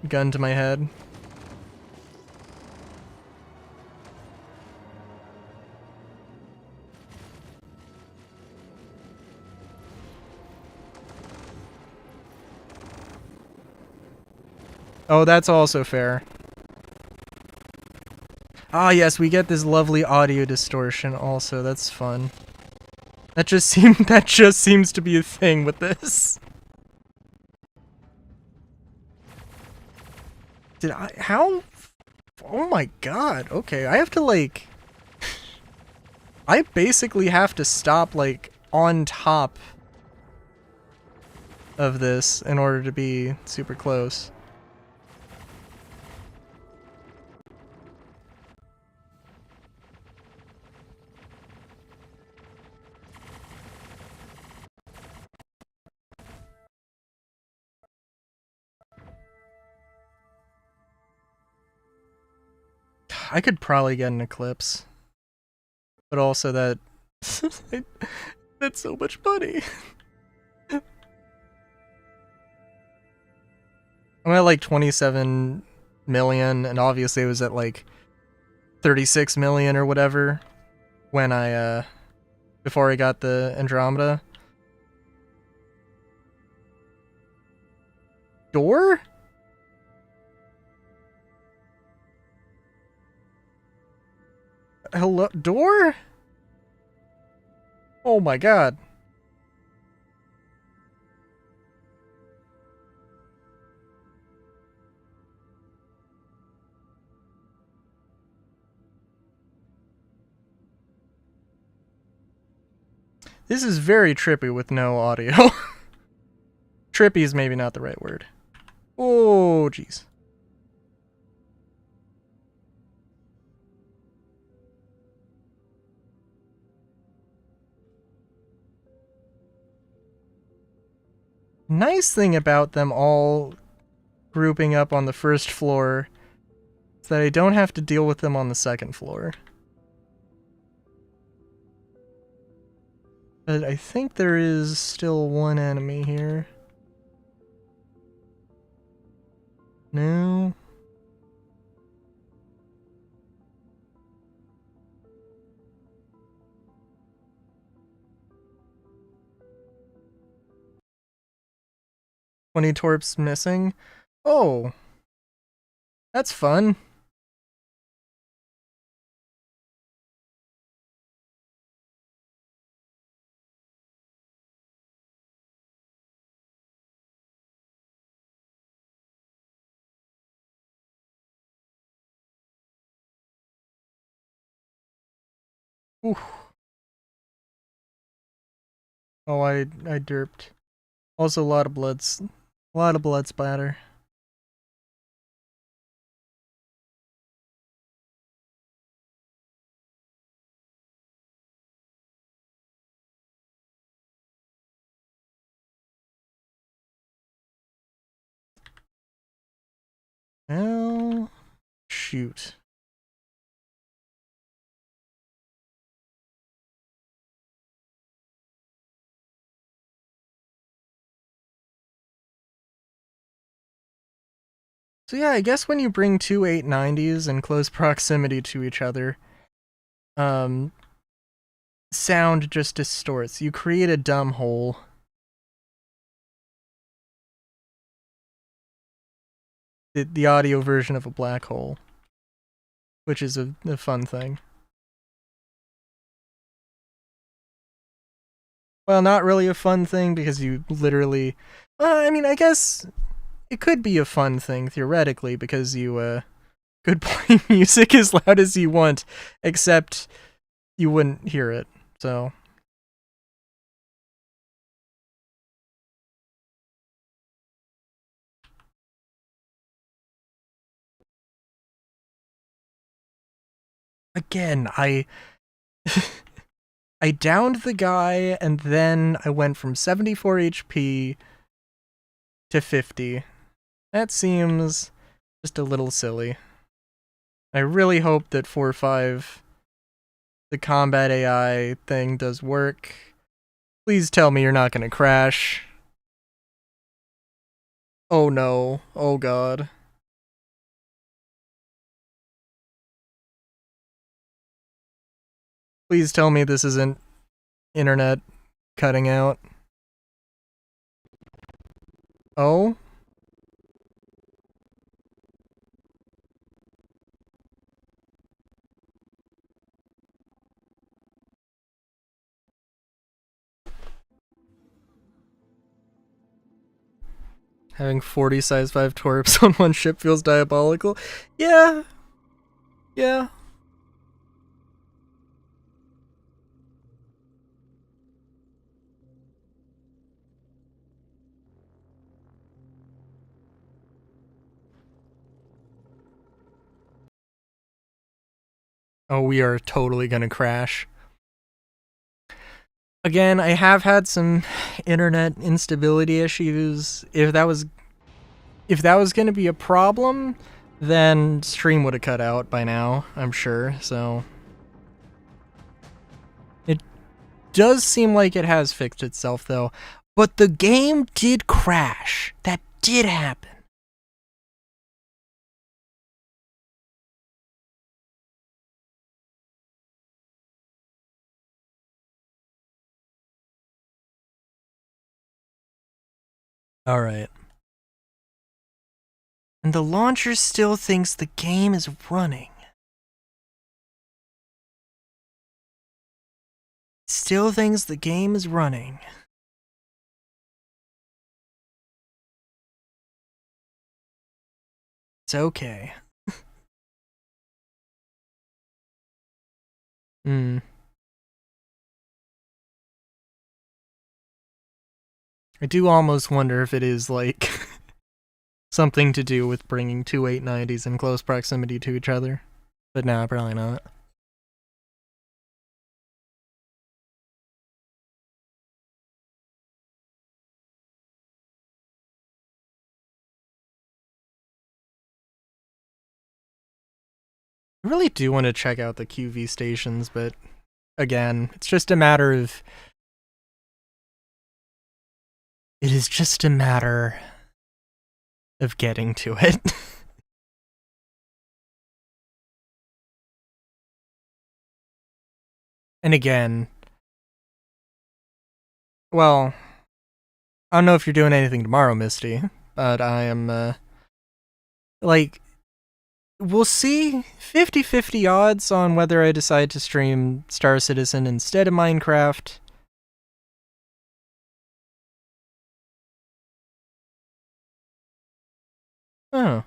gun to my head. Oh, that's also fair. Ah, yes, we get this lovely audio distortion also. That's fun. That just seems to be a thing with this. How? Oh my god. Okay, I have to, like, I basically have to stop, like, on top of this in order to be super close. I could probably get an eclipse, but also that that's so much money. I'm at like 27 million, and obviously it was at like 36 million or whatever when I before I got the Andromeda. Door? Hello? Door? Oh my god. This is very trippy with no audio. Trippy is maybe not the right word. Oh, jeez. Nice thing about them all grouping up on the first floor is that I don't have to deal with them on the second floor. But I think there is still one enemy here. No. 20 torps missing. Oh, that's fun. Ooh. Oh, I derped. Also, a lot of blood splatter. Well, shoot. So yeah, I guess when you bring two 890s in close proximity to each other, sound just distorts. You create a dumb hole. The audio version of a black hole, which is a fun thing. Well, not really a fun thing because you literally... I mean, I guess it could be a fun thing theoretically because you could play music as loud as you want, except you wouldn't hear it, so... Again, I downed the guy, and then I went from 74 HP to 50. That seems just a little silly. I really hope that 4.5, the combat AI thing, does work. Please tell me you're not gonna crash. Oh no. Oh god. Please tell me this isn't internet cutting out. Oh? Having 40 size 5 torps on one ship feels diabolical. Yeah. Yeah. Oh, we are totally gonna crash. Again, I have had some internet instability issues. If that was gonna be a problem, then stream would have cut out by now, I'm sure, so... It does seem like it has fixed itself, though. But the game did crash. That did happen. Alright. And the launcher still thinks the game is running. Still thinks the game is running. It's okay. I do almost wonder if it is, like, something to do with bringing two 890s in close proximity to each other. But nah, probably not. I really do want to check out the QV stations, but again, it's just a matter of... It is just a matter of getting to it. And again... Well... I don't know if you're doing anything tomorrow, Misty, but I am, like, we'll see 50-50 odds on whether I decide to stream Star Citizen instead of Minecraft. Oh.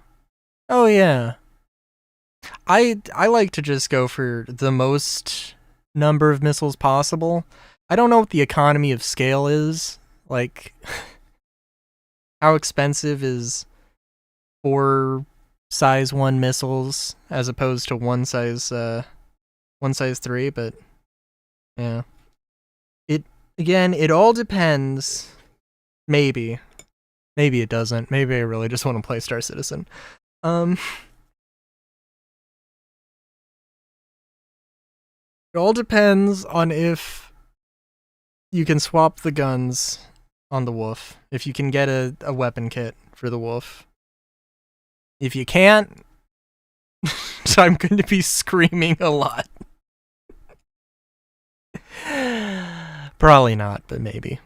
Oh, yeah. I like to just go for the most number of missiles possible. I don't know what the economy of scale is. Like, how expensive is 4 size 1 missiles as opposed to one size 3, but yeah. It all depends. Maybe it doesn't. Maybe I really just want to play Star Citizen. It all depends on if you can swap the guns on the wolf. If you can get a weapon kit for the wolf. If you can't, I'm going to be screaming a lot. Probably not, but maybe.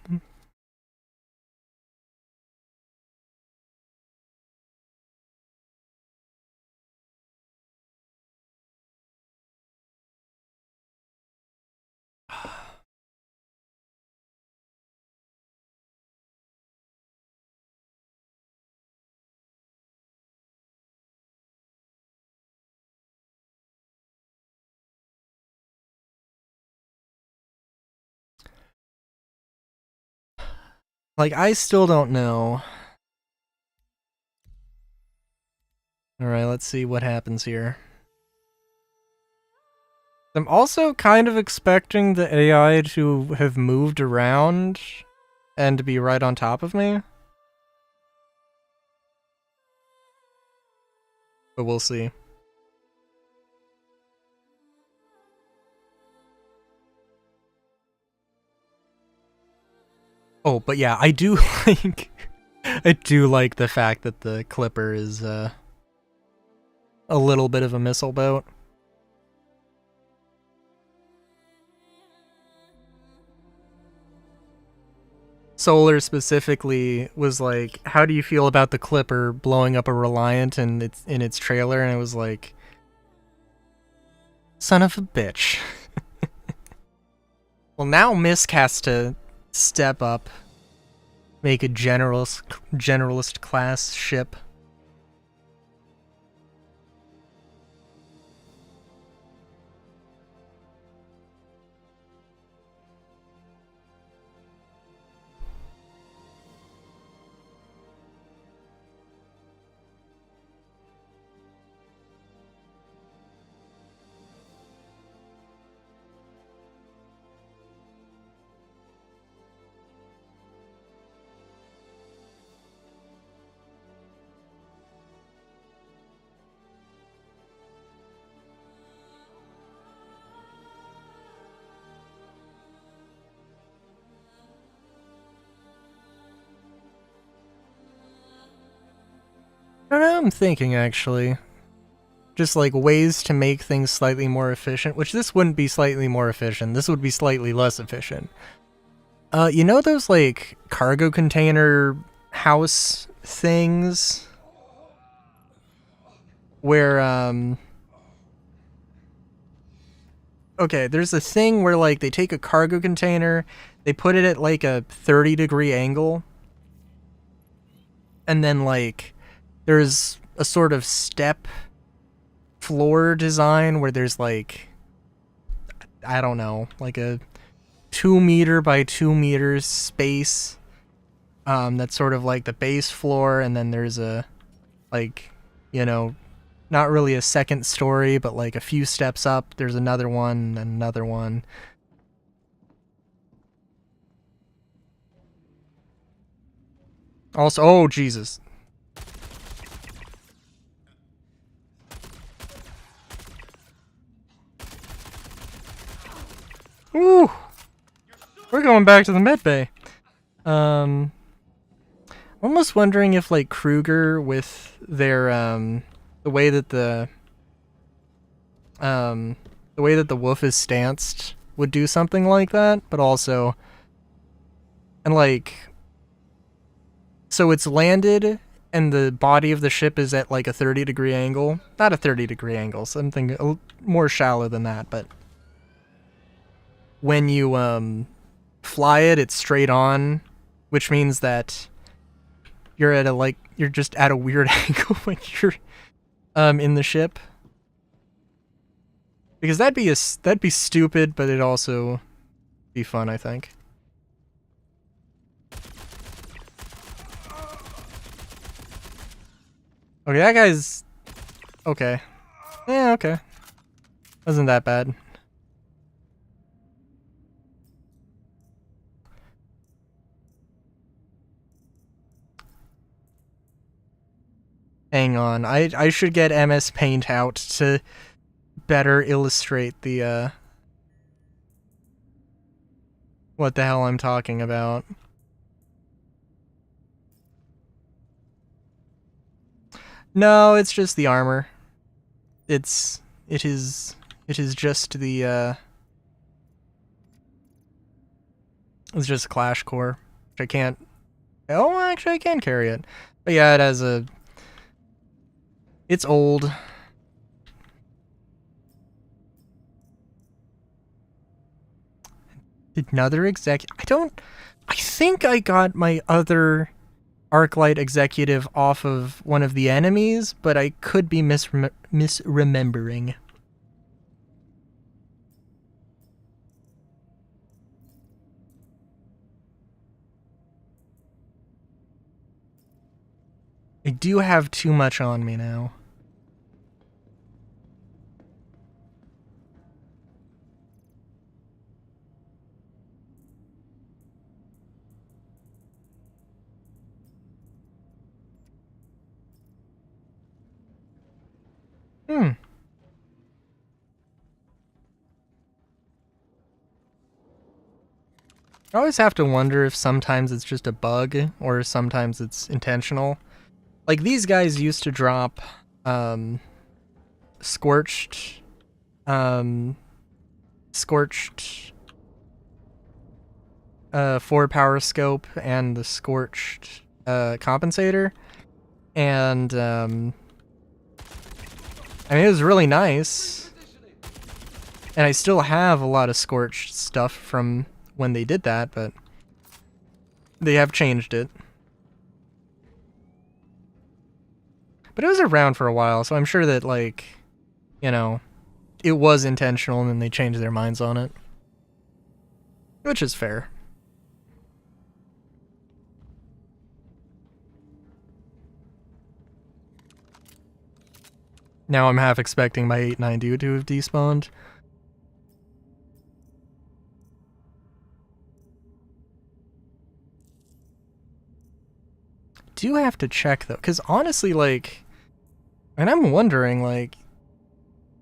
Like, I still don't know. Alright, let's see what happens here. I'm also kind of expecting the AI to have moved around and to be right on top of me. But we'll see. Oh, but yeah, I do like the fact that the Clipper is a little bit of a missile boat. Solar specifically was like, how do you feel about the Clipper blowing up a Reliant in its trailer? And it was like, son of a bitch. Well, now Misk has to step up, make a generalist class ship. I don't know, I'm thinking actually. Just like ways to make things slightly more efficient, which this wouldn't be slightly more efficient, this would be slightly less efficient. You know those like cargo container house things? Where, okay, there's a thing where like they take a cargo container, they put it at like a 30-degree angle, and then like there's a sort of step floor design where there's like, I don't know, like a 2 meter by 2 meters space, that's sort of like the base floor, and then there's a, like, you know, not really a second story, but like a few steps up, there's another one, and another one. Also, oh Jesus. Ooh, we're going back to the med bay. Almost wondering if like Kruger with their the way that the wolf is stanced would do something like that, but also, and like So it's landed and the body of the ship is at like a 30-degree angle. Not a 30-degree angle, something more shallow than that, but when you fly it, it's straight on, which means that you're at you're just at a weird angle when you're in the ship. Because that'd be stupid, but it'd also be fun, I think. Okay, that guy's okay. Yeah, okay. Wasn't that bad. Hang on, I should get MS Paint out to better illustrate the what the hell I'm talking about. No, it's just the armor. It is just the it's just Clash Core, which I can't. Oh, actually, I can carry it. But yeah, it has a. It's old. Another exec. I think I got my other Arclight executive off of one of the enemies, but I could be misremembering. I do have too much on me now. I always have to wonder if sometimes it's just a bug or sometimes it's intentional. Like these guys used to drop scorched 4 power scope and the scorched compensator, and I mean it was really nice, and I still have a lot of scorched stuff from when they did that, but they have changed it. But it was around for a while, so I'm sure that, like, you know, it was intentional and then they changed their minds on it. Which is fair. Now I'm half expecting my 890 to have despawned. Do have to check though, because honestly, like, and I'm wondering, like,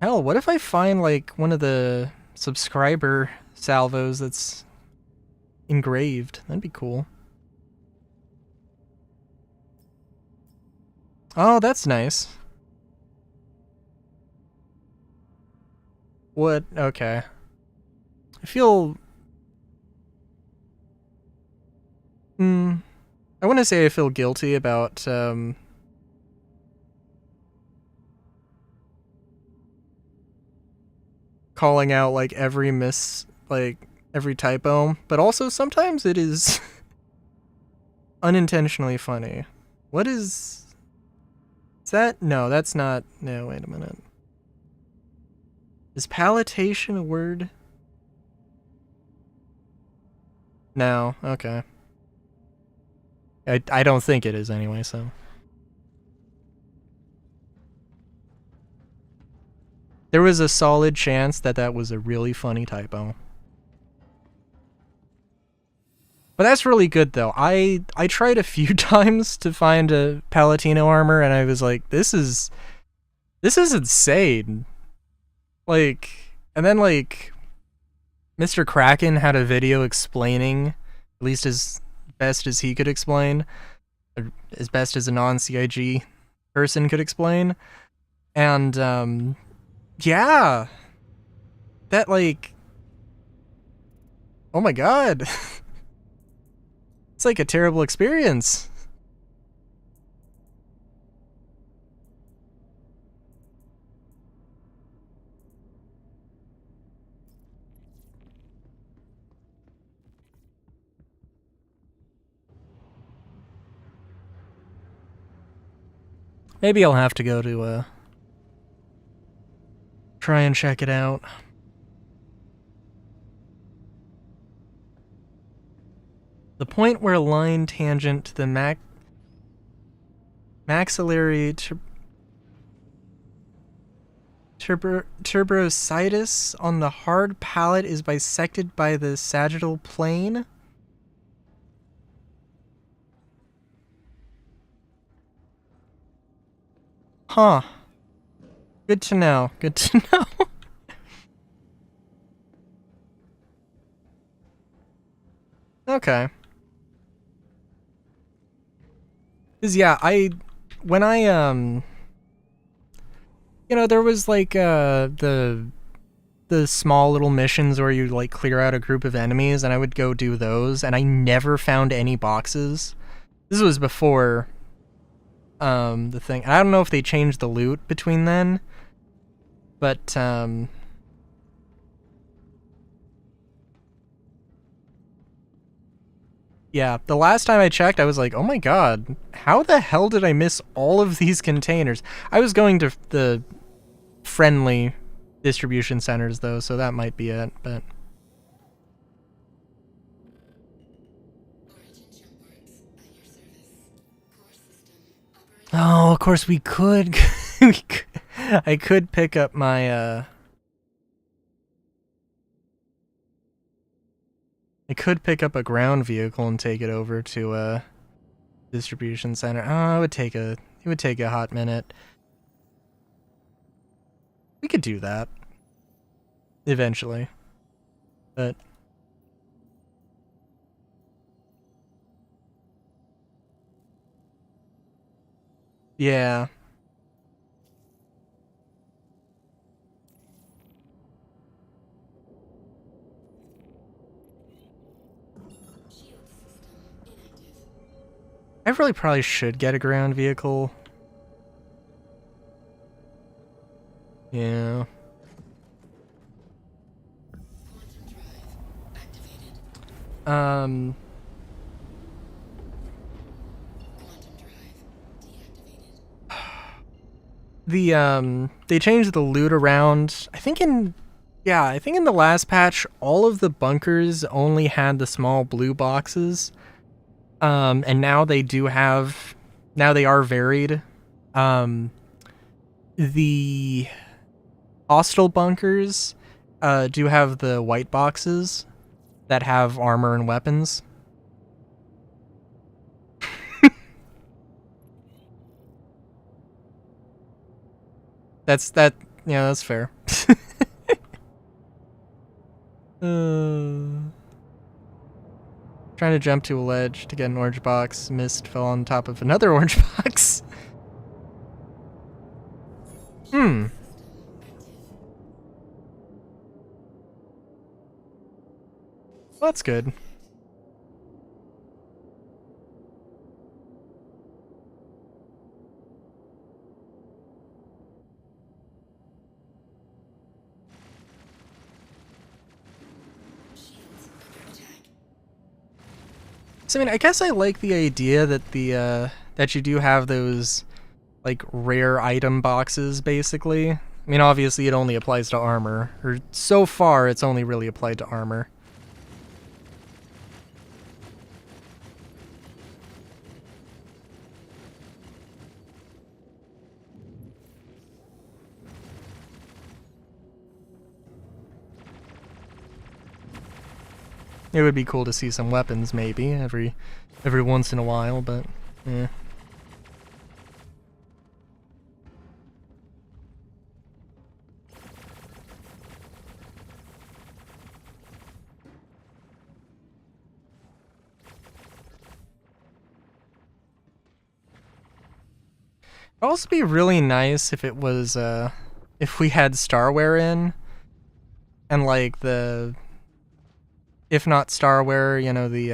hell, what if I find like one of the subscriber salvos that's engraved? That'd be cool. Oh, that's nice. What? Okay. I feel. I want to say I feel guilty about calling out like every every typo, but also sometimes it is unintentionally funny. What is that? No, that's not. No, wait a minute. Is palatation a word? No, okay. I don't think it is anyway, so. There was a solid chance that that was a really funny typo. But that's really good though. I tried a few times to find a Palatino armor and I was like, this is insane. Like, and then like Mr. Kraken had a video explaining, at least as best as he could explain, or as best as a non-CIG person could explain, and yeah, that like, oh my god, it's like a terrible experience. Maybe I'll have to go to try and check it out. The point where a line tangent to the maxillary tuberositis on the hard palate is bisected by the sagittal plane. Huh. Good to know. Good to know. Okay. 'Cause yeah, when I you know, there was like the small little missions where you like clear out a group of enemies, and I would go do those, and I never found any boxes. This was before the thing. I don't know if they changed the loot between then, but yeah, the last time I checked, I was like, oh my god, how the hell did I miss all of these containers? I was going to the friendly distribution centers, though, so that might be it, but... Oh, of course we could. I could pick up my, I could pick up a ground vehicle and take it over to a distribution center. Oh, it would take a hot minute. We could do that eventually, but yeah. I really probably should get a ground vehicle. Yeah. They changed the loot around. I think in the last patch, all of the bunkers only had the small blue boxes. And now they are varied. The hostile bunkers do have the white boxes that have armor and weapons. That's fair. Trying to jump to a ledge to get an orange box, missed, fell on top of another orange box. Well, that's good. So, I mean, I guess I like the idea that that you do have those, like, rare item boxes, basically. I mean, obviously it only applies to armor, or so far it's only really applied to armor. It would be cool to see some weapons, maybe, every once in a while, but, eh. It'd also be really nice if it was, if we had Starware in, and, like, if not Starware, you know, the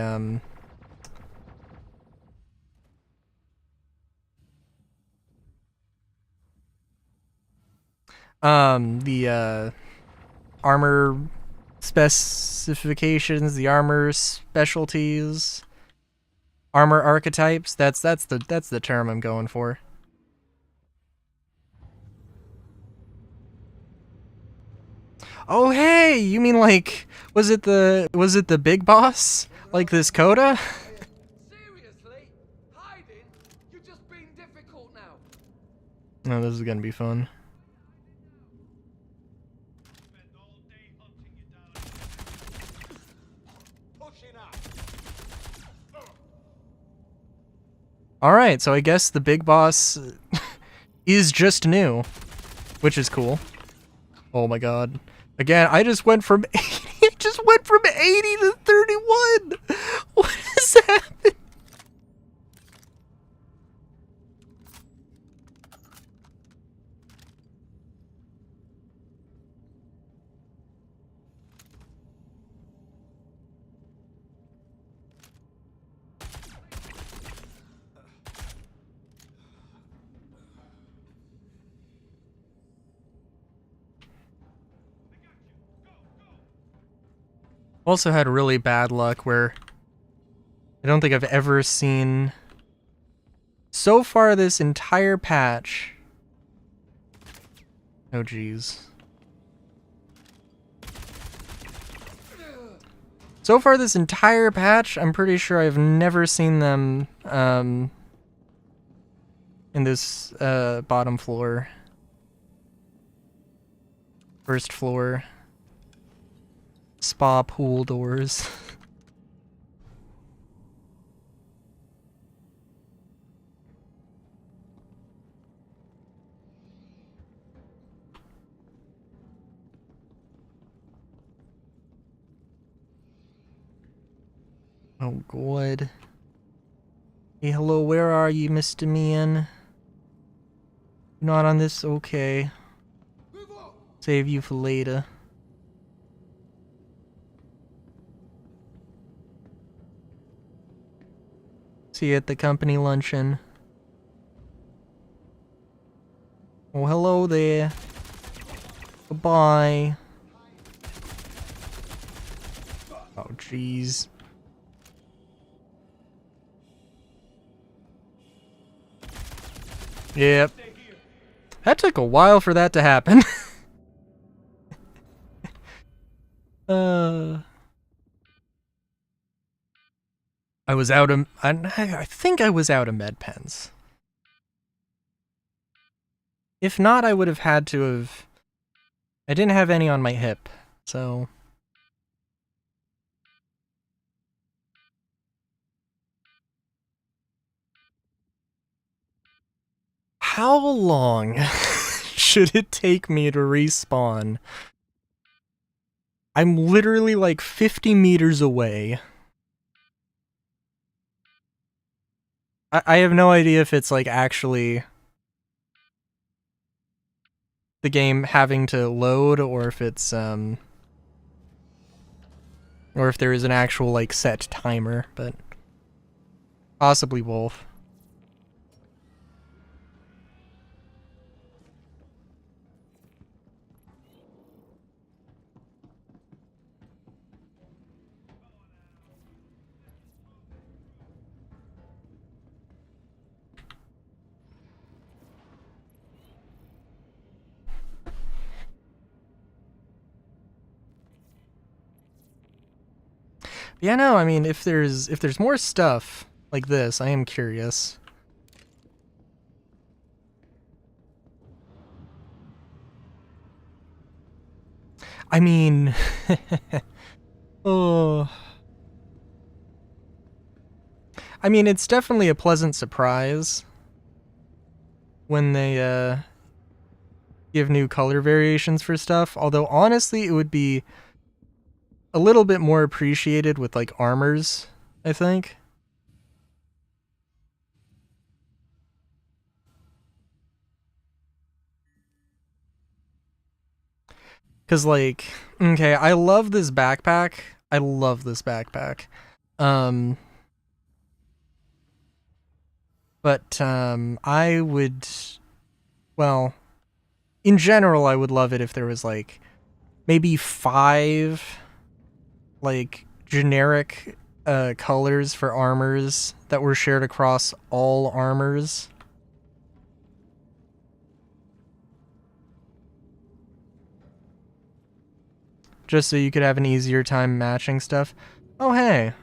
armor specifications, the armor specialties, armor archetypes. That's the term I'm going for. Oh hey, you mean like was it the big boss? Like this Coda? Seriously? Hiding? You're just being difficult now. No, this is gonna be fun. Spend all day hunting you down. Pushing up. Alright, so I guess the big boss is just new, which is cool. Oh my god. Again, I just went from 80, I just went from 80 to 31! What has happened? Also had really bad luck where I don't think I've ever seen so far this entire patch. Oh geez. So far this entire patch, I'm pretty sure I've never seen them in this bottom floor. First floor. Spa pool doors. Oh god. Hey, hello, where are you, Mr. Man? You're not on this? Okay. Save you for later. See you at the company luncheon. Oh, hello there. Goodbye. Oh, jeez. Yep. That took a while for that to happen. I was out of... I think I was out of med pens. If not, I would have had to have... I didn't have any on my hip, so... How long should it take me to respawn? I'm literally like 50 meters away. I have no idea if it's like actually the game having to load or if it's or if there is an actual like set timer, but possibly both. Yeah, no, I mean, if there's more stuff like this, I am curious. I mean, oh, I mean, it's definitely a pleasant surprise when they give new color variations for stuff. Although honestly, it would be a little bit more appreciated with like armors, I think. Cause like, okay, I love this backpack. I love this backpack. But I would, well, in general, I would love it if there was like maybe 5 like generic colors for armors that were shared across all armors. just so you could have an easier time matching stuff. Oh, hey.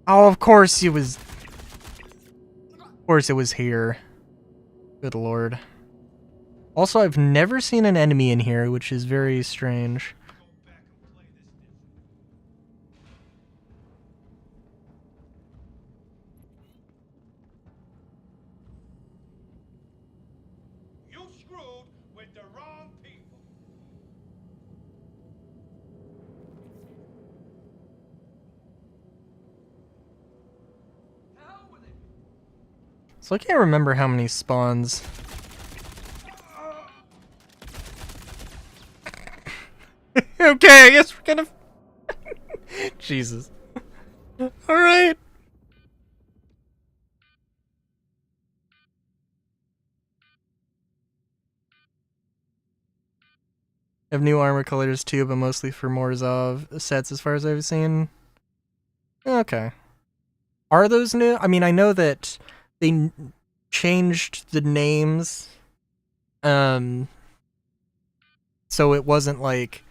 Oh, of course it was... Of course it was here. Good lord. Also, I've never seen an enemy in here, which is very strange. You screwed with the wrong people. To hell with it. So I can't remember how many spawns. Okay, I guess we're gonna... Jesus. Alright. Have new armor colors too, but mostly for Morozov sets as far as I've seen. Okay. Are those new? I mean, I know that they changed the names. So it wasn't like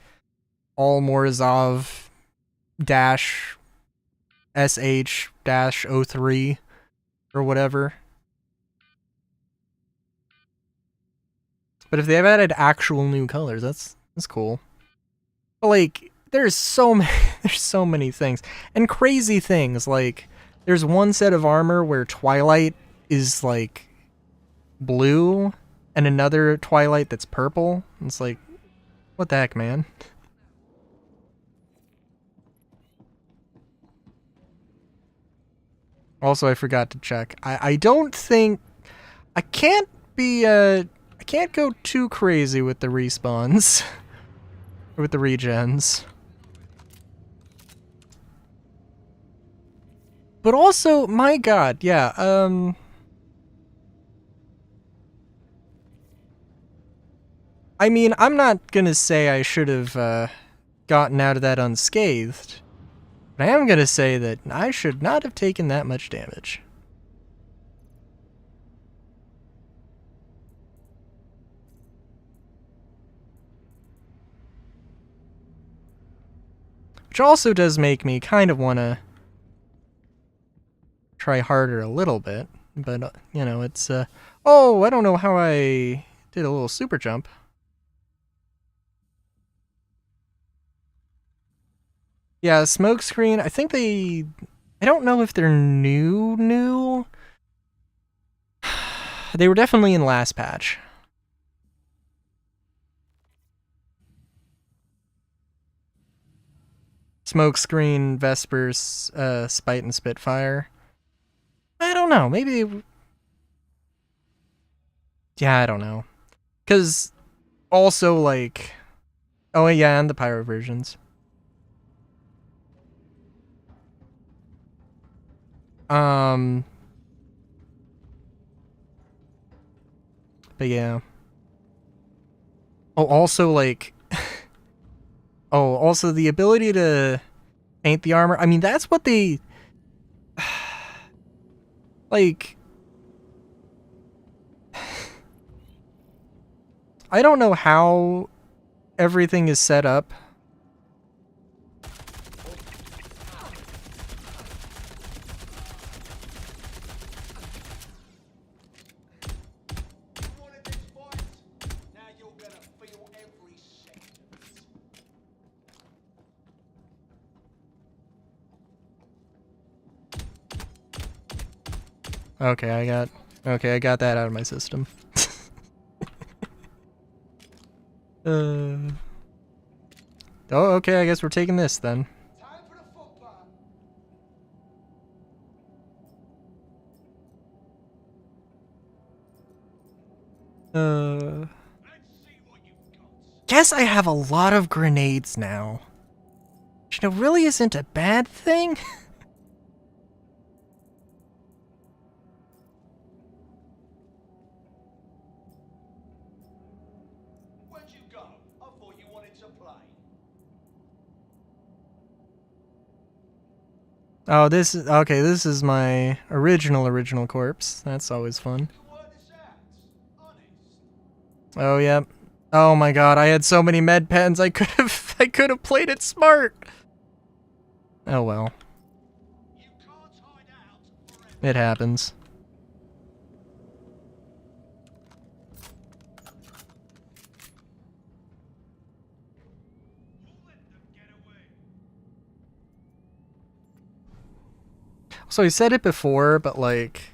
all Morozov dash SH dash 03 or whatever. But if they've added actual new colors, that's cool. But like, there's so many things and crazy things. Like, there's one set of armor where Twilight is like blue, and another Twilight that's purple. It's like, what the heck, man? Also, I forgot to check. I don't think... I can't be, I can't go too crazy with the respawns. Or with the regens. But also, my god, yeah, I mean, I'm not gonna say I should have, gotten out of that unscathed. But I am gonna say that I should not have taken that much damage. Which also does make me kind of want to try harder a little bit. But, you know, it's, oh, I don't know how I did a little super jump. Yeah, Smokescreen, I think they... I don't know if they're new. They were definitely in last patch. Smokescreen, Vespers, Spite, and Spitfire. I don't know, maybe... Yeah, I don't know. Because also, like... Oh, yeah, and the Pyro versions. But yeah. Oh, also, like... oh, also the ability to paint the armor. I mean, that's what they... like... I don't know how everything is set up. Wanted this fight? Now you're gonna feel every second of it. Okay, I got that out of my system. Oh, okay, I guess we're taking this then. Time for the football. Let's see what you've got. Guess I have a lot of grenades now. Which, you know, really isn't a bad thing. Where'd you go? I thought you wanted to play. Oh, this is okay. This is my original corpse. That's always fun. You were this out. Honest. Oh yeah. Oh my god, I had so many med pens. I could could have played it smart. Oh well. You can't hide out forever. It happens. We'll let them get away. So I said it before, but like,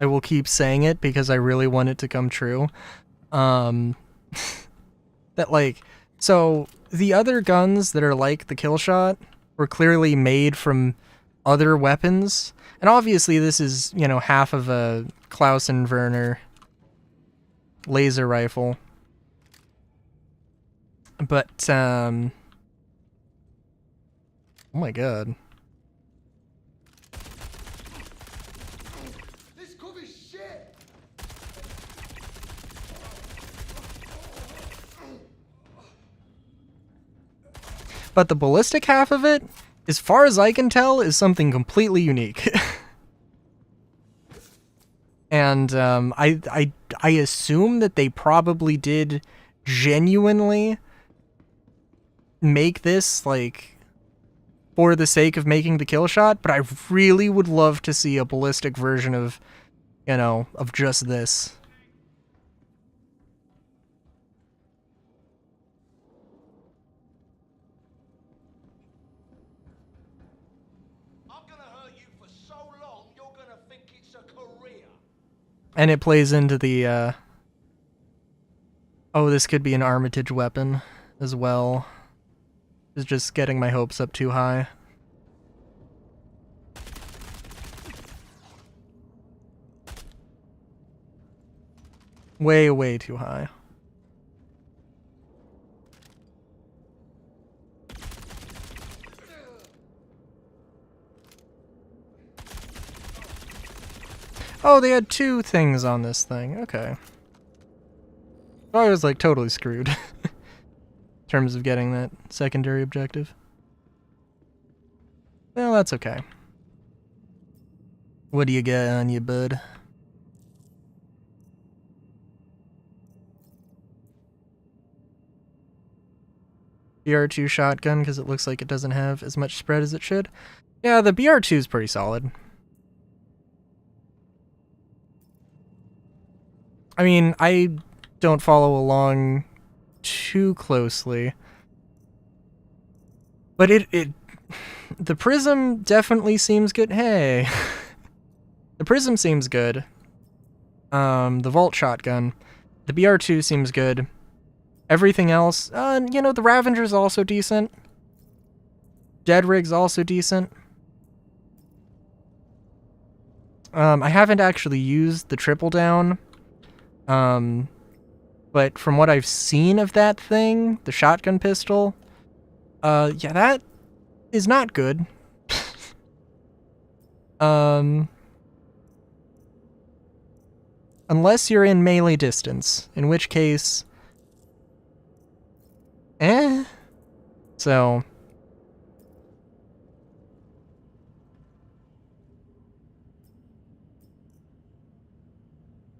I will keep saying it because I really want it to come true. That like, so the other guns that are like the Killshot were clearly made from other weapons. And obviously this is, you know, half of a Klausen Werner laser rifle. But, oh my god. This could be shit! But the ballistic half of it, as far as I can tell, is something completely unique. And I assume that they probably did genuinely make this, like, for the sake of making the kill shot, but I really would love to see a ballistic version of, you know, of just this. I'm gonna hurt you for so long, you're gonna think it's a career. And it plays into the, oh, this could be an Armitage weapon as well. Is just getting my hopes up too high. Way, way too high. Oh, they had two things on this thing. Okay. I was like totally screwed in terms of getting that secondary objective. Well, that's okay. What do you got on you, bud? BR2 shotgun because it looks like it doesn't have as much spread as it should. Yeah, the BR2 is pretty solid. I mean, I don't follow along too closely. But the Prism definitely seems good. Hey. The Prism seems good. The Volt shotgun. The BR2 seems good. Everything else, you know, the Ravager's also decent. Dead Rig's also decent. I haven't actually used the Triple Down. But from what I've seen of that thing, the shotgun pistol, yeah, that is not good. Unless you're in melee distance, in which case, so,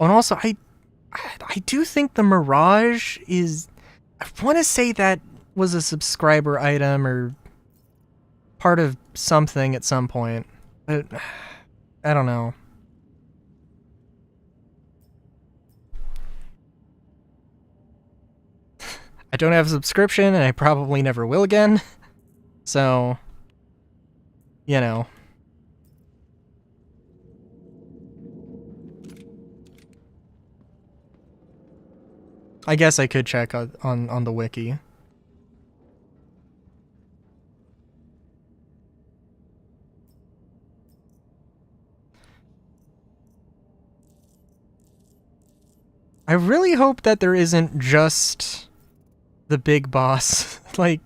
oh, and also I do think the Mirage is, I want to say that was a subscriber item or part of something at some point, but I don't know. I don't have a subscription, and I probably never will again, so, you know. I guess I could check on the wiki. I really hope that there isn't just the big boss. Like,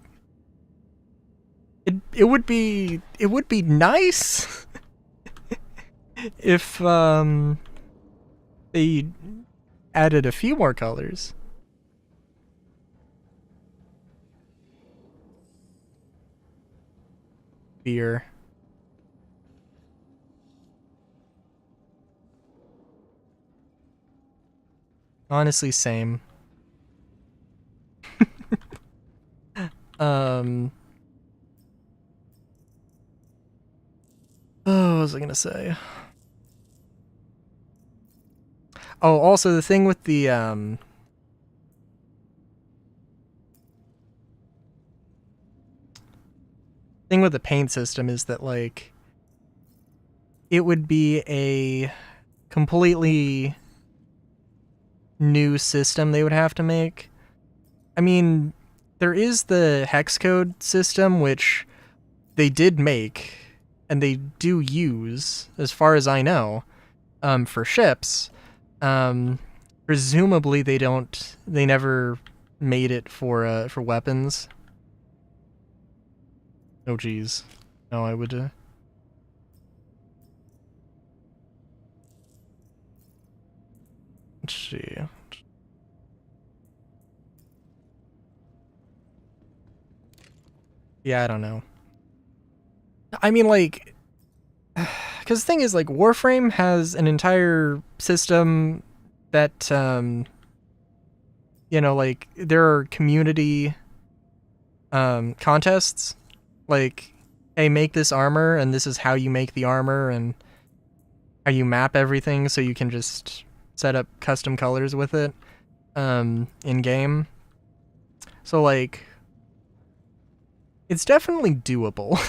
it would be nice if they added a few more colors. Beer. Honestly, same. Oh, what was I gonna say? Oh, also the thing with the thing with the paint system is that, like, it would be a completely new system they would have to make. I mean, there is the hex code system, which they did make and they do use, as far as I know, for ships. Presumably they never made it for weapons. Oh geez. No, I would let's see. Yeah, I don't know. I mean, like, because the thing is, like, Warframe has an entire system that, you know, like, there are community contests. Like, hey, make this armor, and this is how you make the armor, and how you map everything so you can just set up custom colors with it in-game. So, like, it's definitely doable.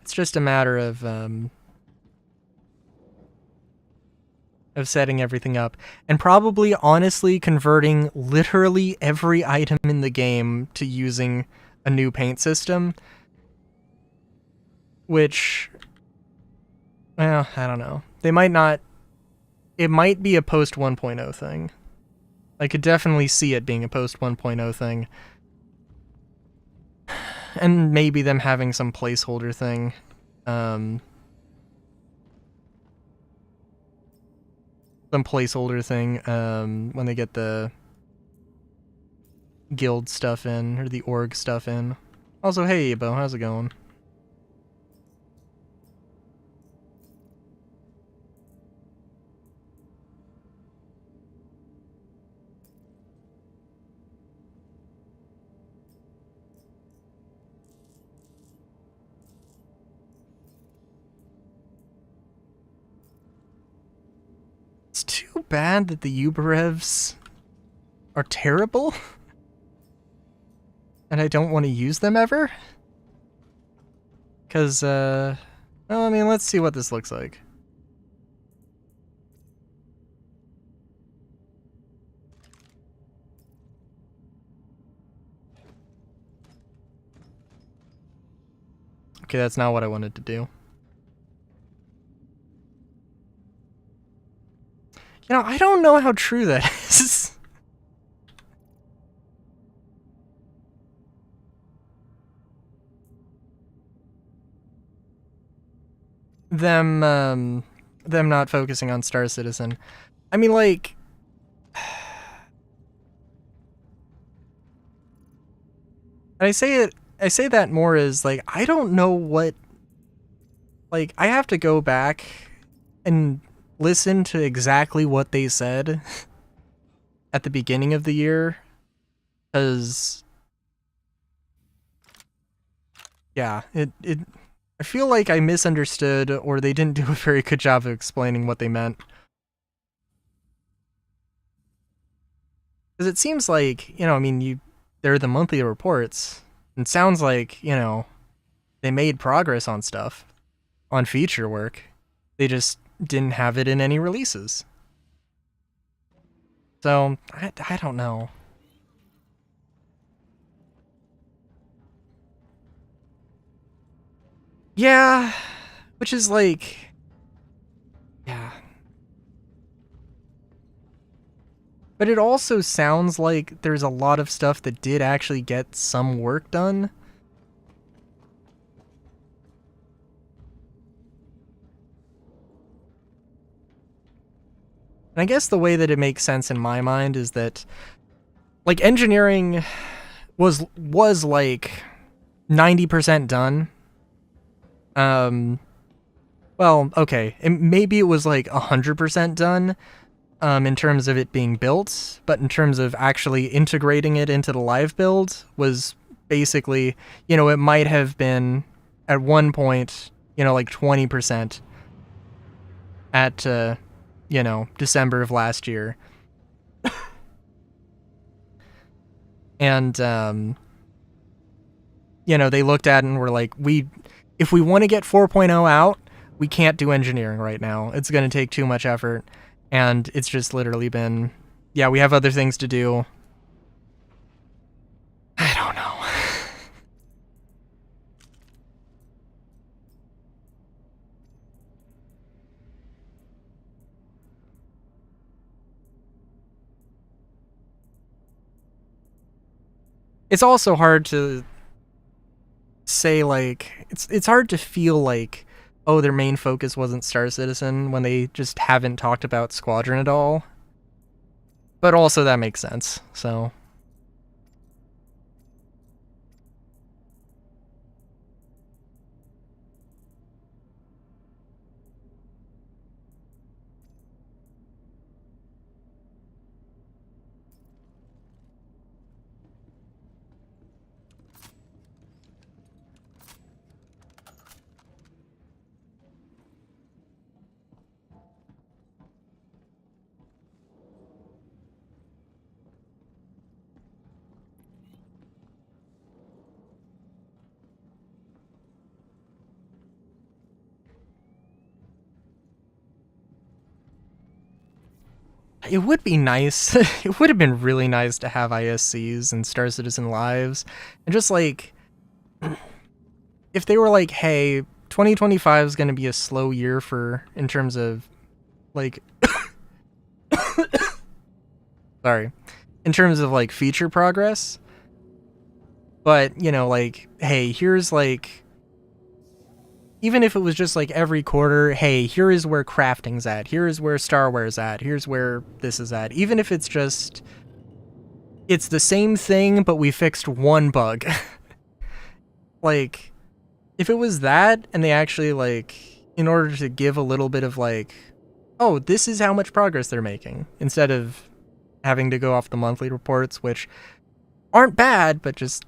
It's just a matter of setting everything up, and probably, honestly, converting literally every item in the game to using a new paint system. Which, well, I don't know. They might not... It might be a post 1.0 thing. I could definitely see it being a post 1.0 thing. And maybe them having some placeholder thing. Some placeholder thing when they get the guild stuff in, or the org stuff in. Also, hey, Ebo, how's it going? It's too bad that the Uberevs are terrible. And I don't want to use them ever. Because, well, I mean, let's see what this looks like. Okay, that's not what I wanted to do. You know, I don't know how true that is. Them not focusing on Star Citizen. I mean, like... I say that more as, like, I don't know what... Like, I have to go back and listen to exactly what they said at the beginning of the year, because... Yeah, I feel like I misunderstood, or they didn't do a very good job of explaining what they meant. Because it seems like, you know, I mean, they're the monthly reports. It sounds like, you know, they made progress on stuff, on feature work. They just didn't have it in any releases. So, I don't know. Yeah, which is like, yeah. But it also sounds like there's a lot of stuff that did actually get some work done. And I guess the way that it makes sense in my mind is that, like, engineering was like 90% done. Well, okay, maybe it was like 100% done, in terms of it being built, but in terms of actually integrating it into the live build was basically, it might have been at one point, like 20% at, December of last year. And, they looked at it and were like, if we want to get 4.0 out, we can't do engineering right now. It's going to take too much effort. And it's just literally been, yeah, we have other things to do. I don't know. It's also hard to say, like, it's hard to feel like, oh, their main focus wasn't Star Citizen when they just haven't talked about Squadron at all. But also that makes sense, so. It would be nice. It would have been really nice to have ISCs and Star Citizen Lives. And just like, if they were like, hey, 2025 is going to be a slow year in terms of, like, sorry, in terms of like feature progress. But, like, hey, here's like, even if it was just like every quarter, hey, here is where crafting's at, here is where Starware's at, here's where this is at. Even if it's just, it's the same thing, but we fixed one bug. Like, if it was that, and they actually, like, in order to give a little bit of like, oh, this is how much progress they're making, instead of having to go off the monthly reports, which aren't bad, but just,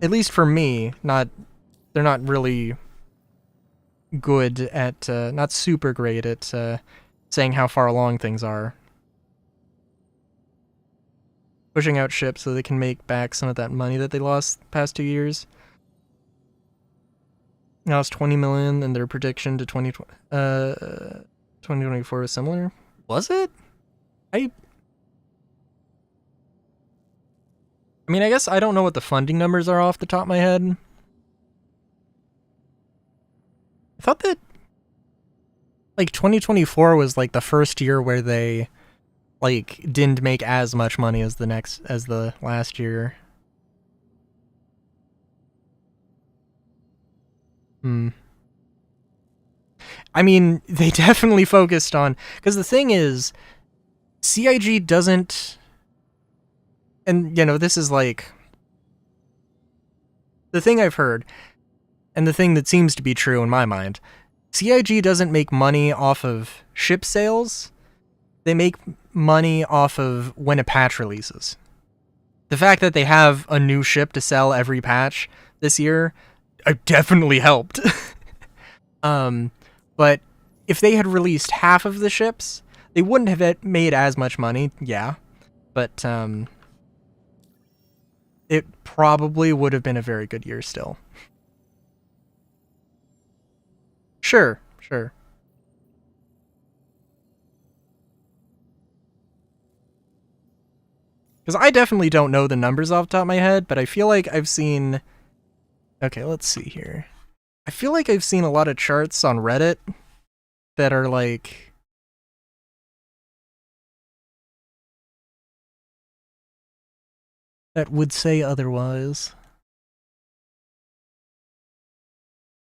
at least for me, they're not really good at, not super great at saying how far along things are. Pushing out ships so they can make back some of that money that they lost the past 2 years. Now it's 20 million, and their prediction to 2024 was similar. Was it? I mean, I guess I don't know what the funding numbers are off the top of my head. I thought that, like, 2024 was, like, the first year where they, like, didn't make as much money as the last year. I mean, they definitely focused on, because the thing is, CIG doesn't, and, this is, like, the thing I've heard, and the thing that seems to be true in my mind, CIG doesn't make money off of ship sales. They make money off of when a patch releases. The fact that they have a new ship to sell every patch this year definitely helped. But if they had released half of the ships, they wouldn't have made as much money, yeah. But it probably would have been a very good year still. Sure. Because I definitely don't know the numbers off the top of my head, but I feel like I've seen... Okay, let's see here. I feel like I've seen a lot of charts on Reddit that are like... that would say otherwise.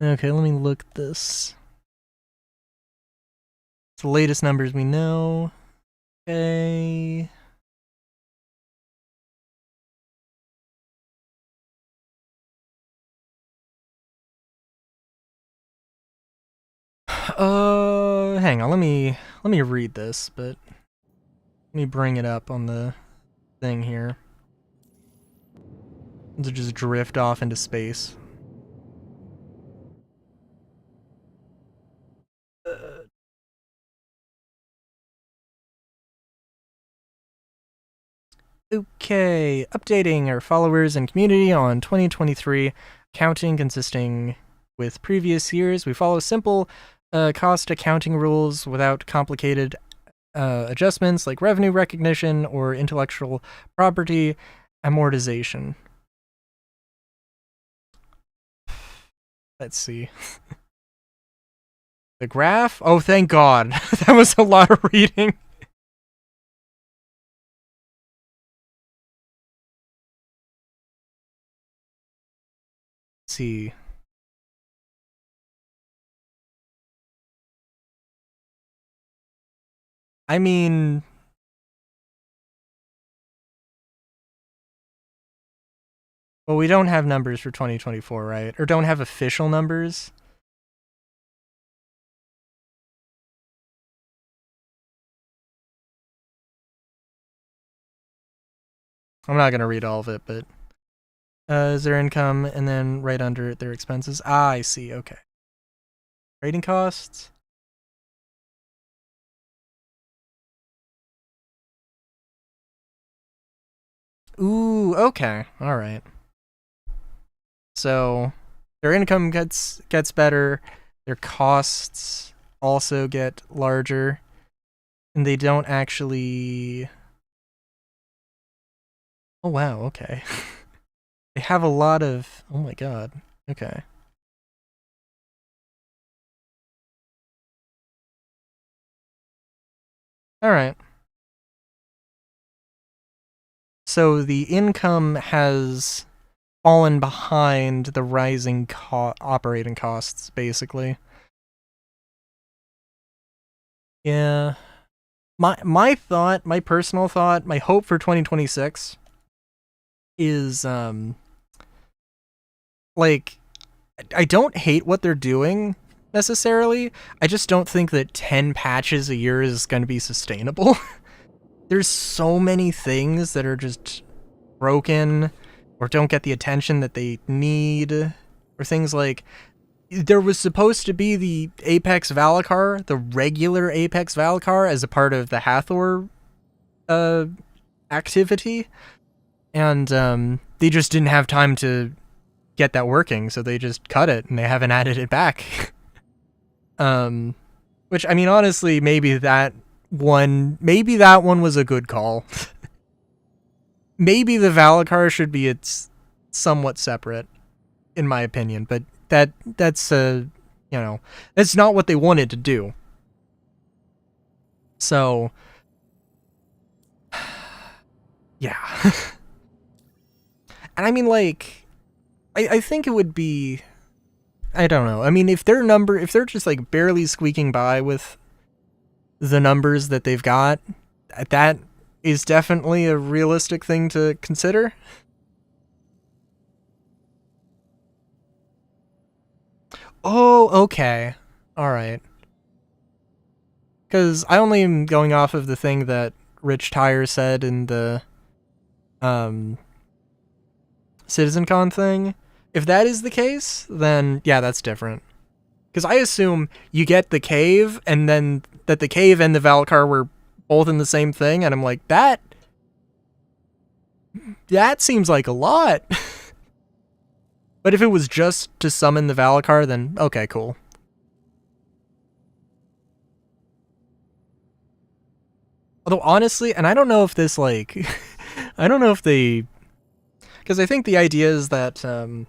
Okay, let me look at this. It's the latest numbers we know. Okay. Hang on, let me read this, but Let me bring it up on the thing here. To just drift off into space. Okay, updating our followers and community on 2023 accounting consisting with previous years. We follow simple cost accounting rules without complicated adjustments like revenue recognition or intellectual property amortization. Let's see. The graph? Oh, thank God. That was a lot of reading. Let's see. I mean, well, we don't have numbers for 2024, right? Or don't have official numbers. I'm not going to read all of it, but is their income and then right under it their expenses? Ah, I see. Okay. Rating costs. Ooh, okay. All right. So their income gets better, their costs also get larger, and they don't actually. Oh wow, okay. They have a lot of. Oh my God. Okay. All right. So the income has fallen behind the rising operating costs, basically. Yeah. My thought, my personal thought, my hope for 2026 is like, I don't hate what they're doing necessarily. I just don't think that 10 patches a year is going to be sustainable. There's so many things that are just broken or don't get the attention that they need, or things like there was supposed to be the Apex Valakar, the regular Apex Valakar, as a part of the Hathor activity, and they just didn't have time to get that working, so they just cut it and they haven't added it back. Which, I mean, honestly, maybe that one was a good call. Maybe the Valakar should be somewhat separate, in my opinion, but that's that's not what they wanted to do. So yeah. And I mean, like, I think it would be, I don't know. I mean, if they're just like barely squeaking by with the numbers that they've got, that is definitely a realistic thing to consider. Oh, okay. All right. Because I only am going off of the thing that Rich Tyre said in the CitizenCon thing. If that is the case, then yeah, that's different. Because I assume you get the cave, and then that the cave and the Valakar were both in the same thing, and I'm like, that seems like a lot. But if it was just to summon the Valakar, then okay, cool. Although honestly, and I don't know if this like, I don't know if they, because I think the idea is that an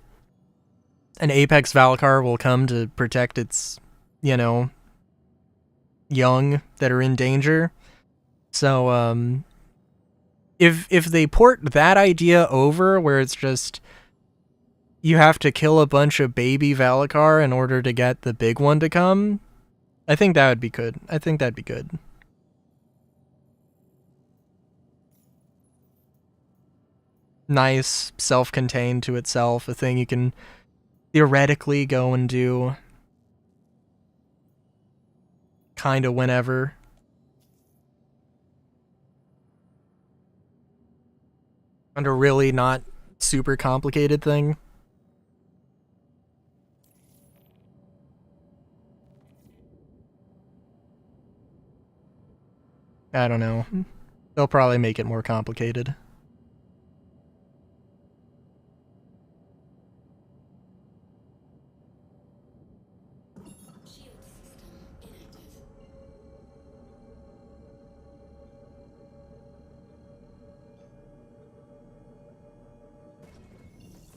Apex Valakar will come to protect its, young that are in danger. So if they port that idea over, where it's just you have to kill a bunch of baby Valakar in order to get the big one to come, I think that would be good. I think that'd be good. Nice, self-contained to itself, a thing you can theoretically go and do kind of whenever. on a really not super complicated thing. I don't know. They'll probably make it more complicated. Shield system inactive.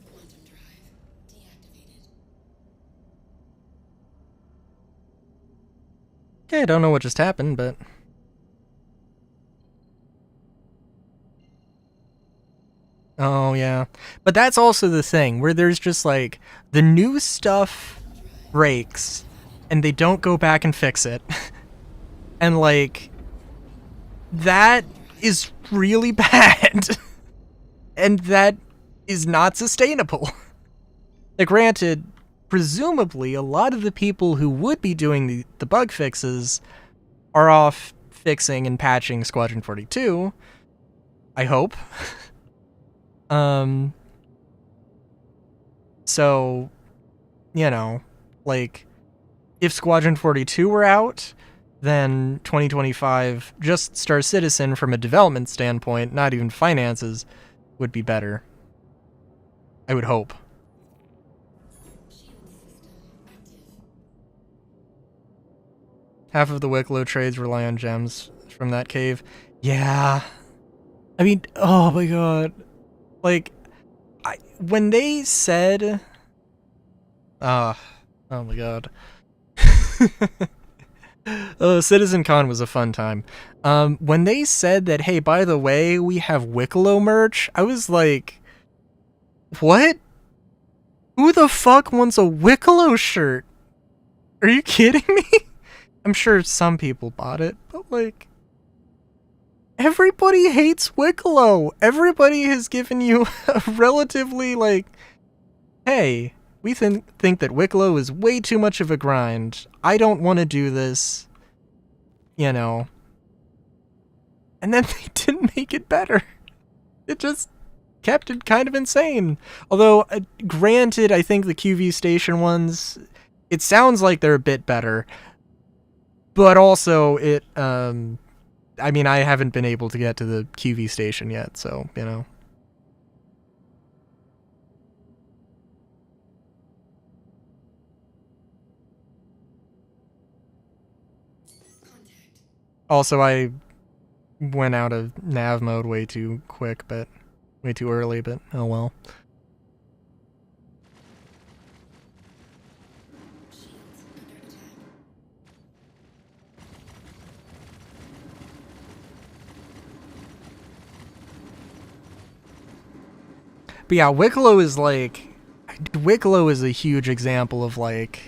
Quantum drive deactivated. Okay, I don't know what just happened, but... Oh, yeah. But that's also the thing, where there's just, like, the new stuff breaks, and they don't go back and fix it. And, like, that is really bad. And that is not sustainable. Now, granted, presumably, a lot of the people who would be doing the bug fixes are off fixing and patching Squadron 42. I hope. So, you know, like, if Squadron 42 were out, then 2025, just Star Citizen from a development standpoint, not even finances, would be better. I would hope. Shield system active. Half of the Wicklow trades rely on gems from that cave. Yeah. I mean, oh my god. Like, when they said... oh my god. CitizenCon was a fun time. When they said that, hey, by the way, we have Wicklow merch, I was like, what? Who the fuck wants a Wicklow shirt? Are you kidding me? I'm sure some people bought it, but like... everybody hates Wicklow. Everybody has given you a relatively, like, hey, we think that Wicklow is way too much of a grind. I don't want to do this. You know. And then they didn't make it better. It just kept it kind of insane. Although, granted, I think the QV station ones, it sounds like they're a bit better. But also, it, I mean, I haven't been able to get to the QV station yet, so, you know. Contact. Also, I went out of nav mode way too quick, but way too early, but oh well. Shields under attack. But yeah, Wicklow is like... Wicklow is a huge example of like...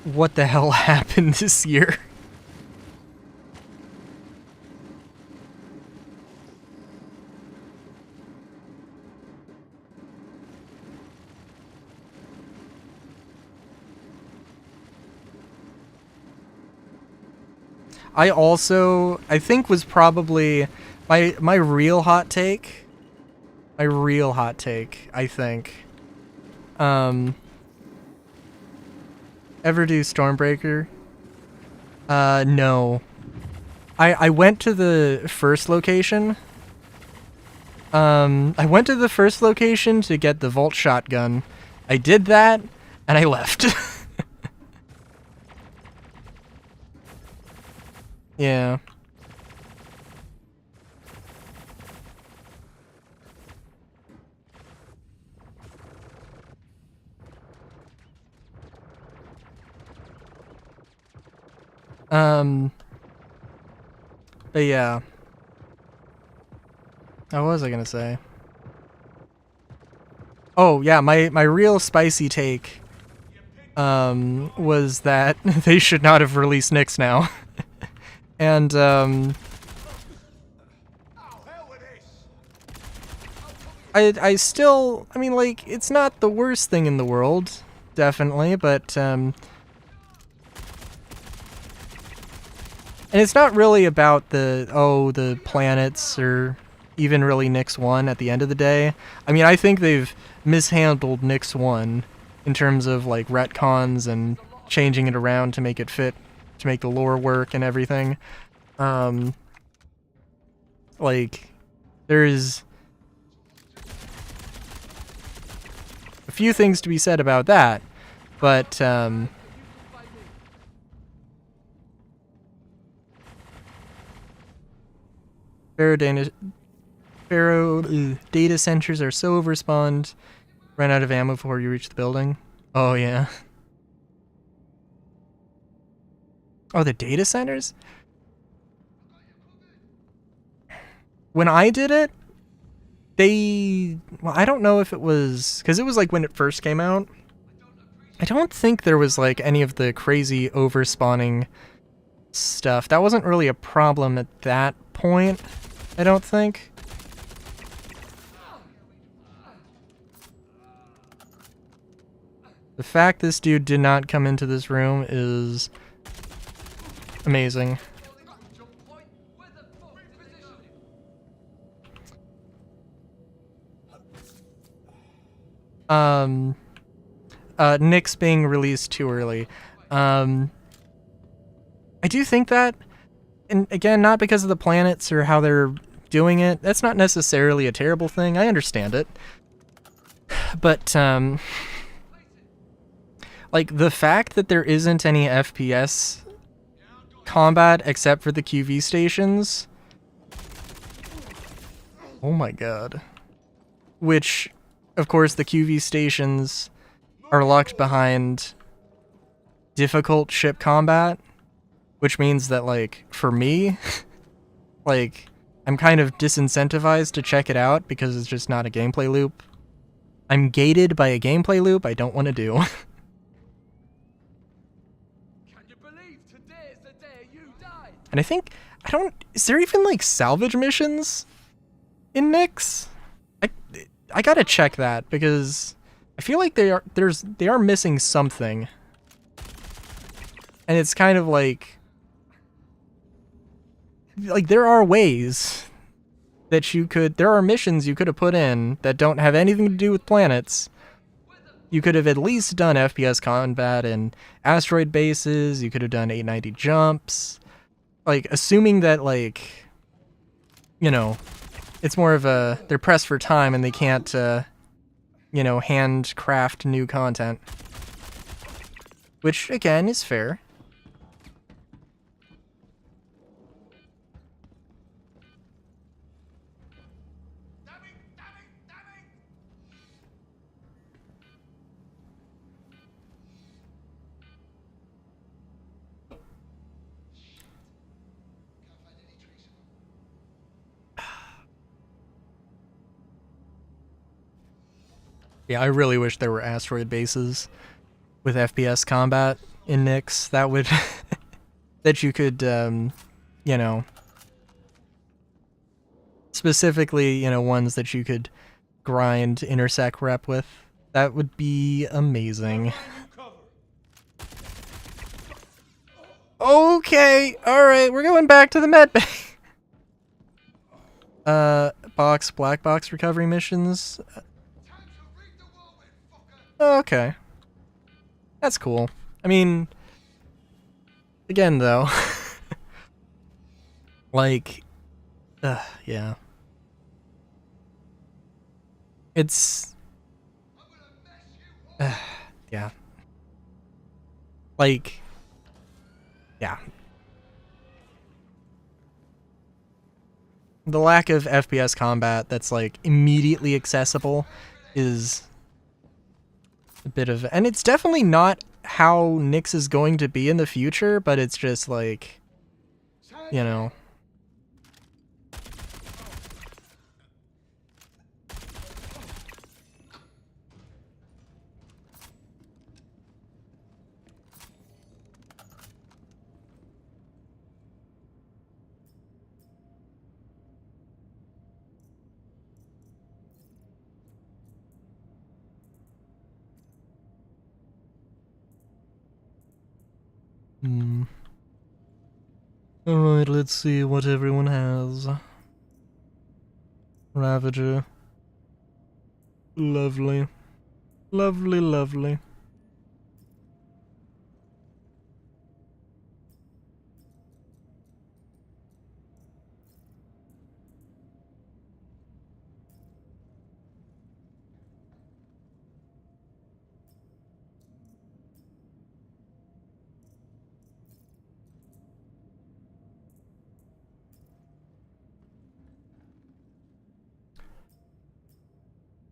what the hell happened this year? I think was probably my real hot take. My real hot take, I think. Ever do Stormbreaker? No. I went to the first location. I went to the first location to get the Volt shotgun. I did that, and I left. Yeah. But yeah. What was I gonna say? Oh, yeah, my real spicy take, was that they should not have released Nyx now. And, Oh, hell with this! I still, I mean, like, it's not the worst thing in the world, definitely, but, And it's not really about the planets or even really Nyx 1 at the end of the day. I mean, I think they've mishandled Nyx 1 in terms of like retcons and changing it around to make it fit, to make the lore work and everything. Like, there's a few things to be said about that, but data centers are so overspawned. Run out of ammo before you reach the building. Oh yeah. Oh, the data centers? When I did it, well, I don't know if it was, because it was like when it first came out. I don't think there was like any of the crazy overspawning stuff. That wasn't really a problem at that point, I don't think. The fact this dude did not come into this room is amazing. Nyx being released too early. I do think that, and again, not because of the planets or how they're doing it. That's not necessarily a terrible thing. I understand it. But, like, the fact that there isn't any FPS combat except for the QV stations. Oh my god. Which, of course, the QV stations are locked behind difficult ship combat, which means that, like, for me, like, I'm kind of disincentivized to check it out because it's just not a gameplay loop. I'm gated by a gameplay loop I don't want to do. Can you believe today is the day you died? And I think, is there even, like, salvage missions in Nyx? I gotta check that, because I feel like they are missing something. And it's kind of like there are ways that there are missions you could have put in that don't have anything to do with planets. You could have at least done FPS combat in asteroid bases, you could have done 890 jumps. Like, assuming that, like, you know, it's more of they're pressed for time and they can't, you know, handcraft new content. Which, again, is fair. Yeah, I really wish there were asteroid bases with FPS combat in Nyx. That would that you could, you know, specifically, you know, ones that you could grind intersect rep with. That would be amazing. Okay, alright, we're going back to the med bay. Black box recovery missions. Okay. That's cool. I mean, again, though, like, yeah. It's, yeah. Like, yeah. The lack of FPS combat that's, like, immediately accessible is a bit of, and it's definitely not how Nyx is going to be in the future, but it's just like, you know. Alright, let's see what everyone has. Ravager. Lovely. Lovely, lovely.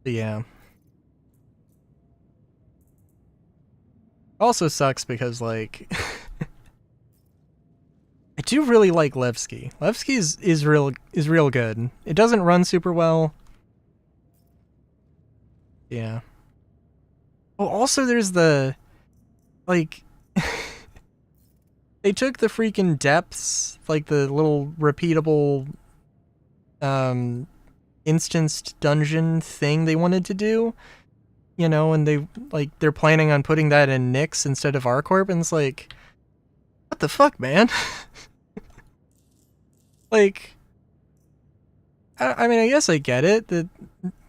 Yeah. Also sucks because, like, I do really like Levski. Levski is real good. It doesn't run super well. Yeah. Oh, also there's the, like, they took the freaking depths, like the little repeatable instanced dungeon thing they wanted to do, you know, and they're planning on putting that in Nyx instead of ArcCorp, and it's like, what the fuck, man? Like, I mean, I guess I get it that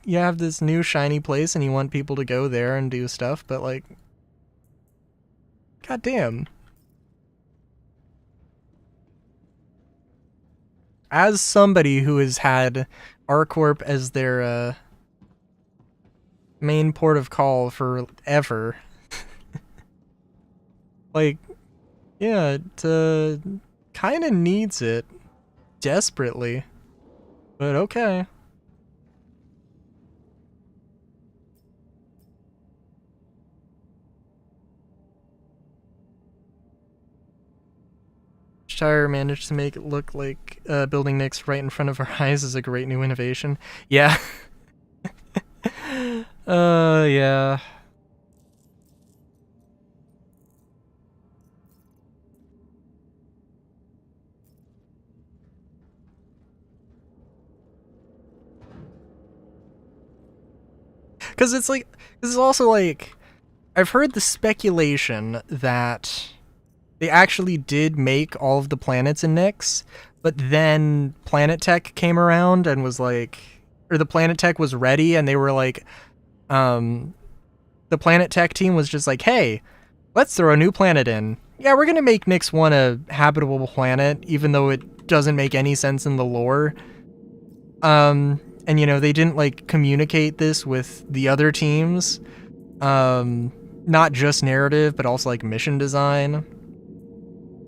you have this new shiny place and you want people to go there and do stuff, but like, goddamn. As somebody who has had ArcCorp as their main port of call forever, like, yeah, it kind of needs it desperately, but okay. Shire managed to make it look like building Nyx right in front of our eyes is a great new innovation. Yeah. Yeah. Because it's like, this is also like, I've heard the speculation that they actually did make all of the planets in Nyx, but then Planet Tech came around and was like, or the Planet Tech was ready and they were like, the Planet Tech team was just like, hey, let's throw a new planet in. Yeah, we're gonna make Nyx 1 a habitable planet, even though it doesn't make any sense in the lore. And you know, they didn't like communicate this with the other teams. Not just narrative, but also like mission design.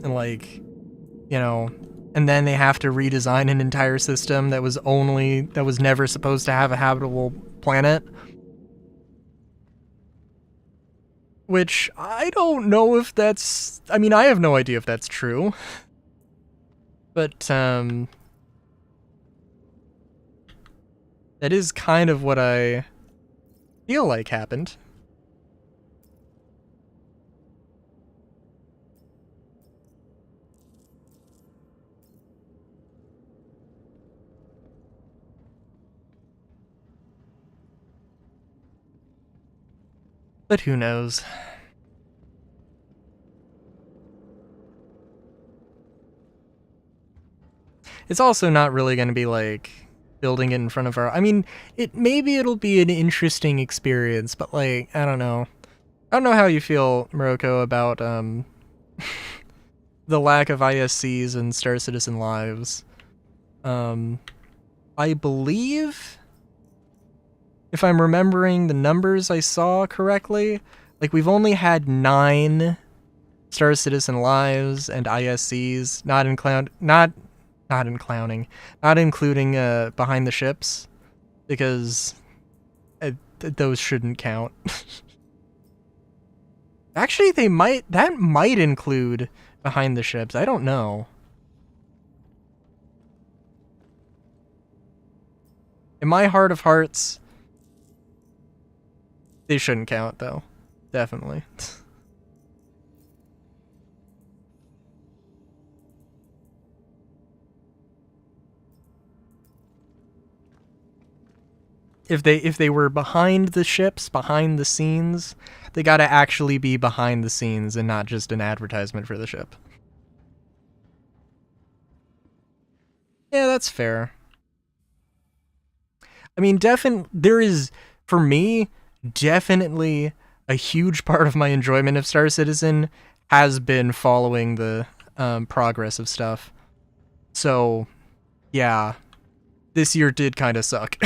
And like, you know, and then they have to redesign an entire system that was never supposed to have a habitable planet. Which, I don't know if that's, I mean, I have no idea if that's true. But, that is kind of what I feel like happened. But who knows? It's also not really going to be like building it in front of our, I mean, maybe it'll be an interesting experience, but like, I don't know. I don't know how you feel, Morocco, about the lack of ISCs and Star Citizen lives. I believe, if I'm remembering the numbers I saw correctly, like we've only had 9 Star Citizen lives and ISCs, not including behind the ships, because those shouldn't count. Actually, that might include behind the ships. I don't know. In my heart of hearts, they shouldn't count, though. Definitely. If they were behind the ships, behind the scenes, they gotta actually be behind the scenes and not just an advertisement for the ship. Yeah, that's fair. I mean, there is, for me, definitely a huge part of my enjoyment of Star Citizen has been following the progress of stuff. So, yeah, this year did kind of suck.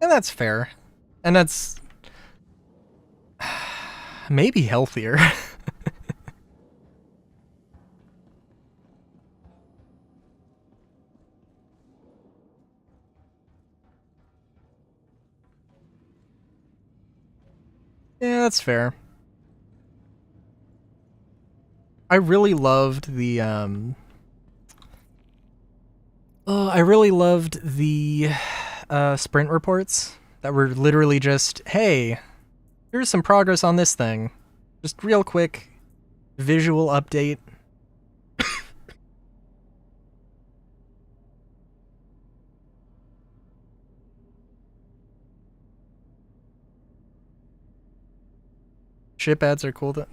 And that's fair. And that's maybe healthier. Yeah, that's fair. I really loved the sprint reports that were literally just, hey, here's some progress on this thing. Just real quick visual update. Ship ads are cool to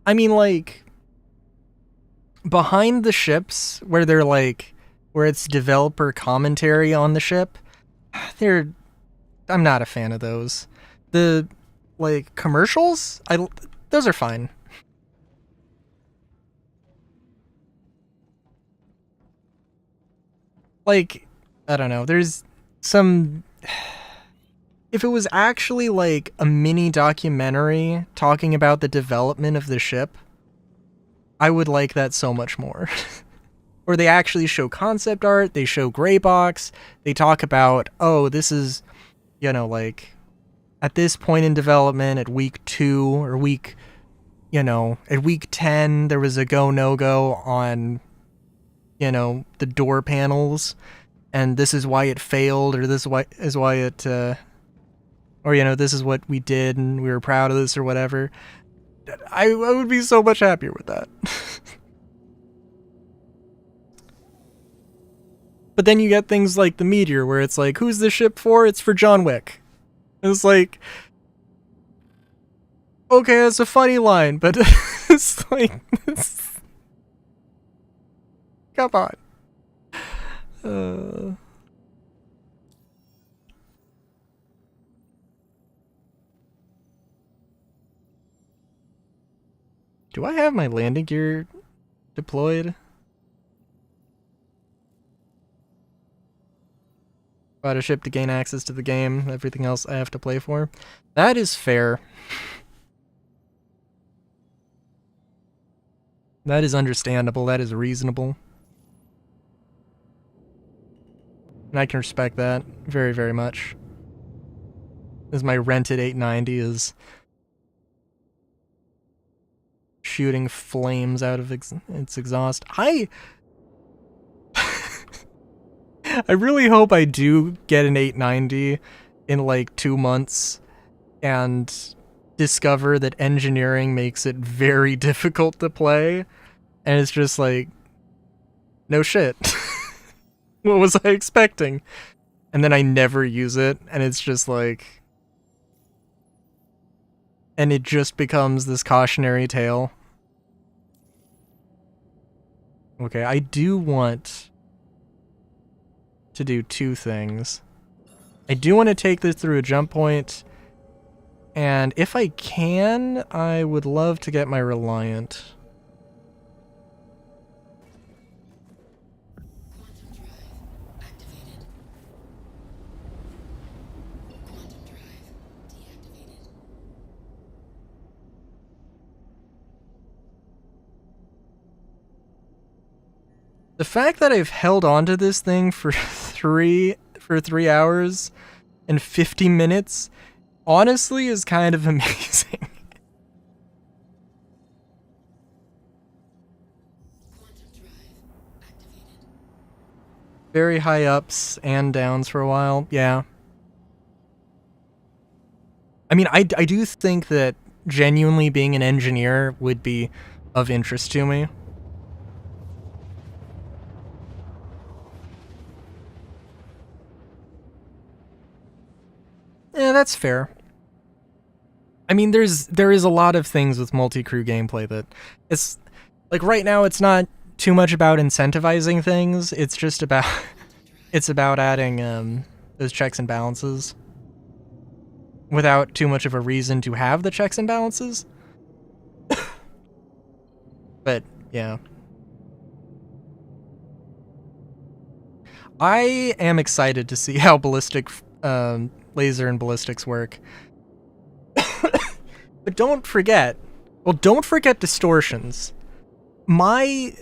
I mean, like, behind the ships where they're like, where it's developer commentary on the ship, I'm not a fan of those. The, like, commercials, those are fine. Like, I don't know, there's some... If it was actually like a mini documentary talking about the development of the ship, I would like that so much more. Or they actually show concept art, they show gray box, they talk about, oh, this is, you know, like, at this point in development, at week 2, or week, you know, at week 10, there was a go, no-go on, you know, the door panels, and this is why it failed, or this is why it, or, you know, this is what we did and we were proud of this or whatever. I would be so much happier with that. But then you get things like the Meteor, where it's like, who's this ship for? It's for John Wick. And it's like, okay, it's a funny line, but it's like, come on. Do I have my landing gear deployed? Bought a ship to gain access to the game, everything else I have to play for. That is fair. That is understandable, that is reasonable. And I can respect that very, very much. As my rented 890 is shooting flames out of its exhaust. I really hope I do get an 890 in like 2 months and discover that engineering makes it very difficult to play, and it's just like, no shit. What was I expecting? And then I never use it, and it's just like, and it just becomes this cautionary tale. Okay, I do want to do 2 things. I do want to take this through a jump point, and if I can, I would love to get my Reliant. Quantum drive activated. Quantum drive deactivated. The fact that I've held on to this thing for 3 hours and 50 minutes honestly is kind of amazing. Quantum drive activated. very high ups and downs for a while. Yeah. I mean, I do think that genuinely being an engineer would be of interest to me. Yeah, that's fair. I mean, there is a lot of things with multi-crew gameplay that it's like right now it's not too much about incentivizing things. It's just about it's about adding those checks and balances without too much of a reason to have the checks and balances. But yeah. I am excited to see how ballistic laser and ballistics work. But don't forget distortions. My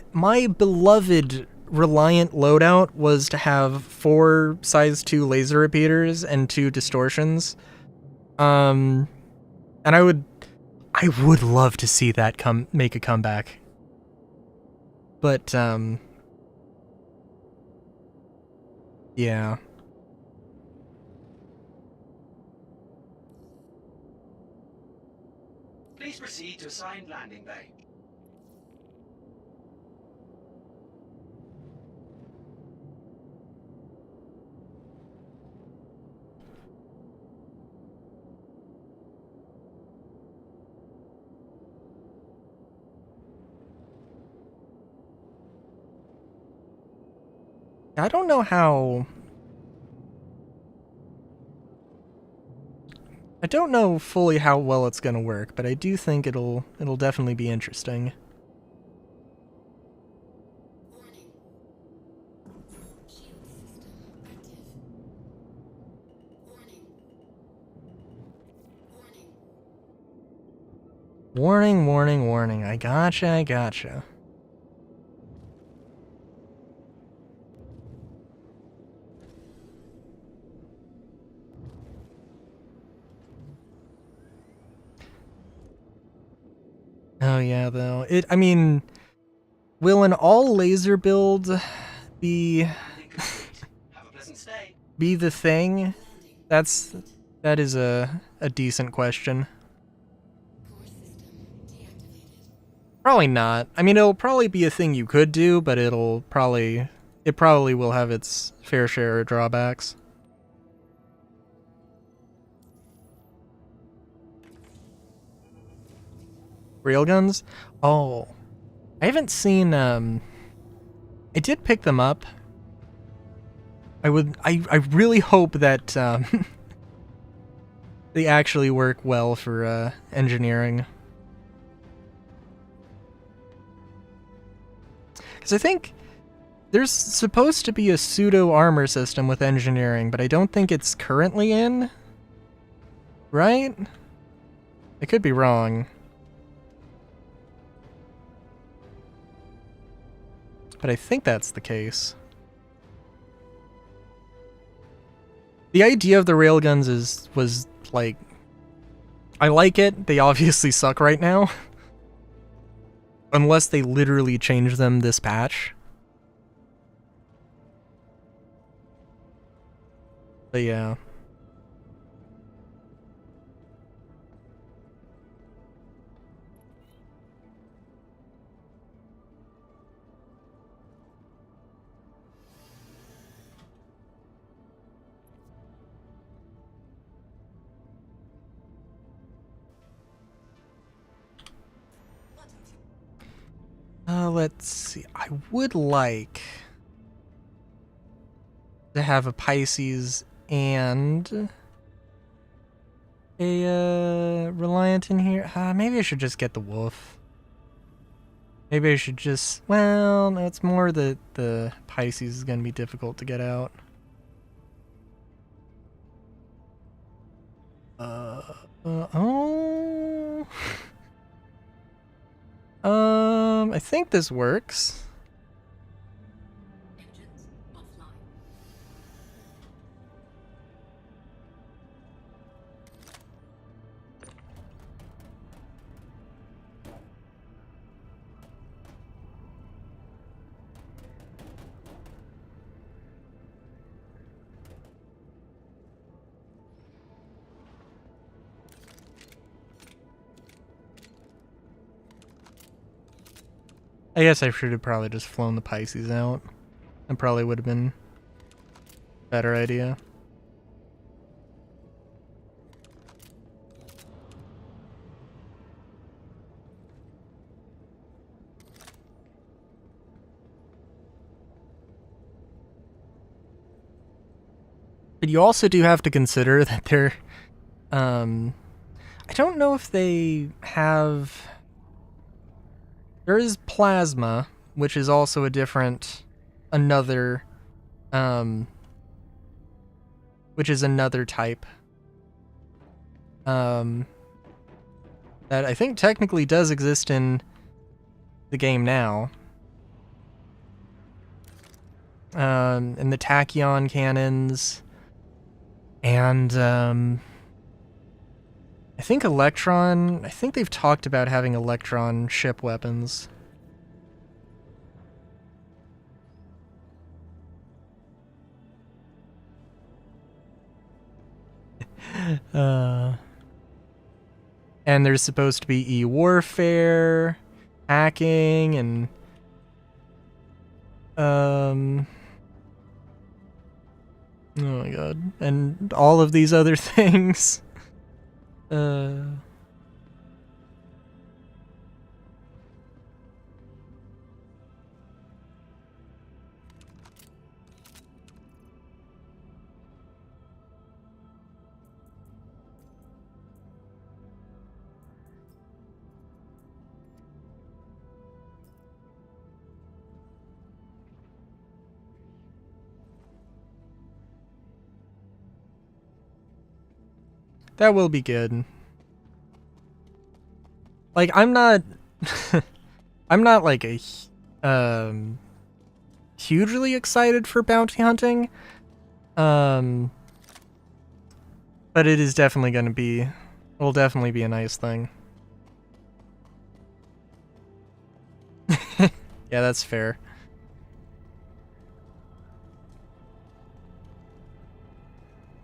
beloved Reliant loadout was to have 4 size 2 laser repeaters and 2 distortions. And I would love to see that make a comeback. But yeah. Please proceed to assigned landing bay. I don't know how... I don't know fully how well it's gonna work, but I do think it'll definitely be interesting. Warning. Shield system active. Warning. Warning. Warning. I gotcha. Oh yeah, though. I mean, will an all laser build be Have a pleasant stay. be the thing? That is a decent question. Core system deactivated. Probably not. I mean, it'll probably be a thing you could do, but it probably will have its fair share of drawbacks. Railguns? Oh. I haven't seen, I did pick them up. I really hope that, they actually work well for, engineering. Because I think there's supposed to be a pseudo armor system with engineering, but I don't think it's currently in. Right? I could be wrong. But I think that's the case. The idea of the railguns was like, I like it. They obviously suck right now. Unless they literally change them this patch. But yeah. Let's see. I would like to have a Pisces and a Reliant in here. Maybe I should just get the Wolf. Maybe I should just... Well, no, it's more that the Pisces is going to be difficult to get out. Oh... I think this works. Engines offline. I guess I should have probably just flown the Pisces out. That probably would have been a better idea. But you also do have to consider that they're, I don't know if they have, there is plasma, which is also a different, another, which is another type, that I think technically does exist in the game now. And the tachyon cannons. And, I think Electron... I think they've talked about having Electron ship weapons. And there's supposed to be E-warfare, hacking, and... Oh my god. And all of these other things. That will be good. Like, I'm not... I'm not, like, a... hugely excited for bounty hunting. But it is definitely gonna be... will definitely be a nice thing. Yeah, that's fair.